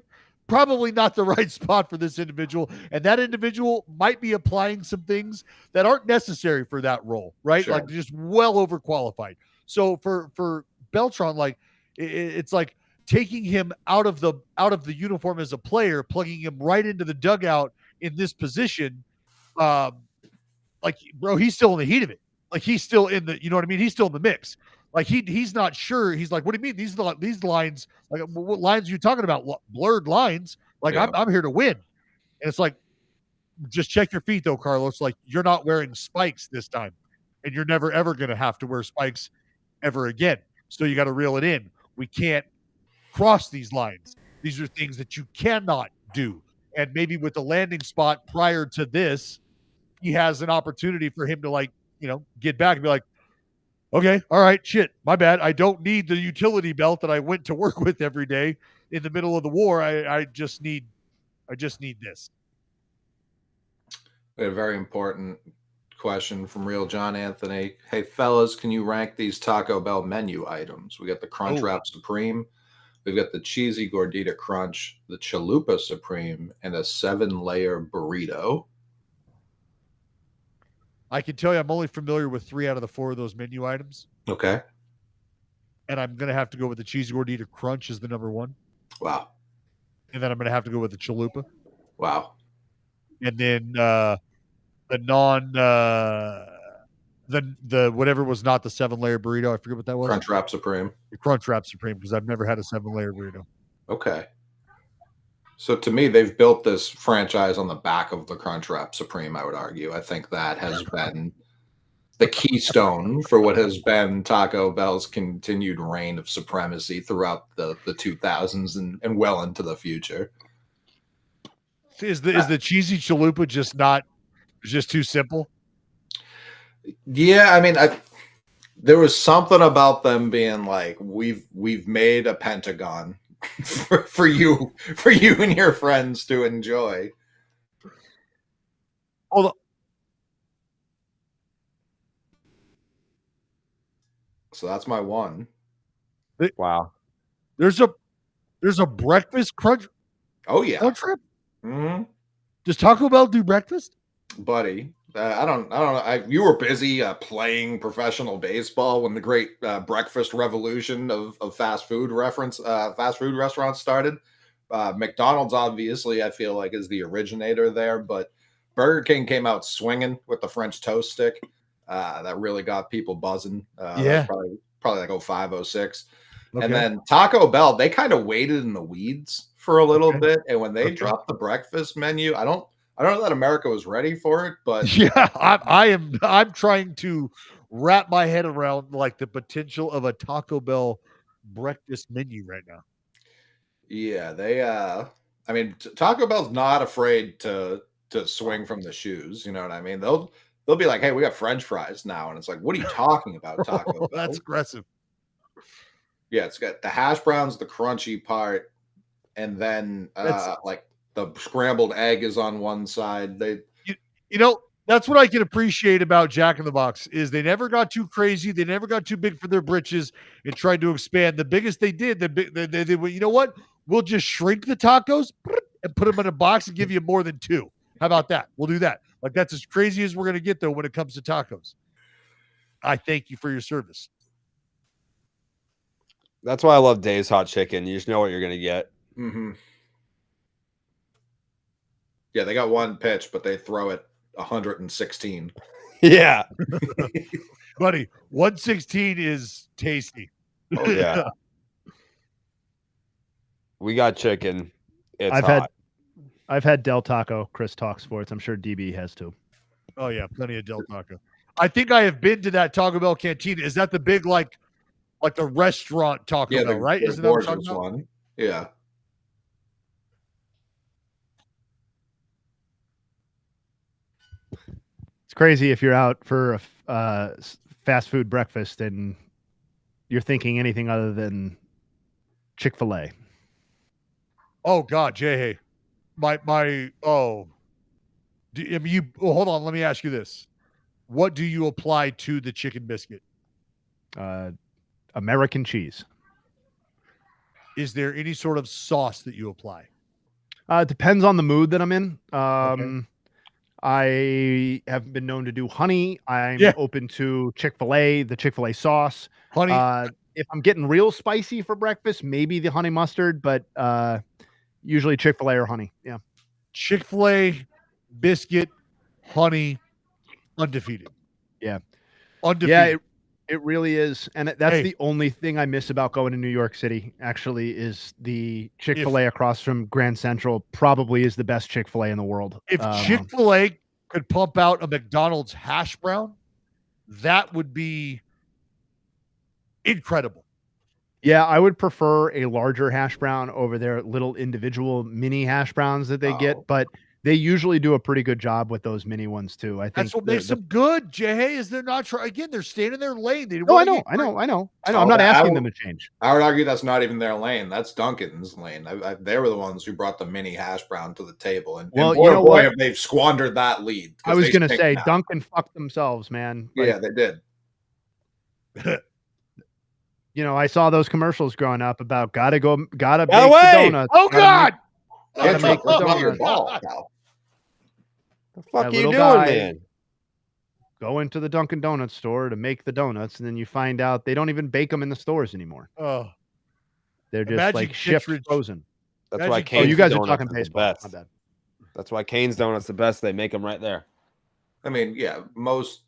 Speaker 4: not the right spot for this individual. And that individual might be applying some things that aren't necessary for that role, right?
Speaker 1: Sure.
Speaker 4: Like just well overqualified. So for Beltran, like it's like taking him out of the uniform as a player, plugging him right into the dugout in this position. Like, bro, he's still in the heat of it. Like he's still in the, you know what I mean? He's still in the mix. Like he's not sure. He's like, what do you mean? These lines, like what lines are you talking about? Blurred lines. Like
Speaker 1: Yeah.
Speaker 4: I'm here to win. And it's like, just check your feet though, Carlos. Like you're not wearing spikes this time. And you're never ever gonna have to wear spikes ever again. So you got to reel it in. We can't cross these lines. These are things that you cannot do. And maybe with the landing spot prior to this, he has an opportunity for him to, like, you know, get back and be like, okay, all right, shit, my bad. I don't need the utility belt that I went to work with every day in the middle of the war. I just need this.
Speaker 1: We had a very important question from Real John Anthony. Hey, fellas, can you rank these Taco Bell menu items? We got the Crunchwrap Supreme. We've got the Cheesy Gordita Crunch, the Chalupa Supreme, and a 7-layer burrito.
Speaker 4: I can tell you I'm only familiar with 3 out of the 4 of those menu items.
Speaker 1: Okay.
Speaker 4: And I'm going to have to go with the Cheesy Gordita Crunch as the number 1.
Speaker 1: Wow.
Speaker 4: And then I'm going to have to go with the Chalupa.
Speaker 1: Wow.
Speaker 4: And then the whatever was not the 7-layer burrito. I forget what that was.
Speaker 1: Crunchwrap Supreme.
Speaker 4: The Crunchwrap Supreme, because I've never had a 7-layer burrito.
Speaker 1: Okay. So to me, they've built this franchise on the back of the Crunchwrap Supreme, I would argue. I think that has been the keystone for what has been Taco Bell's continued reign of supremacy throughout the 2000s and well into the future.
Speaker 4: Is the cheesy chalupa just too simple?
Speaker 1: Yeah, I mean, there was something about them being like, we've made a pentagon for you and your friends to enjoy.
Speaker 4: Hold on.
Speaker 1: So that's my one.
Speaker 3: Wow.
Speaker 4: There's a breakfast crunch.
Speaker 1: Oh yeah.
Speaker 4: Crunch wrap?
Speaker 1: Mm-hmm.
Speaker 4: Does Taco Bell do breakfast?
Speaker 1: Buddy, I don't know. You were busy playing professional baseball when the great breakfast revolution of fast food restaurants started. McDonald's, obviously, I feel like is the originator there, but Burger King came out swinging with the French toast stick. That really got people buzzing.
Speaker 4: Yeah,
Speaker 1: probably like 05, 06.
Speaker 4: Okay.
Speaker 1: And then Taco Bell, they kind of waited in the weeds for a little bit, and when they dropped the breakfast menu, I don't know that America was ready for it, but
Speaker 4: yeah, I'm trying to wrap my head around like the potential of a Taco Bell breakfast menu right now.
Speaker 1: Yeah, they I mean, Taco Bell's not afraid to swing from the shoes, you know what I mean? They'll be like, "Hey, we got French fries now." And it's like, "What are you talking about, Taco Bell?"
Speaker 4: That's aggressive.
Speaker 1: Yeah, it's got the hash browns, the crunchy part, and then like the scrambled egg is on one side.
Speaker 4: You know, that's what I can appreciate about Jack in the Box is they never got too crazy. They never got too big for their britches and tried to expand. The biggest they did, they you know what? We'll just shrink the tacos and put them in a box and give you more than 2. How about that? We'll do that. Like that's as crazy as we're going to get though when it comes to tacos. I thank you for your service.
Speaker 3: That's why I love Dave's Hot Chicken. You just know what you're going to get.
Speaker 1: Mm-hmm. Yeah, they got one pitch, but they throw it 116.
Speaker 3: Yeah.
Speaker 4: Buddy, 116 is tasty.
Speaker 3: Oh, yeah. We got chicken. It's
Speaker 2: I've had Del Taco. Chris talks sports. I'm sure DB has too.
Speaker 4: Oh yeah, plenty of Del Taco. I think I have been to that Taco Bell cantina. Is that the big like the restaurant Taco Bell, right? Isn't that what I'm talking about?
Speaker 1: One. Yeah.
Speaker 2: It's crazy if you're out for a fast food breakfast and you're thinking anything other than Chick-fil-A.
Speaker 4: Oh God, Jay, hold on. Let me ask you this: what do you apply to the chicken biscuit?
Speaker 2: American cheese.
Speaker 4: Is there any sort of sauce that you apply?
Speaker 2: It depends on the mood that I'm in.
Speaker 4: Okay.
Speaker 2: I have been known to do honey. I'm
Speaker 4: Yeah.
Speaker 2: open to Chick-fil-A, the Chick-fil-A sauce.
Speaker 4: Honey,
Speaker 2: If I'm getting real spicy for breakfast, maybe the honey mustard, but usually Chick-fil-A or honey. Yeah.
Speaker 4: Chick-fil-A, biscuit, honey, undefeated.
Speaker 2: Yeah.
Speaker 4: Undefeated.
Speaker 2: Yeah, it really is. And that's the only thing I miss about going to New York City, actually, is the Chick-fil-A across from Grand Central probably is the best Chick-fil-A in the world.
Speaker 4: If Chick-fil-A could pump out a McDonald's hash brown, that would be incredible.
Speaker 2: Yeah, I would prefer a larger hash brown over their little individual mini hash browns that they get, but they usually do a pretty good job with those mini ones too. I think
Speaker 4: that's what makes them good. Jay, is they're not again, they're staying in their lane. They
Speaker 2: I know. I'm not asking them to change.
Speaker 1: I would argue that's not even their lane. That's Dunkin's lane. They were the ones who brought the mini hash brown to the table, and
Speaker 2: well,
Speaker 1: boy, have they've squandered that lead.
Speaker 2: I was going to say Dunkin' fucked themselves, man.
Speaker 1: Yeah, they did.
Speaker 2: I saw those commercials growing up about gotta bake the donuts.
Speaker 4: Oh God!
Speaker 2: Gotta make the donuts.
Speaker 3: The fuck are you doing, man?
Speaker 2: Go into the Dunkin' Donuts store to make the donuts, and then you find out they don't even bake them in the stores anymore.
Speaker 4: Oh,
Speaker 2: they're just like shipped frozen.
Speaker 3: That's why Cane's
Speaker 2: you guys
Speaker 3: Donuts
Speaker 2: are talking baseball.
Speaker 3: my bad. That's why Cane's Donuts the best. They make them right there.
Speaker 1: I mean, yeah, most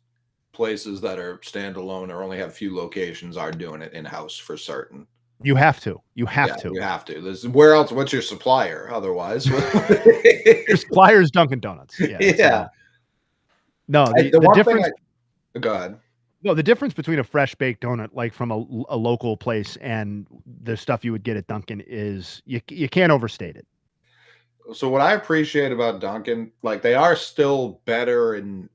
Speaker 1: places that are standalone or only have a few locations are doing it in-house for certain.
Speaker 2: You have to. You have to.
Speaker 1: Where else? What's your supplier? Otherwise,
Speaker 2: your supplier is Dunkin' Donuts. Yeah. No, the difference.
Speaker 1: Go ahead.
Speaker 2: No, the difference between a fresh baked donut, like from a local place, and the stuff you would get at Dunkin' is you can't overstate it.
Speaker 1: So what I appreciate about Dunkin', like they are still better, and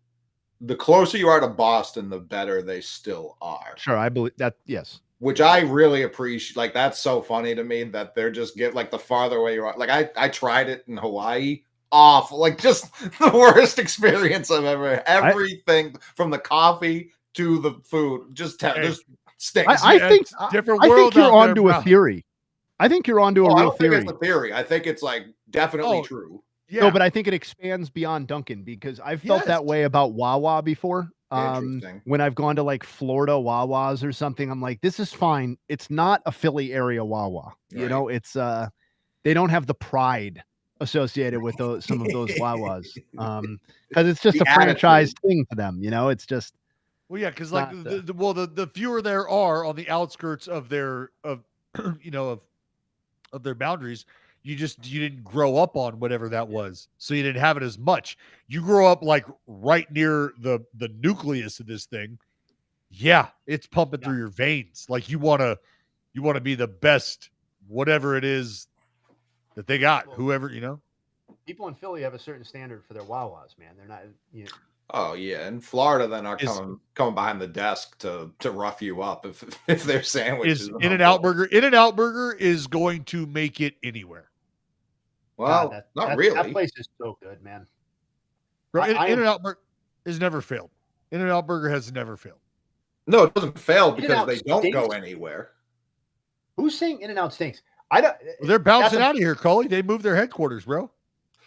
Speaker 1: the closer you are to Boston, the better they still are.
Speaker 2: Sure, I believe that. Yes.
Speaker 1: Which I really appreciate. Like, that's so funny to me that they're just like the farther away you are. Like, I tried it in Hawaii. Awful. Like, just the worst experience I've ever had. Everything from the coffee to the food just stinks.
Speaker 2: I think
Speaker 4: different world.
Speaker 2: I think you're onto a theory. I think you're onto a real theory.
Speaker 1: I don't think it's a theory. I think it's like definitely true.
Speaker 2: Yeah. No, but I think it expands beyond Dunkin' because I've felt that way about Wawa before. When I've gone to like Florida Wawas or something, I'm like, this is fine. It's not a Philly area Wawa. You know, it's they don't have the pride associated with some of those Wawas. Because it's just a franchise thing for them, it's just
Speaker 4: because like the fewer there are on the outskirts of their of their boundaries, you didn't grow up on whatever that was, so you didn't have it as much. You grow up like right near the nucleus of this thing. Yeah, it's pumping through your veins. Like you want to be the best, whatever it is that they got. Whoever
Speaker 2: people in Philly have a certain standard for their Wawas, man. They're not.
Speaker 1: Oh yeah, in Florida, then are coming behind the desk to rough you up if their sandwiches.
Speaker 4: In-N-Out Burger. In-N-Out Burger is going to make it anywhere.
Speaker 1: Well, not really.
Speaker 2: That place is so good, man.
Speaker 4: In-N-Out Burger has never failed. In-N-Out Burger has never failed.
Speaker 1: No, it doesn't fail because they don't go anywhere.
Speaker 2: Who's saying In-N-Out stinks?
Speaker 4: They're bouncing out of here, Coley. They moved their headquarters, bro.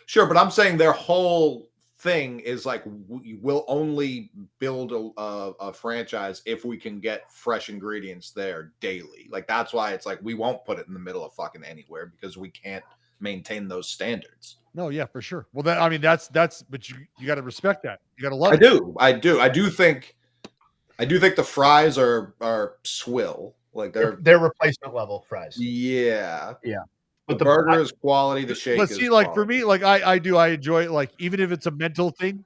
Speaker 1: Sure, but I'm saying their whole thing is like we'll only build a franchise if we can get fresh ingredients there daily. Like that's why it's like we won't put it in the middle of fucking anywhere because we can't maintain those standards.
Speaker 4: No, yeah, for sure. Well, that's but you got to respect that. You got to love it.
Speaker 1: I do think the fries are swill. Like
Speaker 2: they're replacement level fries.
Speaker 1: Yeah.
Speaker 2: But
Speaker 1: the burger is quality. The shake.
Speaker 4: But see, like for me, like I enjoy it. Like even if it's a mental thing,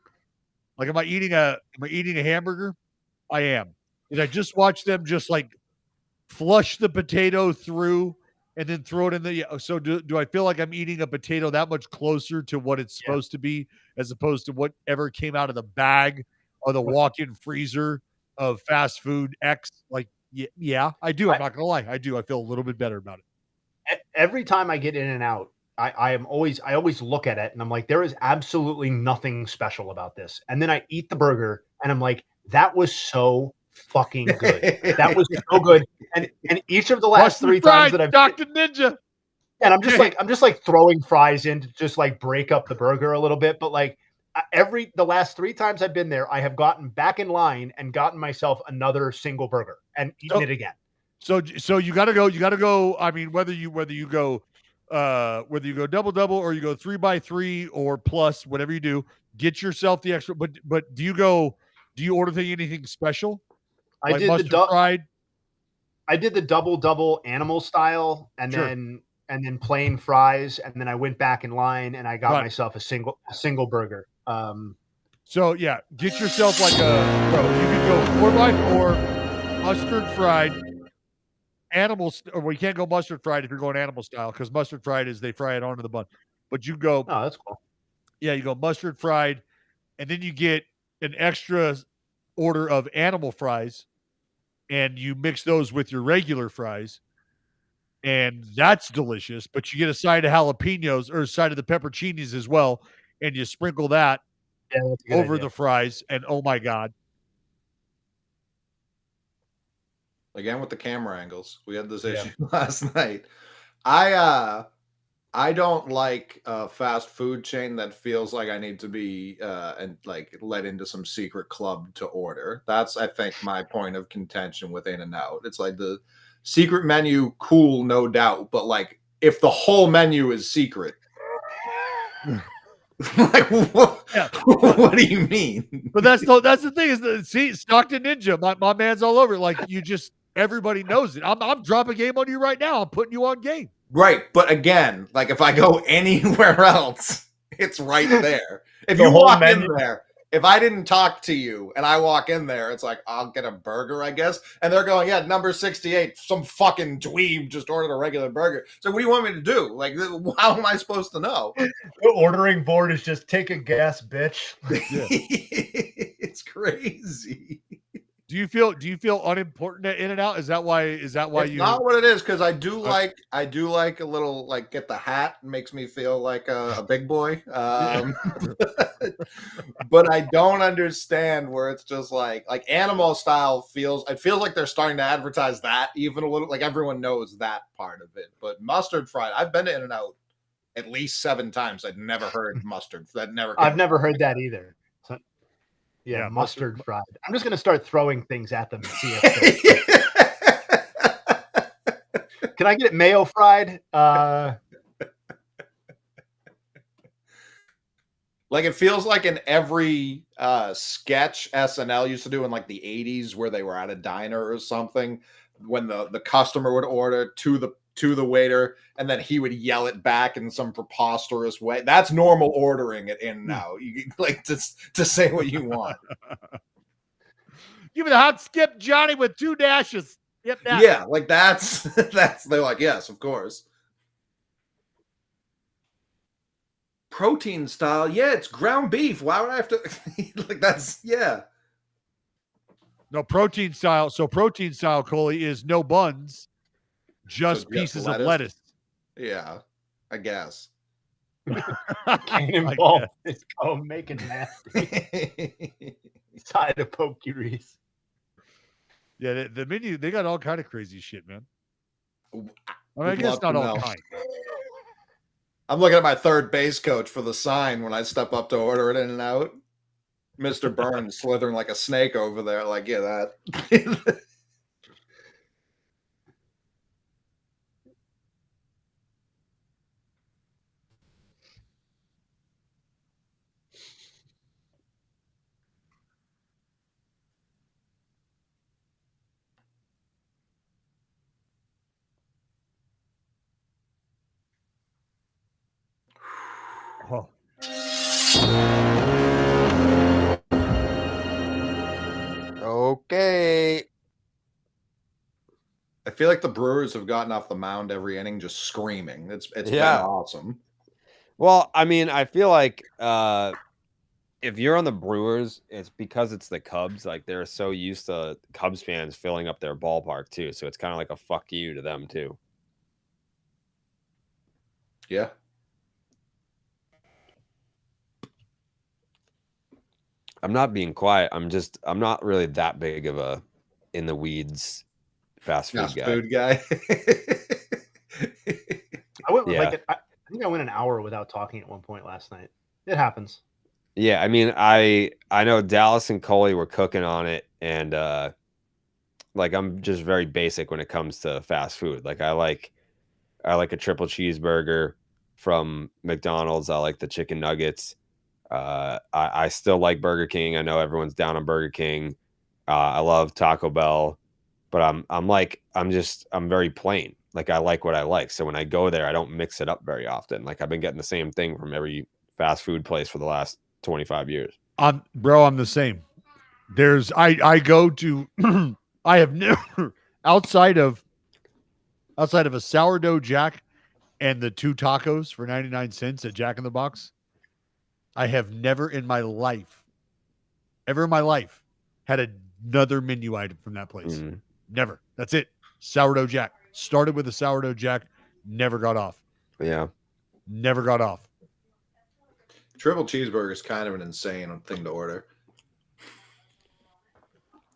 Speaker 4: like am I eating a hamburger? I am. Did I just watch them just like flush the potato through and then throw it in the? So do I feel like I'm eating a potato that much closer to what it's supposed to be as opposed to whatever came out of the bag or the walk-in freezer of fast food X? Like yeah, I do. I'm not gonna lie, I do. I feel a little bit better about it.
Speaker 2: every time I get in and out, I always look at it and I'm like, there is absolutely nothing special about this. And then I eat the burger and I'm like, that was so fucking good. That was so good. And each of the last three times that I've
Speaker 4: Dr. Ninja.
Speaker 2: and I'm just like throwing fries in to just like break up the burger a little bit. But like the last 3 times I've been there, I have gotten back in line and gotten myself another single burger and eaten it again.
Speaker 4: So you gotta go. I mean, whether you go double or you go 3x3 or plus, whatever you do, get yourself the extra. But do you order anything special?
Speaker 2: I
Speaker 4: like
Speaker 2: did
Speaker 4: mustard fried.
Speaker 2: I did the double animal style and then plain fries, and then I went back in line and I got myself a single burger.
Speaker 4: So yeah, get yourself like you can go 4x4 mustard fried. Or you can't go mustard fried if you're going animal style, because mustard fried is they fry it onto the bun. But you go,
Speaker 2: oh, that's cool.
Speaker 4: Yeah, you go mustard fried, and then you get an extra order of animal fries, and you mix those with your regular fries, and that's delicious. But you get a side of jalapenos or a side of the pepperoncinis as well, and you sprinkle that over the fries, and oh my God.
Speaker 1: Again with the camera angles, we had this issue last night. I don't like a fast food chain that feels like I need to be and like let into some secret club to order. That's, I think, my point of contention with In-N-Out. It's like the secret menu, cool, no doubt, but like if the whole menu is secret, like what do you mean?
Speaker 4: But that's the thing is Stockton Ninja, my man's all over it. Like everybody knows it. I'm dropping game on you right now. I'm putting you on game.
Speaker 1: Right, but again, like if I go anywhere else, it's right there. If you walk in there, if I didn't talk to you and I walk in there, it's like, I'll get a burger, I guess. And they're going, yeah, number 68, some fucking dweeb just ordered a regular burger. So what do you want me to do? Like, how am I supposed to know?
Speaker 2: The ordering board is just take a guess, bitch.
Speaker 1: It's crazy.
Speaker 4: Do you feel unimportant at In-N-Out? Is that why
Speaker 1: it's not what it is, because I do like a little, like, get the hat. It makes me feel like a big boy. But I don't understand where it's just like animal style feels like they're starting to advertise that even a little, like everyone knows that part of it. But mustard fried, I've been to In-N-Out at least 7 times. I'd never heard mustard. I've
Speaker 2: never heard that either. Yeah, mustard fried. I'm just going to start throwing things at them and see if Can I get it mayo fried?
Speaker 1: Like it feels like in every sketch SNL used to do in like the 80s where they were at a diner or something, when the customer would order to the waiter and then he would yell it back in some preposterous way. That's normal ordering it in now. You like to say what you want.
Speaker 4: Give me the hot skip Johnny with 2 dashes. Yep, that.
Speaker 1: Yeah, like that's they're like, yes, of course. Protein style, yeah, it's ground beef. Why would I have to like that's
Speaker 4: No, protein style. So protein style, Coley, is no buns. Just pieces of lettuce.
Speaker 1: Yeah, I guess.
Speaker 2: Cannonball is making nasty. Side of pokeries.
Speaker 4: Yeah, the menu, they got all kind of crazy shit, man. I guess not all kind.
Speaker 1: I'm looking at my third base coach for the sign when I step up to order it In-N-Out. Mr. Burns slithering like a snake over there. Like, yeah, that.
Speaker 4: Oh.
Speaker 3: Okay.
Speaker 1: I feel like the Brewers have gotten off the mound every inning just screaming. It's been awesome.
Speaker 3: Well, I mean, I feel like if you're on the Brewers, it's because it's the Cubs. Like they're so used to Cubs fans filling up their ballpark too. So it's kind of like a fuck you to them too.
Speaker 1: Yeah.
Speaker 3: I'm not being quiet. I'm not really that big of a in the weeds fast food guy.
Speaker 2: I went with
Speaker 3: Yeah.
Speaker 2: I think I went an hour without talking at one point last night. It happens.
Speaker 3: Yeah, I mean, I know Dallas and Coley were cooking on it, and like I'm just very basic when it comes to fast food. Like I like a triple cheeseburger from McDonald's. I like the chicken nuggets. I still like Burger King. I know everyone's down on Burger King. I love Taco Bell, but I'm very plain. Like I like what I like. So when I go there, I don't mix it up very often. Like I've been getting the same thing from every fast food place for the last 25 years.
Speaker 4: I'm the same. I go to I have never outside of a sourdough jack and the 2 tacos for 99 cents at Jack in the Box. I have never in my life had another menu item from that place.
Speaker 3: Mm-hmm.
Speaker 4: Never. That's it. Sourdough jack. Started with a sourdough jack, never got off.
Speaker 3: Yeah.
Speaker 4: Never got off.
Speaker 1: Triple cheeseburger is kind of an insane thing to order.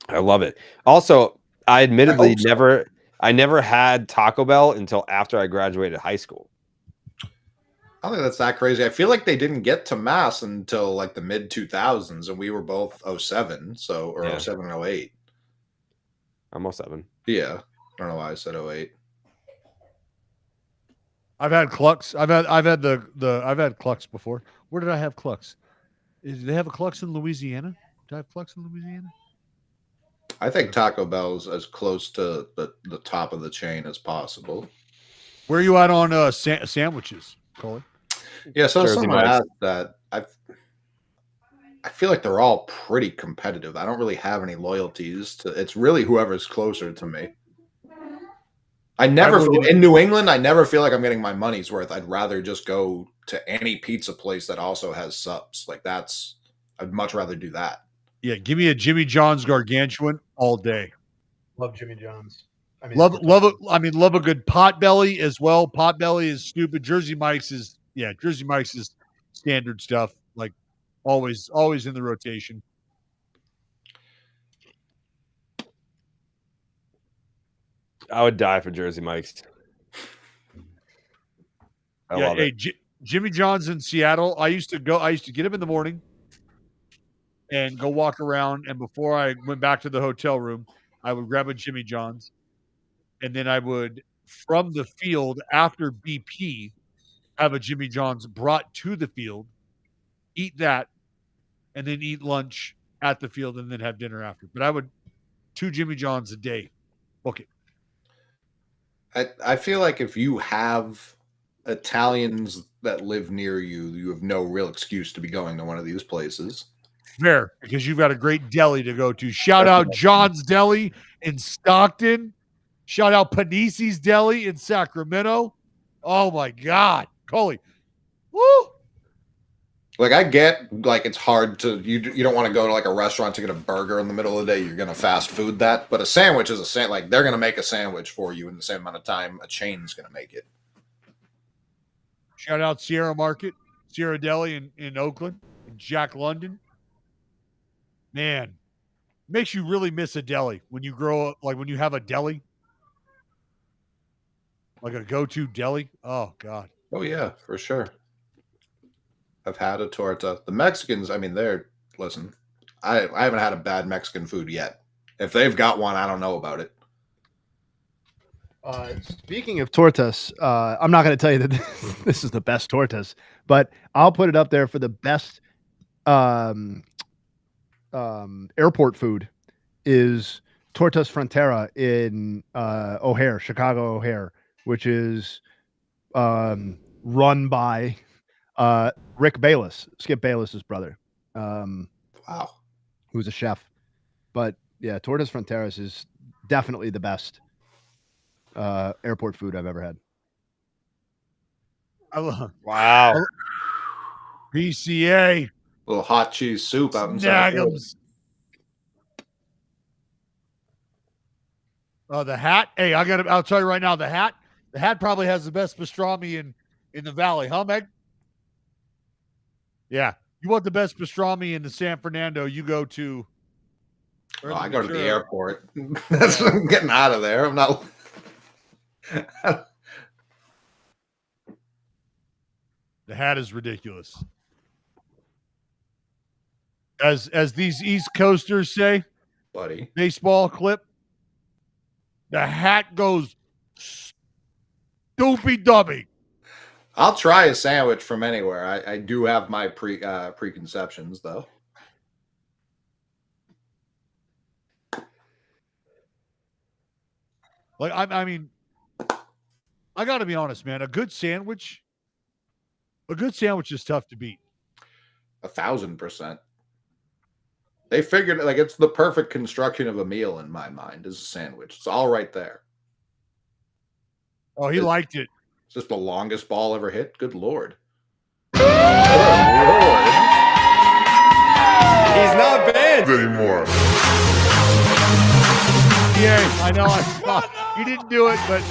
Speaker 3: I love it. Also, I admittedly never had Taco Bell until after I graduated high school.
Speaker 1: I don't think that's that crazy. I feel like they didn't get to Mass until like the mid 2000s, and we were both 07, or 07 and 08.
Speaker 3: I'm 07.
Speaker 1: Yeah, I don't know why I said 08.
Speaker 4: I've had Clucks. I've had Clucks before. Where did I have Clucks? Did they have a Clucks in Louisiana? Did I have Clucks in Louisiana?
Speaker 1: I think Taco Bell's as close to the top of the chain as possible.
Speaker 4: Where are you at on sandwiches, Coley?
Speaker 1: Yeah, so
Speaker 3: Jersey
Speaker 1: someone
Speaker 3: Mike's.
Speaker 1: asked that. I feel like they're all pretty competitive. I don't really have any loyalties to. It's really whoever's closer to me. In New England, I never feel like I'm getting my money's worth. I'd rather just go to any pizza place that also has subs. Like I'd much rather do that.
Speaker 4: Yeah, give me a Jimmy John's gargantuan all day.
Speaker 2: Love Jimmy John's.
Speaker 4: Love it. I mean, love a good Potbelly as well. Potbelly is stupid. Jersey Mike's is standard stuff. Like always in the rotation.
Speaker 3: I would die for Jersey Mike's. I love it.
Speaker 4: Jimmy John's in Seattle. I used to get up in the morning and go walk around. And before I went back to the hotel room, I would grab a Jimmy John's. And then I would, from the field after BP, have a Jimmy John's brought to the field, eat that, and then eat lunch at the field and then have dinner after. But I would 2 Jimmy John's a day. Book it.
Speaker 1: I feel like if you have Italians that live near you, you have no real excuse to be going to one of these places.
Speaker 4: Fair, because you've got a great deli to go to. Shout out John's Deli in Stockton. Shout out Panisi's Deli in Sacramento. Oh my God, Coley. Woo!
Speaker 1: Like I get, like it's hard to you don't want to go to like a restaurant to get a burger in the middle of the day. You're gonna fast food that, but a sandwich is a sandwich. Like they're gonna make a sandwich for you in the same amount of time a chain's gonna make it.
Speaker 4: Shout out Sierra Market, Sierra Deli in Oakland, and Jack London. Man, makes you really miss a deli when you grow up. Like when you have a deli, like a go-to deli. Oh God.
Speaker 1: Oh yeah, for sure. I've had a torta. The Mexicans, I mean, listen, I haven't had a bad Mexican food yet. If they've got one, I don't know about it.
Speaker 2: Speaking of tortas, I'm not going to tell you that this is the best tortas, but I'll put it up there for the best airport food is Tortas Frontera in O'Hare, Chicago O'Hare, which is run by Rick Bayless, Skip Bayless's brother.
Speaker 1: Wow.
Speaker 2: Who's a chef. But yeah, Tortas Fronteras is definitely the best airport food I've ever had.
Speaker 3: Wow.
Speaker 4: PCA.
Speaker 1: Little hot cheese soup out in
Speaker 4: Snaggums. The hat. Hey, I'll tell you right now, the hat probably has the best pastrami in the valley, huh, Meg? Yeah. You want the best pastrami in the San Fernando, you go to.
Speaker 1: Oh, I go to the airport. That's I'm getting out of there. I'm not.
Speaker 4: The hat is ridiculous. As these East Coasters say,
Speaker 1: buddy.
Speaker 4: Baseball clip. The hat goes stoopy dubby.
Speaker 1: I'll try a sandwich from anywhere. I do have my preconceptions though.
Speaker 4: Like I mean, I got to be honest, man. A good sandwich is tough to beat.
Speaker 1: 1,000%. They figured like it's the perfect construction of a meal in my mind is a sandwich. It's all right there.
Speaker 4: Oh, he liked it.
Speaker 1: Is this the longest ball ever hit? Good Lord.
Speaker 3: He's not banned
Speaker 5: anymore.
Speaker 4: Yeah, I know. He didn't do it, but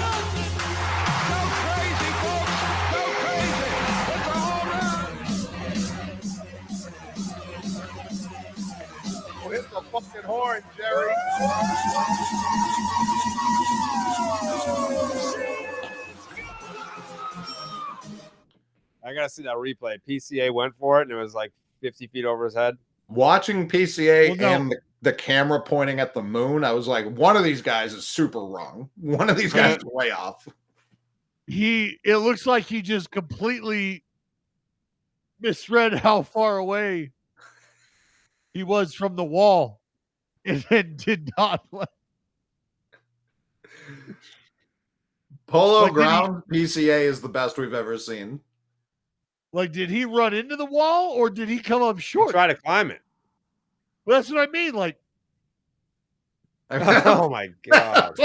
Speaker 6: hit the fucking horn, Jerry.
Speaker 3: I gotta see that replay. PCA went for it, and it was like 50 feet over his head.
Speaker 1: Watching PCA and the camera pointing at the moon, I was like, one of these guys is super wrong. One of these guys is way off.
Speaker 4: It looks like he just completely misread how far away he was from the wall and then did not.
Speaker 1: Polo ground PCA is the best we've ever seen.
Speaker 4: Like, did he run into the wall or did he come up short?
Speaker 3: Try to climb it.
Speaker 4: Well, that's what I mean. Like,
Speaker 3: oh my god!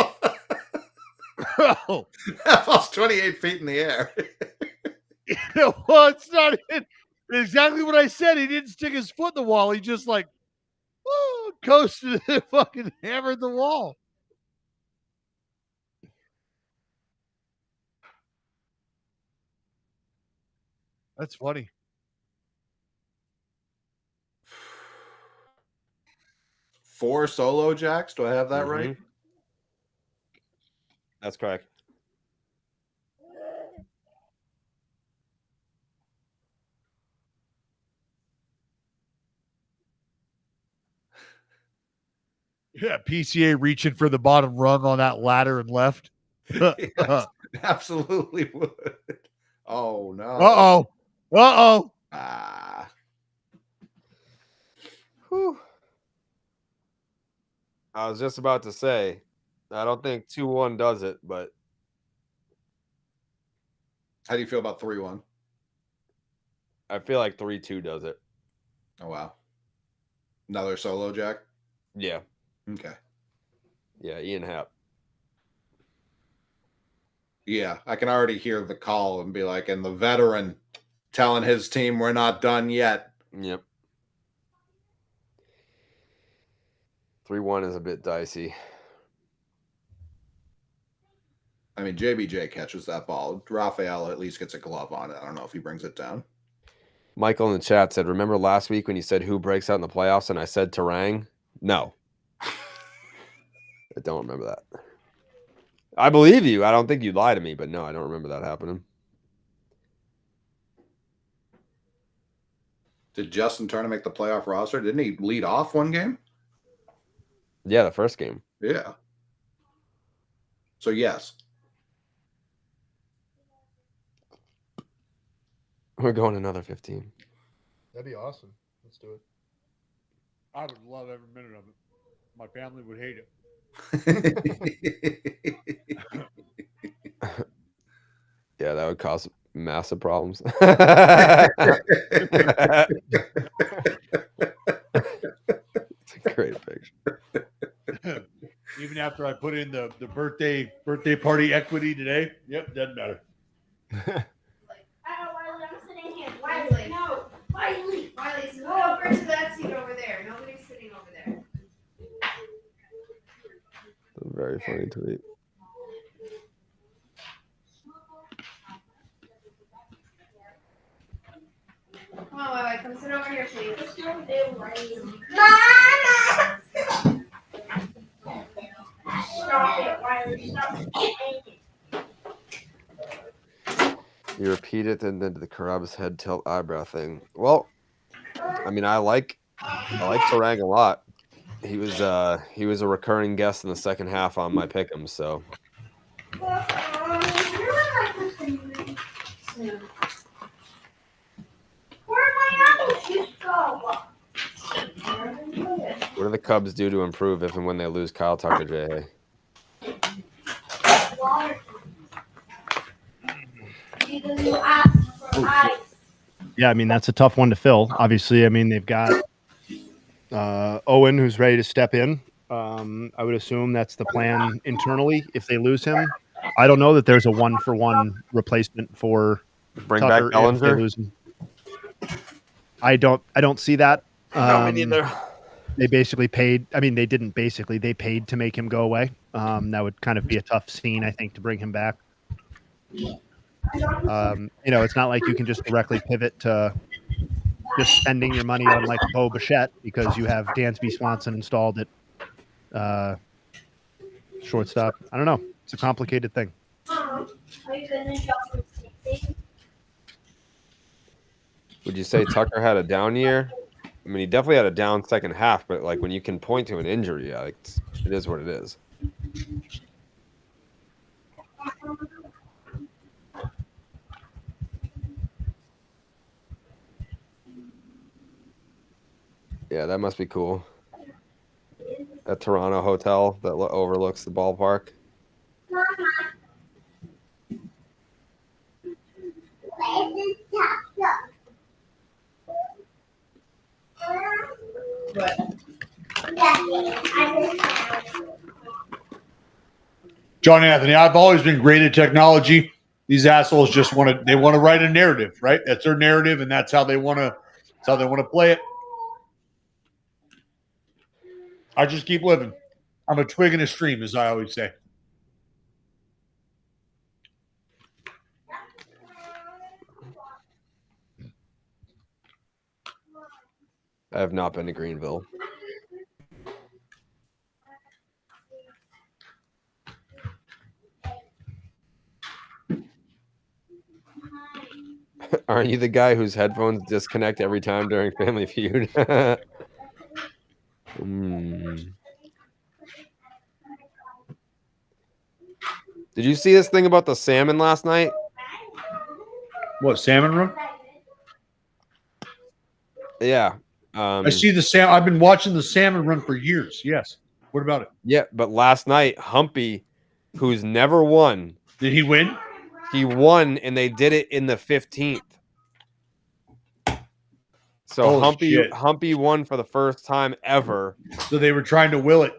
Speaker 4: bro,
Speaker 1: that falls 28 feet in the air.
Speaker 4: Well, it's not exactly what I said. He didn't stick his foot in the wall. He just like coasted and fucking hammered the wall. That's funny.
Speaker 1: Four solo jacks. Do I have that right?
Speaker 3: That's correct.
Speaker 4: Yeah, PCA reaching for the bottom rung on that ladder and left.
Speaker 1: Yes, absolutely would. Oh no.
Speaker 4: Uh-oh.
Speaker 1: Ah.
Speaker 3: Whew. I was just about to say, I don't think 2-1 does it, but
Speaker 1: How do you feel about 3-1?
Speaker 3: I feel like 3-2 does it.
Speaker 1: Oh wow. Another solo jack?
Speaker 3: Yeah.
Speaker 1: Okay.
Speaker 3: Yeah, Ian Happ.
Speaker 1: Yeah, I can already hear the call and be like, and the veteran telling his team we're not done yet.
Speaker 3: Yep. 3-1 is a bit dicey.
Speaker 1: I mean, JBJ catches that ball. Rafael at least gets a glove on it. I don't know if he brings it down.
Speaker 3: Michael in the chat said, remember last week when you said who breaks out in the playoffs and I said Tarang? No. I don't remember that. I believe you. I don't think you'd lie to me, but no, I don't remember that happening.
Speaker 1: Did Justin Turner make the playoff roster? Didn't he lead off one game?
Speaker 3: Yeah, the first game.
Speaker 1: Yeah. So, yes.
Speaker 3: We're going another 15.
Speaker 7: That'd be awesome. Let's do it.
Speaker 4: I would love every minute of it. My family would hate it.
Speaker 3: Yeah, that would cause massive problems. It's a great picture.
Speaker 4: Even after I put in the birthday party equity today, yep, doesn't matter.
Speaker 8: Wiley, I'm sitting here. Wiley, no. Wiley, go over to that seat over there. Nobody's sitting over there.
Speaker 3: Very funny tweet.
Speaker 8: Come on, Wai, come sit over here, please. Stop it, Wiley. Stop it.
Speaker 3: You repeat it and then the Carabas head tilt eyebrow thing. Well, I mean, I like Tarang a lot. He was a recurring guest in the second half on my pick'em, so what do the Cubs do to improve if and when they lose Kyle Tucker, J.A.?
Speaker 2: Yeah, I mean, that's a tough one to fill. Obviously, I mean, they've got Owen, who's ready to step in. I would assume that's the plan internally if they lose him. I don't know that there's a one-for-one replacement for
Speaker 3: Bring
Speaker 2: Tucker
Speaker 3: back Bellinger?
Speaker 2: if they lose him. I don't see that.
Speaker 3: No, me neither.
Speaker 2: They basically paid. I mean, they didn't basically. They paid to make him go away. That would kind of be a tough scene, I think, to bring him back. It's not like you can just directly pivot to just spending your money on like Bo Bichette because you have Dansby Swanson installed at shortstop. I don't know. It's a complicated thing.
Speaker 3: Would you say Tucker had a down year? I mean, he definitely had a down second half, but like when you can point to an injury, it is what it is. Yeah, that must be cool. That Toronto hotel that overlooks the ballpark.
Speaker 4: John Anthony, I've always been great at technology. These assholes just want to write a narrative, right? That's their narrative, and that's how they want to play it. I just keep living. I'm a twig in a stream, as I always say.
Speaker 3: I have not been to Greenville. Aren't you the guy whose headphones disconnect every time during Family Feud? Did you see this thing about the salmon last night?
Speaker 4: What, salmon run?
Speaker 3: Yeah.
Speaker 4: I see the salmon. I've been watching the salmon run for years. Yes. What about it?
Speaker 3: Yeah, but last night, Humpy, who's never won.
Speaker 4: Did he win?
Speaker 3: He won, and they did it in the 15th. So Humpy won for the first time ever.
Speaker 4: So they were trying to will it,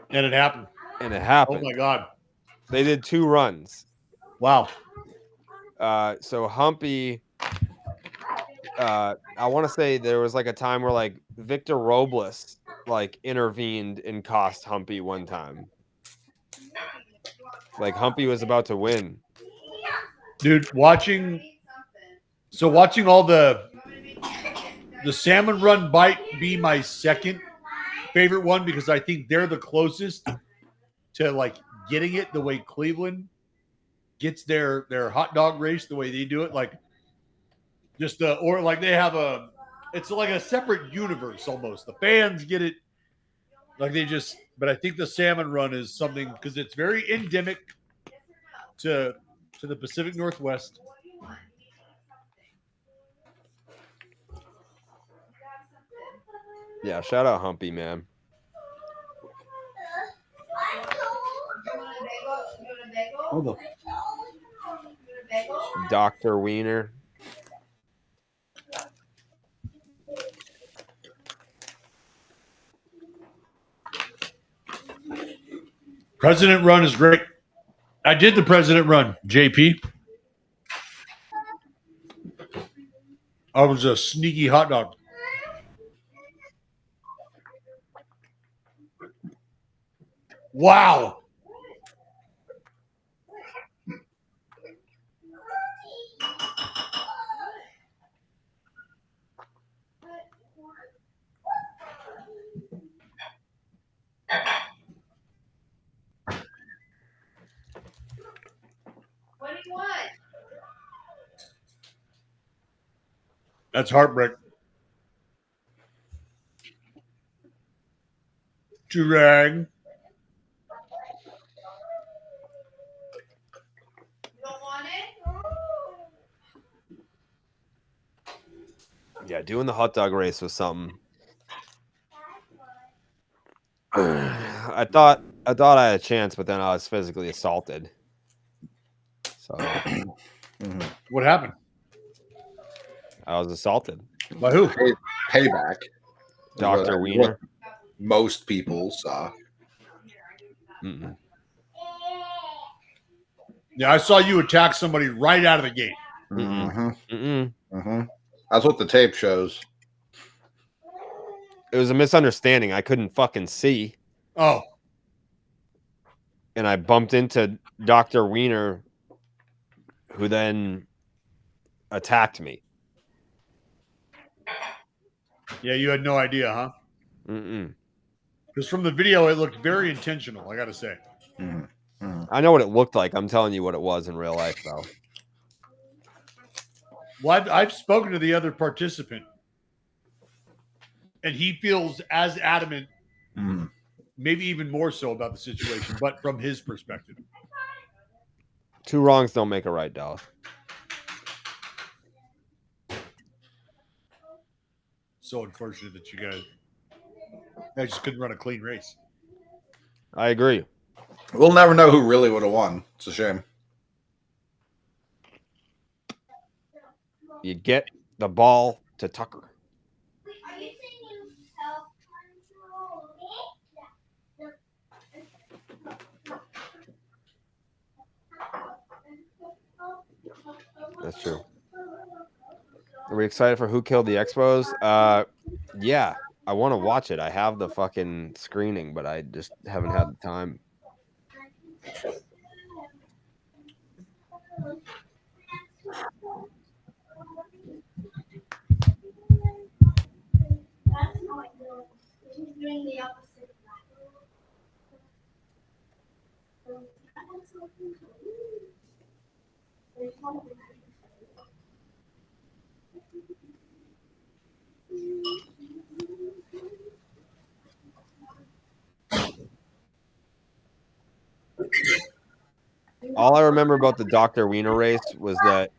Speaker 4: and it happened.
Speaker 3: And it happened.
Speaker 4: Oh, my God.
Speaker 3: They did 2 runs.
Speaker 4: Wow.
Speaker 3: So Humpy, I want to say there was like a time where like Victor Robles like intervened and cost Humpy one time. Like Humpy was about to win.
Speaker 4: Dude, watching all the salmon run might be my second favorite one because I think they're the closest to like getting it the way Cleveland gets their hot dog race, the way they do it. Like just or like they have it's like a separate universe almost. The fans get it like but I think the salmon run is something because it's very endemic to the Pacific Northwest.
Speaker 3: Yeah, shout out Humpy, man.
Speaker 4: Hold on.
Speaker 3: Dr. Wiener.
Speaker 4: President run is great. I did the president run, JP. I was a sneaky hot dog. Wow. That's heartbreak. Drag.
Speaker 8: You don't want it?
Speaker 3: Yeah, doing the hot dog race was something. I thought I had a chance, but then I was physically assaulted. So
Speaker 4: What happened?
Speaker 3: I was assaulted.
Speaker 4: By who?
Speaker 1: Payback.
Speaker 3: Dr. Wiener.
Speaker 1: Most people saw.
Speaker 3: Mm-mm.
Speaker 4: Yeah, I saw you attack somebody right out of the gate.
Speaker 1: That's what the tape shows.
Speaker 3: It was a misunderstanding. I couldn't fucking see.
Speaker 4: Oh.
Speaker 3: And I bumped into Dr. Wiener, who then attacked me.
Speaker 4: Yeah, you had no idea, huh?
Speaker 3: Mm-mm.
Speaker 4: Because from the video, it looked very intentional, I got to say.
Speaker 3: I know what it looked like. I'm telling you what it was in real life, though.
Speaker 4: Well, I've spoken to the other participant, and he feels as adamant, maybe even more so about the situation, but from his perspective.
Speaker 3: Two wrongs don't make a right, Dallas.
Speaker 4: So unfortunate that you guys just couldn't run a clean race.
Speaker 3: I agree.
Speaker 1: We'll never know who really would have won. It's a shame.
Speaker 3: You get the ball to Tucker.
Speaker 8: Are you saying self-control?
Speaker 3: That's true. Are we excited for Who Killed the Expos? Yeah, I want to watch it. I have the fucking screening, but I just haven't had the time.
Speaker 8: She's doing the opposite.
Speaker 3: All I remember about the Dr. Wiener race was that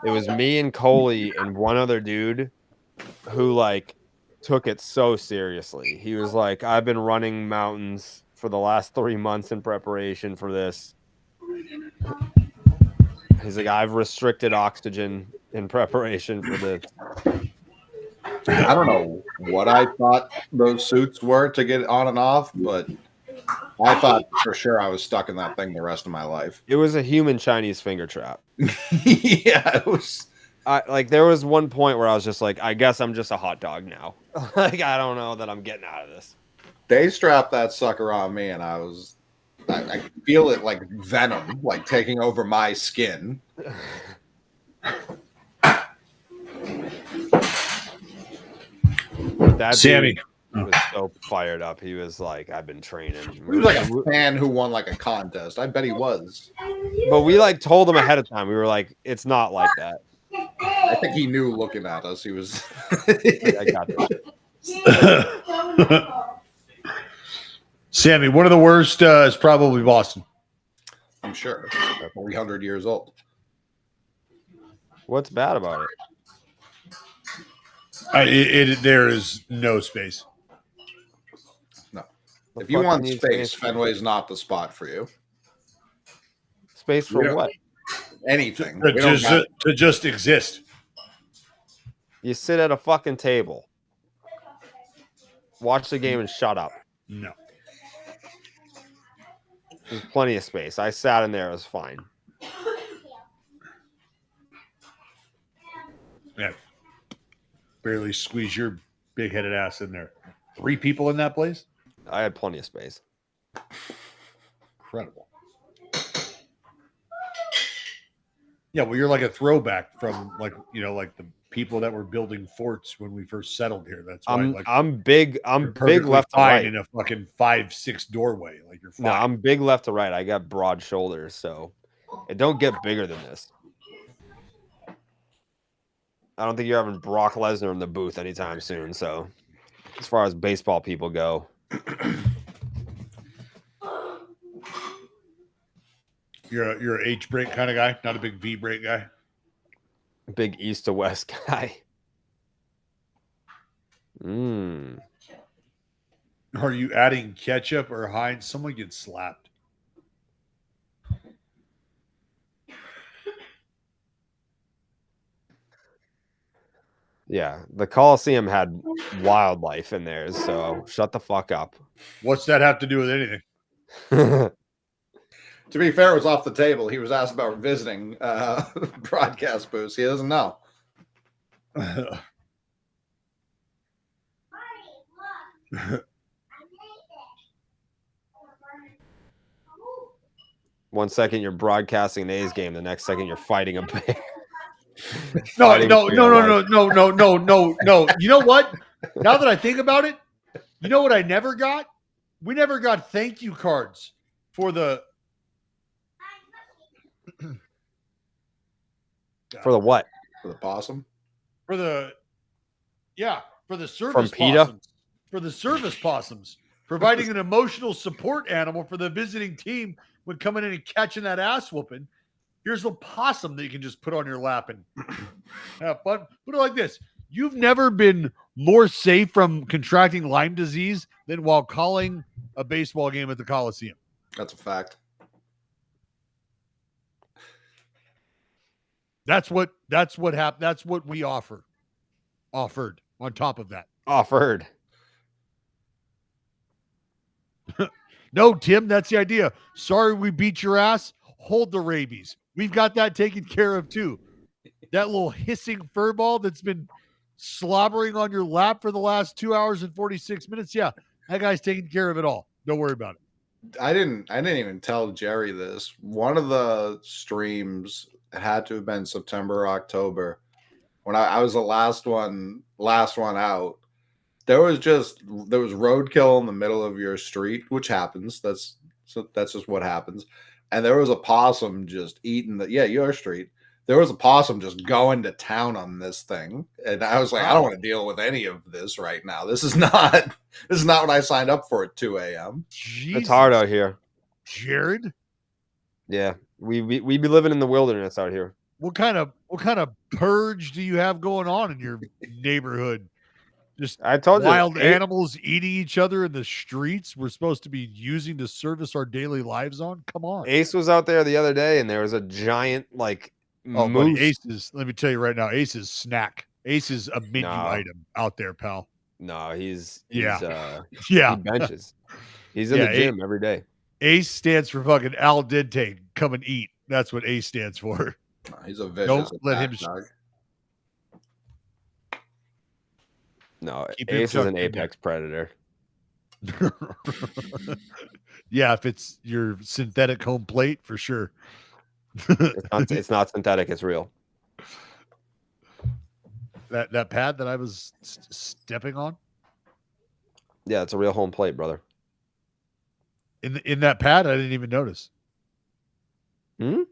Speaker 3: it was me and Coley and one other dude who like took it so seriously. He was like, I've been running mountains for the last 3 months in preparation for this. He's like, I've restricted oxygen in preparation for this.
Speaker 1: I don't know what I thought those suits were to get on and off, but I thought for sure I was stuck in that thing the rest of my life.
Speaker 3: It was a human Chinese finger trap.
Speaker 1: Yeah, it was.
Speaker 3: There was one point where I was just like, I guess I'm just a hot dog now. Like, I don't know that I'm getting out of this.
Speaker 1: They strapped that sucker on me, and I feel it like venom, like taking over my skin.
Speaker 3: That
Speaker 4: Sammy
Speaker 3: was so fired up. He was like, I've been training.
Speaker 1: He was like a fan who won like a contest. I bet he was.
Speaker 3: But we like told him ahead of time. We were like, it's not like that.
Speaker 1: I think he knew looking at us. He was.
Speaker 3: I got this.
Speaker 4: Sammy, one of the worst is probably Boston.
Speaker 1: I'm sure. 300 years old.
Speaker 3: What's bad about
Speaker 4: it? There is no space.
Speaker 1: No.
Speaker 3: The
Speaker 1: If you
Speaker 3: fuck
Speaker 1: want
Speaker 3: you need
Speaker 1: space, Fenway's not the spot for you.
Speaker 3: Space for
Speaker 1: Yeah.
Speaker 3: what?
Speaker 1: Anything.
Speaker 4: To just exist.
Speaker 3: You sit at a fucking table, watch the game, and shut up.
Speaker 4: No.
Speaker 3: There's plenty of space. I sat in there. It was fine.
Speaker 4: Yeah. Barely squeeze your big-headed ass in there. 3 people in that place?
Speaker 3: I had plenty of space.
Speaker 4: Incredible. Yeah, well, you're like a throwback from like the people that were building forts when we first settled here. That's why
Speaker 3: I'm big. I'm big left to
Speaker 4: fine
Speaker 3: right.
Speaker 4: in a fucking 5'6" doorway. Like you're fine.
Speaker 3: No, I'm big left to right. I got broad shoulders, so it don't get bigger than this. I don't think you're having Brock Lesnar in the booth anytime soon. So, as far as baseball people go,
Speaker 4: You're an H break kind of guy, not a big V break guy.
Speaker 3: big east to west guy.
Speaker 4: Are you adding ketchup or Heinz? Someone gets slapped.
Speaker 3: Yeah, the Coliseum had wildlife in theirs, so shut the fuck up.
Speaker 4: What's that have to do with anything?
Speaker 1: To be fair, it was off the table. He was asked about visiting broadcast booths. He doesn't know.
Speaker 3: One second you're broadcasting an A's game, the next second you're fighting a bear.
Speaker 4: No. You know what? Now that I think about it, you know what I never got? We never got thank you cards for the
Speaker 3: For the what?
Speaker 1: For the possum?
Speaker 4: for the service
Speaker 3: From PETA?
Speaker 4: possums. For the service possums. Providing an emotional support animal for the visiting team when coming in and catching that ass whooping. Here's a possum that you can just put on your lap and have fun. Put it like this. You've never been more safe from contracting Lyme disease than while calling a baseball game at the Coliseum.
Speaker 1: That's a fact.
Speaker 4: That's what happened. That's what we offered on top of that.
Speaker 3: Offered.
Speaker 4: No, Tim, that's the idea. Sorry we beat your ass. Hold the rabies. We've got that taken care of too. That little hissing fur ball that's been slobbering on your lap for the last 2 hours and 46 minutes. Yeah, that guy's taking care of it all. Don't worry about it.
Speaker 1: I didn't even tell Jerry this. One of the streams had to have been September or October when I was the last one out. There was roadkill in the middle of your street, which happens. That's just what happens. And there was a possum just eating your street. There was a possum just going to town on this thing. And I was like, I don't want to deal with any of this right now. This is not what I signed up for at 2 a.m.
Speaker 3: It's hard out here.
Speaker 4: Jared?
Speaker 3: Yeah. We be living in the wilderness out here.
Speaker 4: What kind of purge do you have going on in your neighborhood? Just
Speaker 3: I told you,
Speaker 4: wild animals eating each other in the streets we're supposed to be using to service our daily lives on? Come on.
Speaker 3: Ace was out there the other day and there was a giant moose.
Speaker 4: Buddy, Ace is, let me tell you right now, Ace is snack. Ace is a menu item out there, pal.
Speaker 3: No, he's
Speaker 4: He
Speaker 3: benches. He's in the gym every day.
Speaker 4: Ace stands for fucking al dente, come and eat. That's what Ace stands for.
Speaker 1: He's a vicious
Speaker 4: Don't let him
Speaker 1: dog.
Speaker 3: No,
Speaker 4: Keep
Speaker 3: Ace
Speaker 4: him
Speaker 3: is an
Speaker 4: tucked in
Speaker 3: apex predator.
Speaker 4: Yeah, if it's your synthetic home plate, for sure.
Speaker 3: It's not synthetic, it's real.
Speaker 4: That pad that I was stepping on?
Speaker 3: Yeah, it's a real home plate, brother.
Speaker 4: In that pad, I didn't even notice.
Speaker 3: Hmm?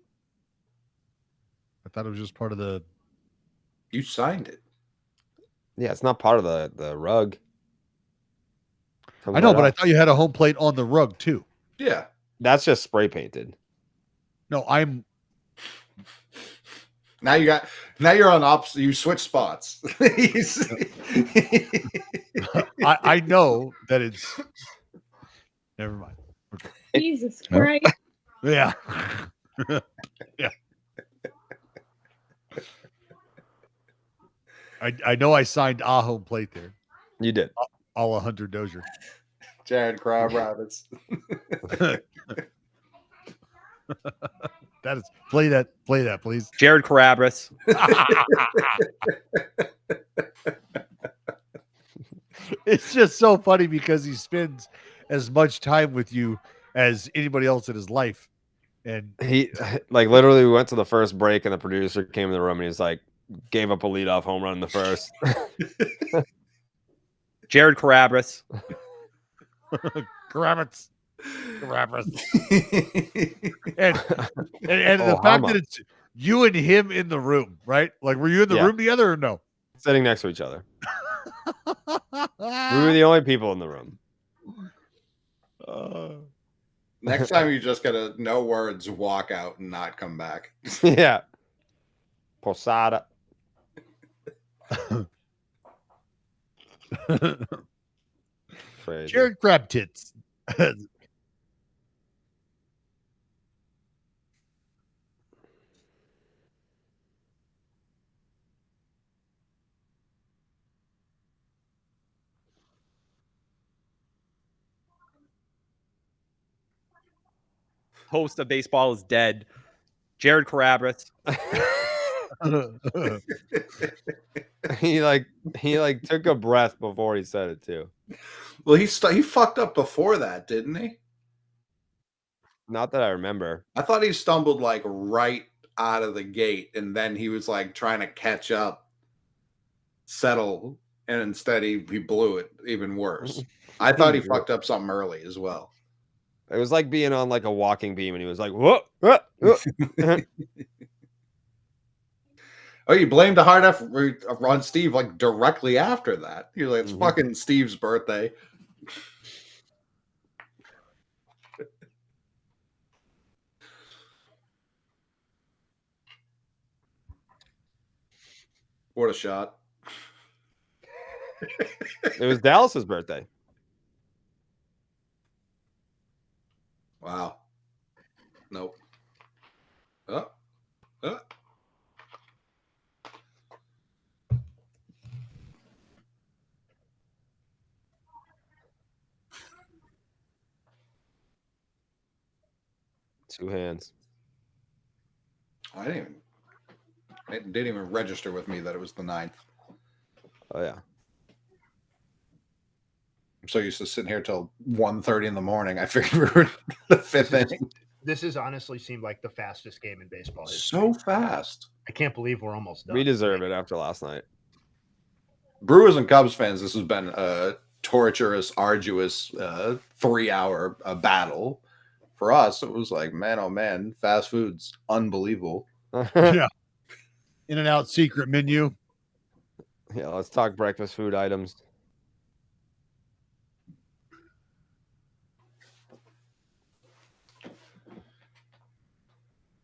Speaker 4: I thought it was just part of the.
Speaker 1: You signed it.
Speaker 3: Yeah, it's not part of the rug.
Speaker 4: I know, but I thought you had a home plate on the rug too.
Speaker 1: Yeah.
Speaker 3: That's just spray painted.
Speaker 4: No, I'm.
Speaker 1: Now you're on opposite. You switch spots.
Speaker 4: I know that it's. Never mind. Okay.
Speaker 9: Jesus Christ.
Speaker 4: Yeah. Yeah. I know I signed a home plate there.
Speaker 3: You did.
Speaker 4: A la Hunter Dozier.
Speaker 1: Jared Crab Rabbits.
Speaker 4: That is play that, please.
Speaker 10: Jared Carabras.
Speaker 4: It's just so funny because he spends as much time with you as anybody else in his life. And
Speaker 3: He literally we went to the first break and the producer came in the room and he's like, gave up a leadoff home run in the first.
Speaker 10: Jared Carabras.
Speaker 4: Kravitz. And the fact that you and him in the room, right? Like, were you in the room together or no?
Speaker 3: Sitting next to each other. We were the only people in the room.
Speaker 1: Next time you just gotta no words, walk out and not come back.
Speaker 3: Yeah. Posada. Crazy.
Speaker 4: Jared Crab Tits.
Speaker 10: Host of baseball is dead. Jared Carabas.
Speaker 3: he took a breath before he said it too.
Speaker 1: Well, he fucked up before that, didn't he?
Speaker 3: Not that I remember.
Speaker 1: I thought he stumbled like right out of the gate, and then he was like trying to catch up, settle, and instead he blew it even worse. I thought he fucked up something early as well.
Speaker 3: It was like being on like a walking beam, and he was like, "Whoa!" whoa, whoa.
Speaker 1: Oh, you blamed a hard effort on Steve like directly after that. You're like, it's fucking Steve's birthday. What a shot.
Speaker 3: It was Dallas's birthday.
Speaker 1: Wow. Nope.
Speaker 3: Two hands.
Speaker 1: I didn't even register with me that it was the 9th.
Speaker 3: Oh yeah.
Speaker 1: I'm so used to sitting here till 1:30 in the morning. I figured we were in the 5th inning.
Speaker 2: This has honestly seemed like the fastest game in baseball history.
Speaker 1: So fast.
Speaker 2: I can't believe we're almost done.
Speaker 3: We deserve it after last night.
Speaker 1: Brewers and Cubs fans, this has been a torturous, arduous 3-hour battle. For us, it was like, man, oh man, fast food's unbelievable.
Speaker 4: Yeah. In-N-Out secret menu.
Speaker 3: Yeah, let's talk breakfast food items.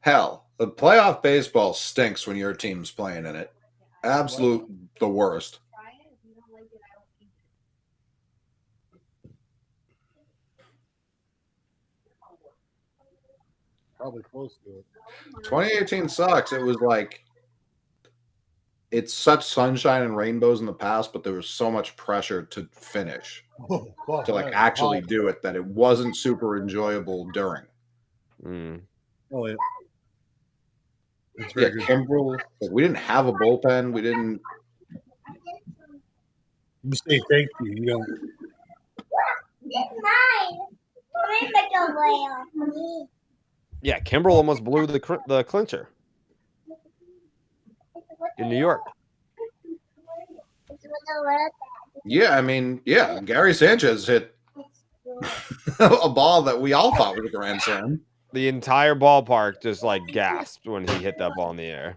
Speaker 1: Hell, the playoff baseball stinks when your team's playing in it. Absolute the worst.
Speaker 7: Probably close to it.
Speaker 1: 2018 sucks. It was like it's such sunshine and rainbows in the past, but there was so much pressure to finish, to like actually do it, that it wasn't super enjoyable during.
Speaker 7: Oh, yeah. It's
Speaker 1: Yeah,
Speaker 7: very good.
Speaker 1: Kimbrel, like, we didn't have a bullpen. We didn't.
Speaker 7: You say thank you. You don't.
Speaker 8: It's mine.
Speaker 3: Yeah, Kimbrel almost blew the clincher in New York.
Speaker 1: Yeah, I mean, yeah, Gary Sanchez hit a ball that we all thought was a grand slam.
Speaker 3: The entire ballpark just like gasped when he hit that ball in the air.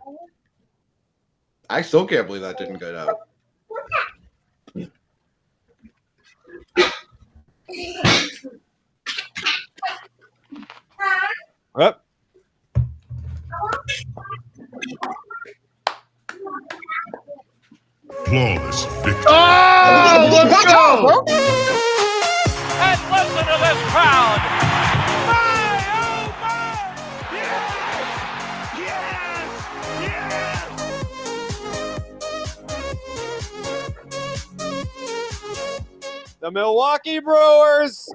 Speaker 1: I still can't believe that didn't go out.
Speaker 3: Yep.
Speaker 6: Flawless victory. Oh, let's go!
Speaker 9: And listen to this crowd. My, oh my! Yes!
Speaker 3: The Milwaukee Brewers,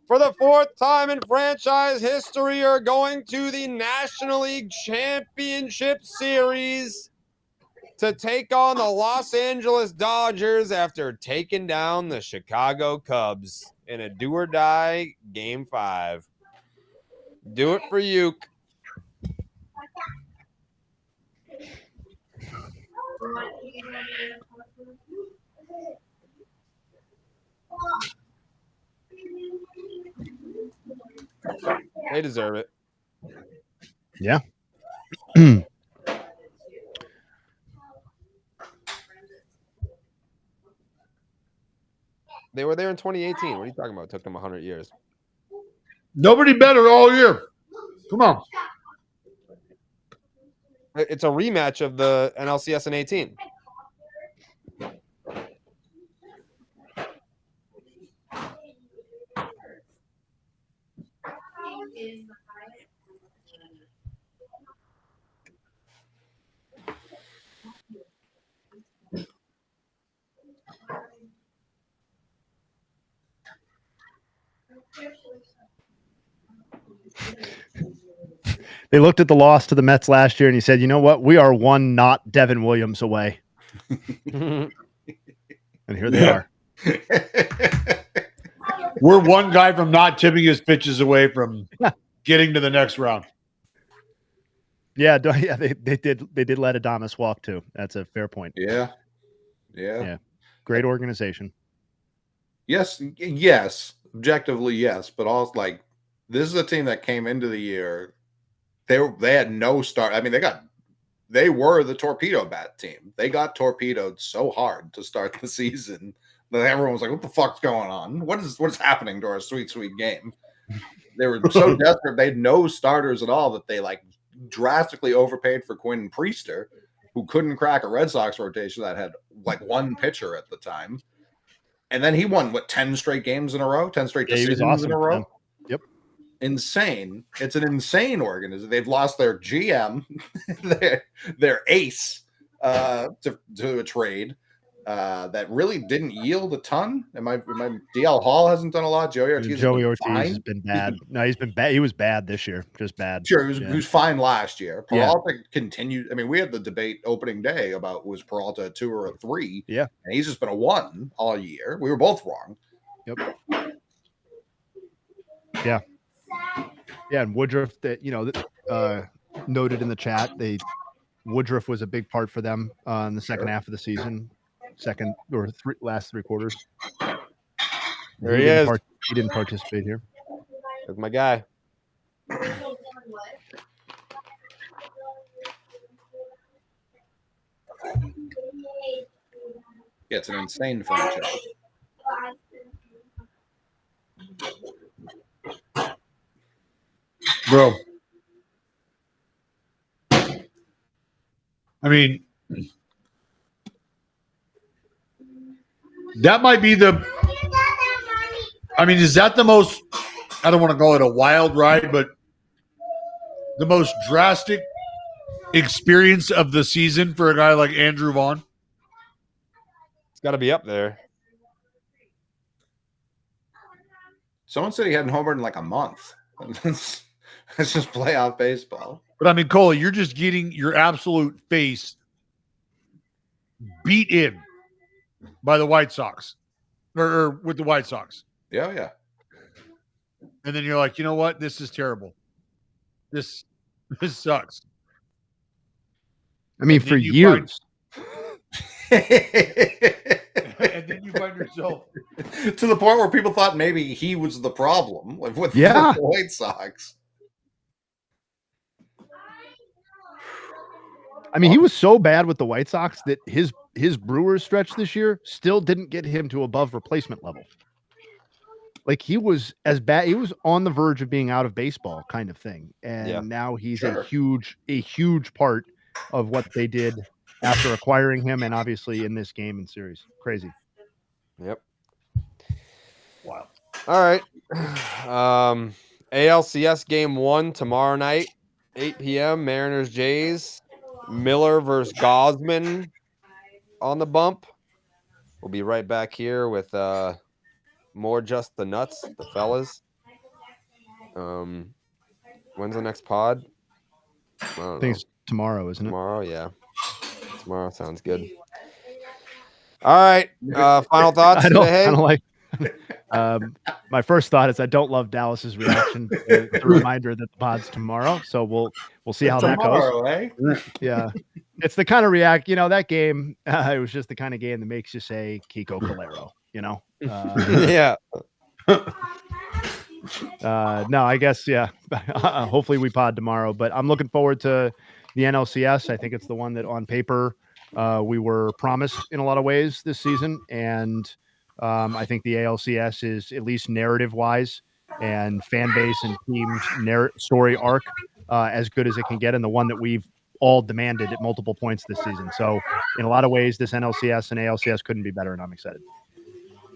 Speaker 3: for the 4th time in franchise history, are going to the National League Championship Series to take on the Los Angeles Dodgers after taking down the Chicago Cubs in a do-or-die Game 5. Do it for you. They deserve it.
Speaker 2: Yeah.
Speaker 3: They were there in 2018. What are you talking about? It took them 100 years.
Speaker 4: Nobody better all year. Come on.
Speaker 3: It's a rematch of the NLCS in 18.
Speaker 2: They looked at the loss to the Mets last year and he said, you know what? We are one not Devin Williams away. And here they are.
Speaker 4: We're one guy from not tipping his pitches away from getting to the next round.
Speaker 2: Yeah, they did let Adames walk too. That's a fair point.
Speaker 1: Yeah.
Speaker 2: Great organization.
Speaker 1: Yes. Objectively, yes. But also, like, this is a team that came into the year. They had no start. I mean, they were the torpedo bat team. They got torpedoed so hard to start the season that everyone was like, "What the fuck's going on? What is happening to our sweet game?" They were so desperate. They had no starters at all that they like drastically overpaid for Quinn Priester, who couldn't crack a Red Sox rotation that had like one pitcher at the time. And then he won 10 straight games in a row, 10 straight decisions in a row.
Speaker 2: Yep.
Speaker 1: Insane. It's an insane organization. They've lost their GM, their ace to a trade that really didn't yield a ton. DL Hall hasn't done a lot. Joey Ortiz
Speaker 2: has been bad. He's been bad. He was bad this year. Just bad.
Speaker 1: Sure, he was fine last year. Peralta continued. I mean, we had the debate opening day about was Peralta a 2 or a 3.
Speaker 2: Yeah.
Speaker 1: And he's just been a 1 all year. We were both wrong.
Speaker 2: Yep. Yeah. Yeah, and Woodruff, that noted in the chat, Woodruff was a big part for them in the second half of the season, last 3 quarters.
Speaker 3: There he is.
Speaker 2: He didn't participate here.
Speaker 3: That's my guy.
Speaker 1: Yeah, it's an insane franchise.
Speaker 4: Bro. I mean, that might be is that the most, I don't want to call it a wild ride, but the most drastic experience of the season for a guy like Andrew Vaughn?
Speaker 3: It's got to be up there.
Speaker 1: Someone said he hadn't homered in like a month. It's just playoff baseball.
Speaker 4: But I mean, Cole, you're just getting your absolute face beat in by the White Sox or with the White Sox.
Speaker 1: Yeah.
Speaker 4: And then you're like, you know what? This is terrible. This sucks.
Speaker 2: I mean, for years.
Speaker 4: And then you find yourself
Speaker 1: to the point where people thought maybe he was the problem, like with the White Sox.
Speaker 2: I mean, he was so bad with the White Sox that his Brewers stretch this year still didn't get him to above replacement level. Like he was as bad. He was on the verge of being out of baseball kind of thing. And now he's a huge part of what they did after acquiring him. And obviously in this game and series, crazy.
Speaker 3: Yep.
Speaker 4: Wow.
Speaker 3: All right. ALCS game 1 tomorrow night, 8 p.m. Mariners Jays. Miller versus Gosman on the bump. We'll be right back here with more Just the Nuts, the fellas. When's the next pod?
Speaker 2: I think it's tomorrow, isn't it?
Speaker 3: Tomorrow, yeah. Tomorrow sounds good. All right. Final thoughts.
Speaker 2: I don't like. My first thought is I don't love Dallas's reaction to the reminder that the pod's tomorrow. So we'll see how that goes.
Speaker 1: Eh?
Speaker 2: Yeah, it's the kind of that game. It was just the kind of game that makes you say Kiko Calero.
Speaker 3: Yeah.
Speaker 2: No, I guess hopefully we pod tomorrow, but I'm looking forward to the NLCS. I think it's the one that on paper we were promised in a lot of ways this season. And I think the ALCS is, at least narrative-wise and fan base and team's story arc, as good as it can get, and the one that we've all demanded at multiple points this season. So in a lot of ways, this NLCS and ALCS couldn't be better, and I'm excited.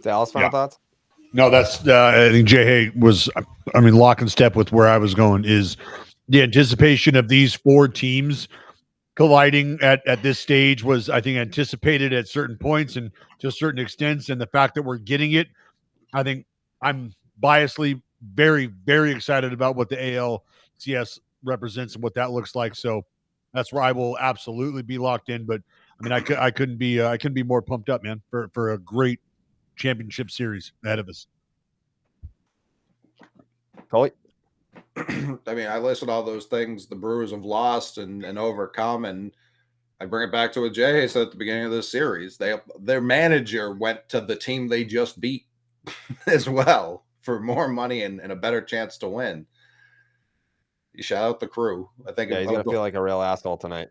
Speaker 3: Dallas, final thoughts?
Speaker 4: No, that's I think Jay Hay was, I mean, lock and step with where I was going, is the anticipation of these 4 teams colliding at this stage was, I think, anticipated at certain points and to certain extents. And the fact that we're getting it, I think I'm biasly very, very excited about what the ALCS represents and what that looks like. So that's where I will absolutely be locked in. But I mean, I couldn't be more pumped up, man, for a great championship series ahead of us.
Speaker 3: Coley?
Speaker 1: I mean, I listed all those things the Brewers have lost and overcome, and I bring it back to what Jay said at the beginning of this series. Their manager went to the team they just beat as well for more money and a better chance to win. You shout out the crew. I think
Speaker 3: he's gonna feel like a real asshole tonight.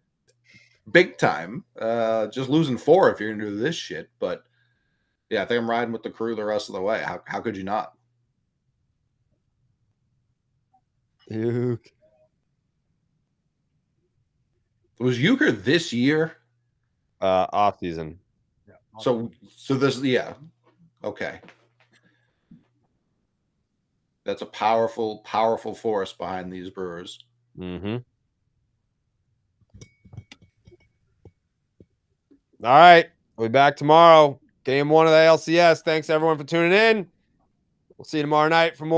Speaker 1: Big time. Just losing 4 if you're gonna do this shit. But yeah, I think I'm riding with the crew the rest of the way. How could you not?
Speaker 3: Uke.
Speaker 1: Was Euchre this year?
Speaker 3: Off season.
Speaker 1: So this, yeah. Okay. That's a powerful, powerful force behind these Brewers.
Speaker 3: Mm-hmm. All right. We'll be back tomorrow. Game 1 of the ALCS. Thanks everyone for tuning in. We'll see you tomorrow night for more.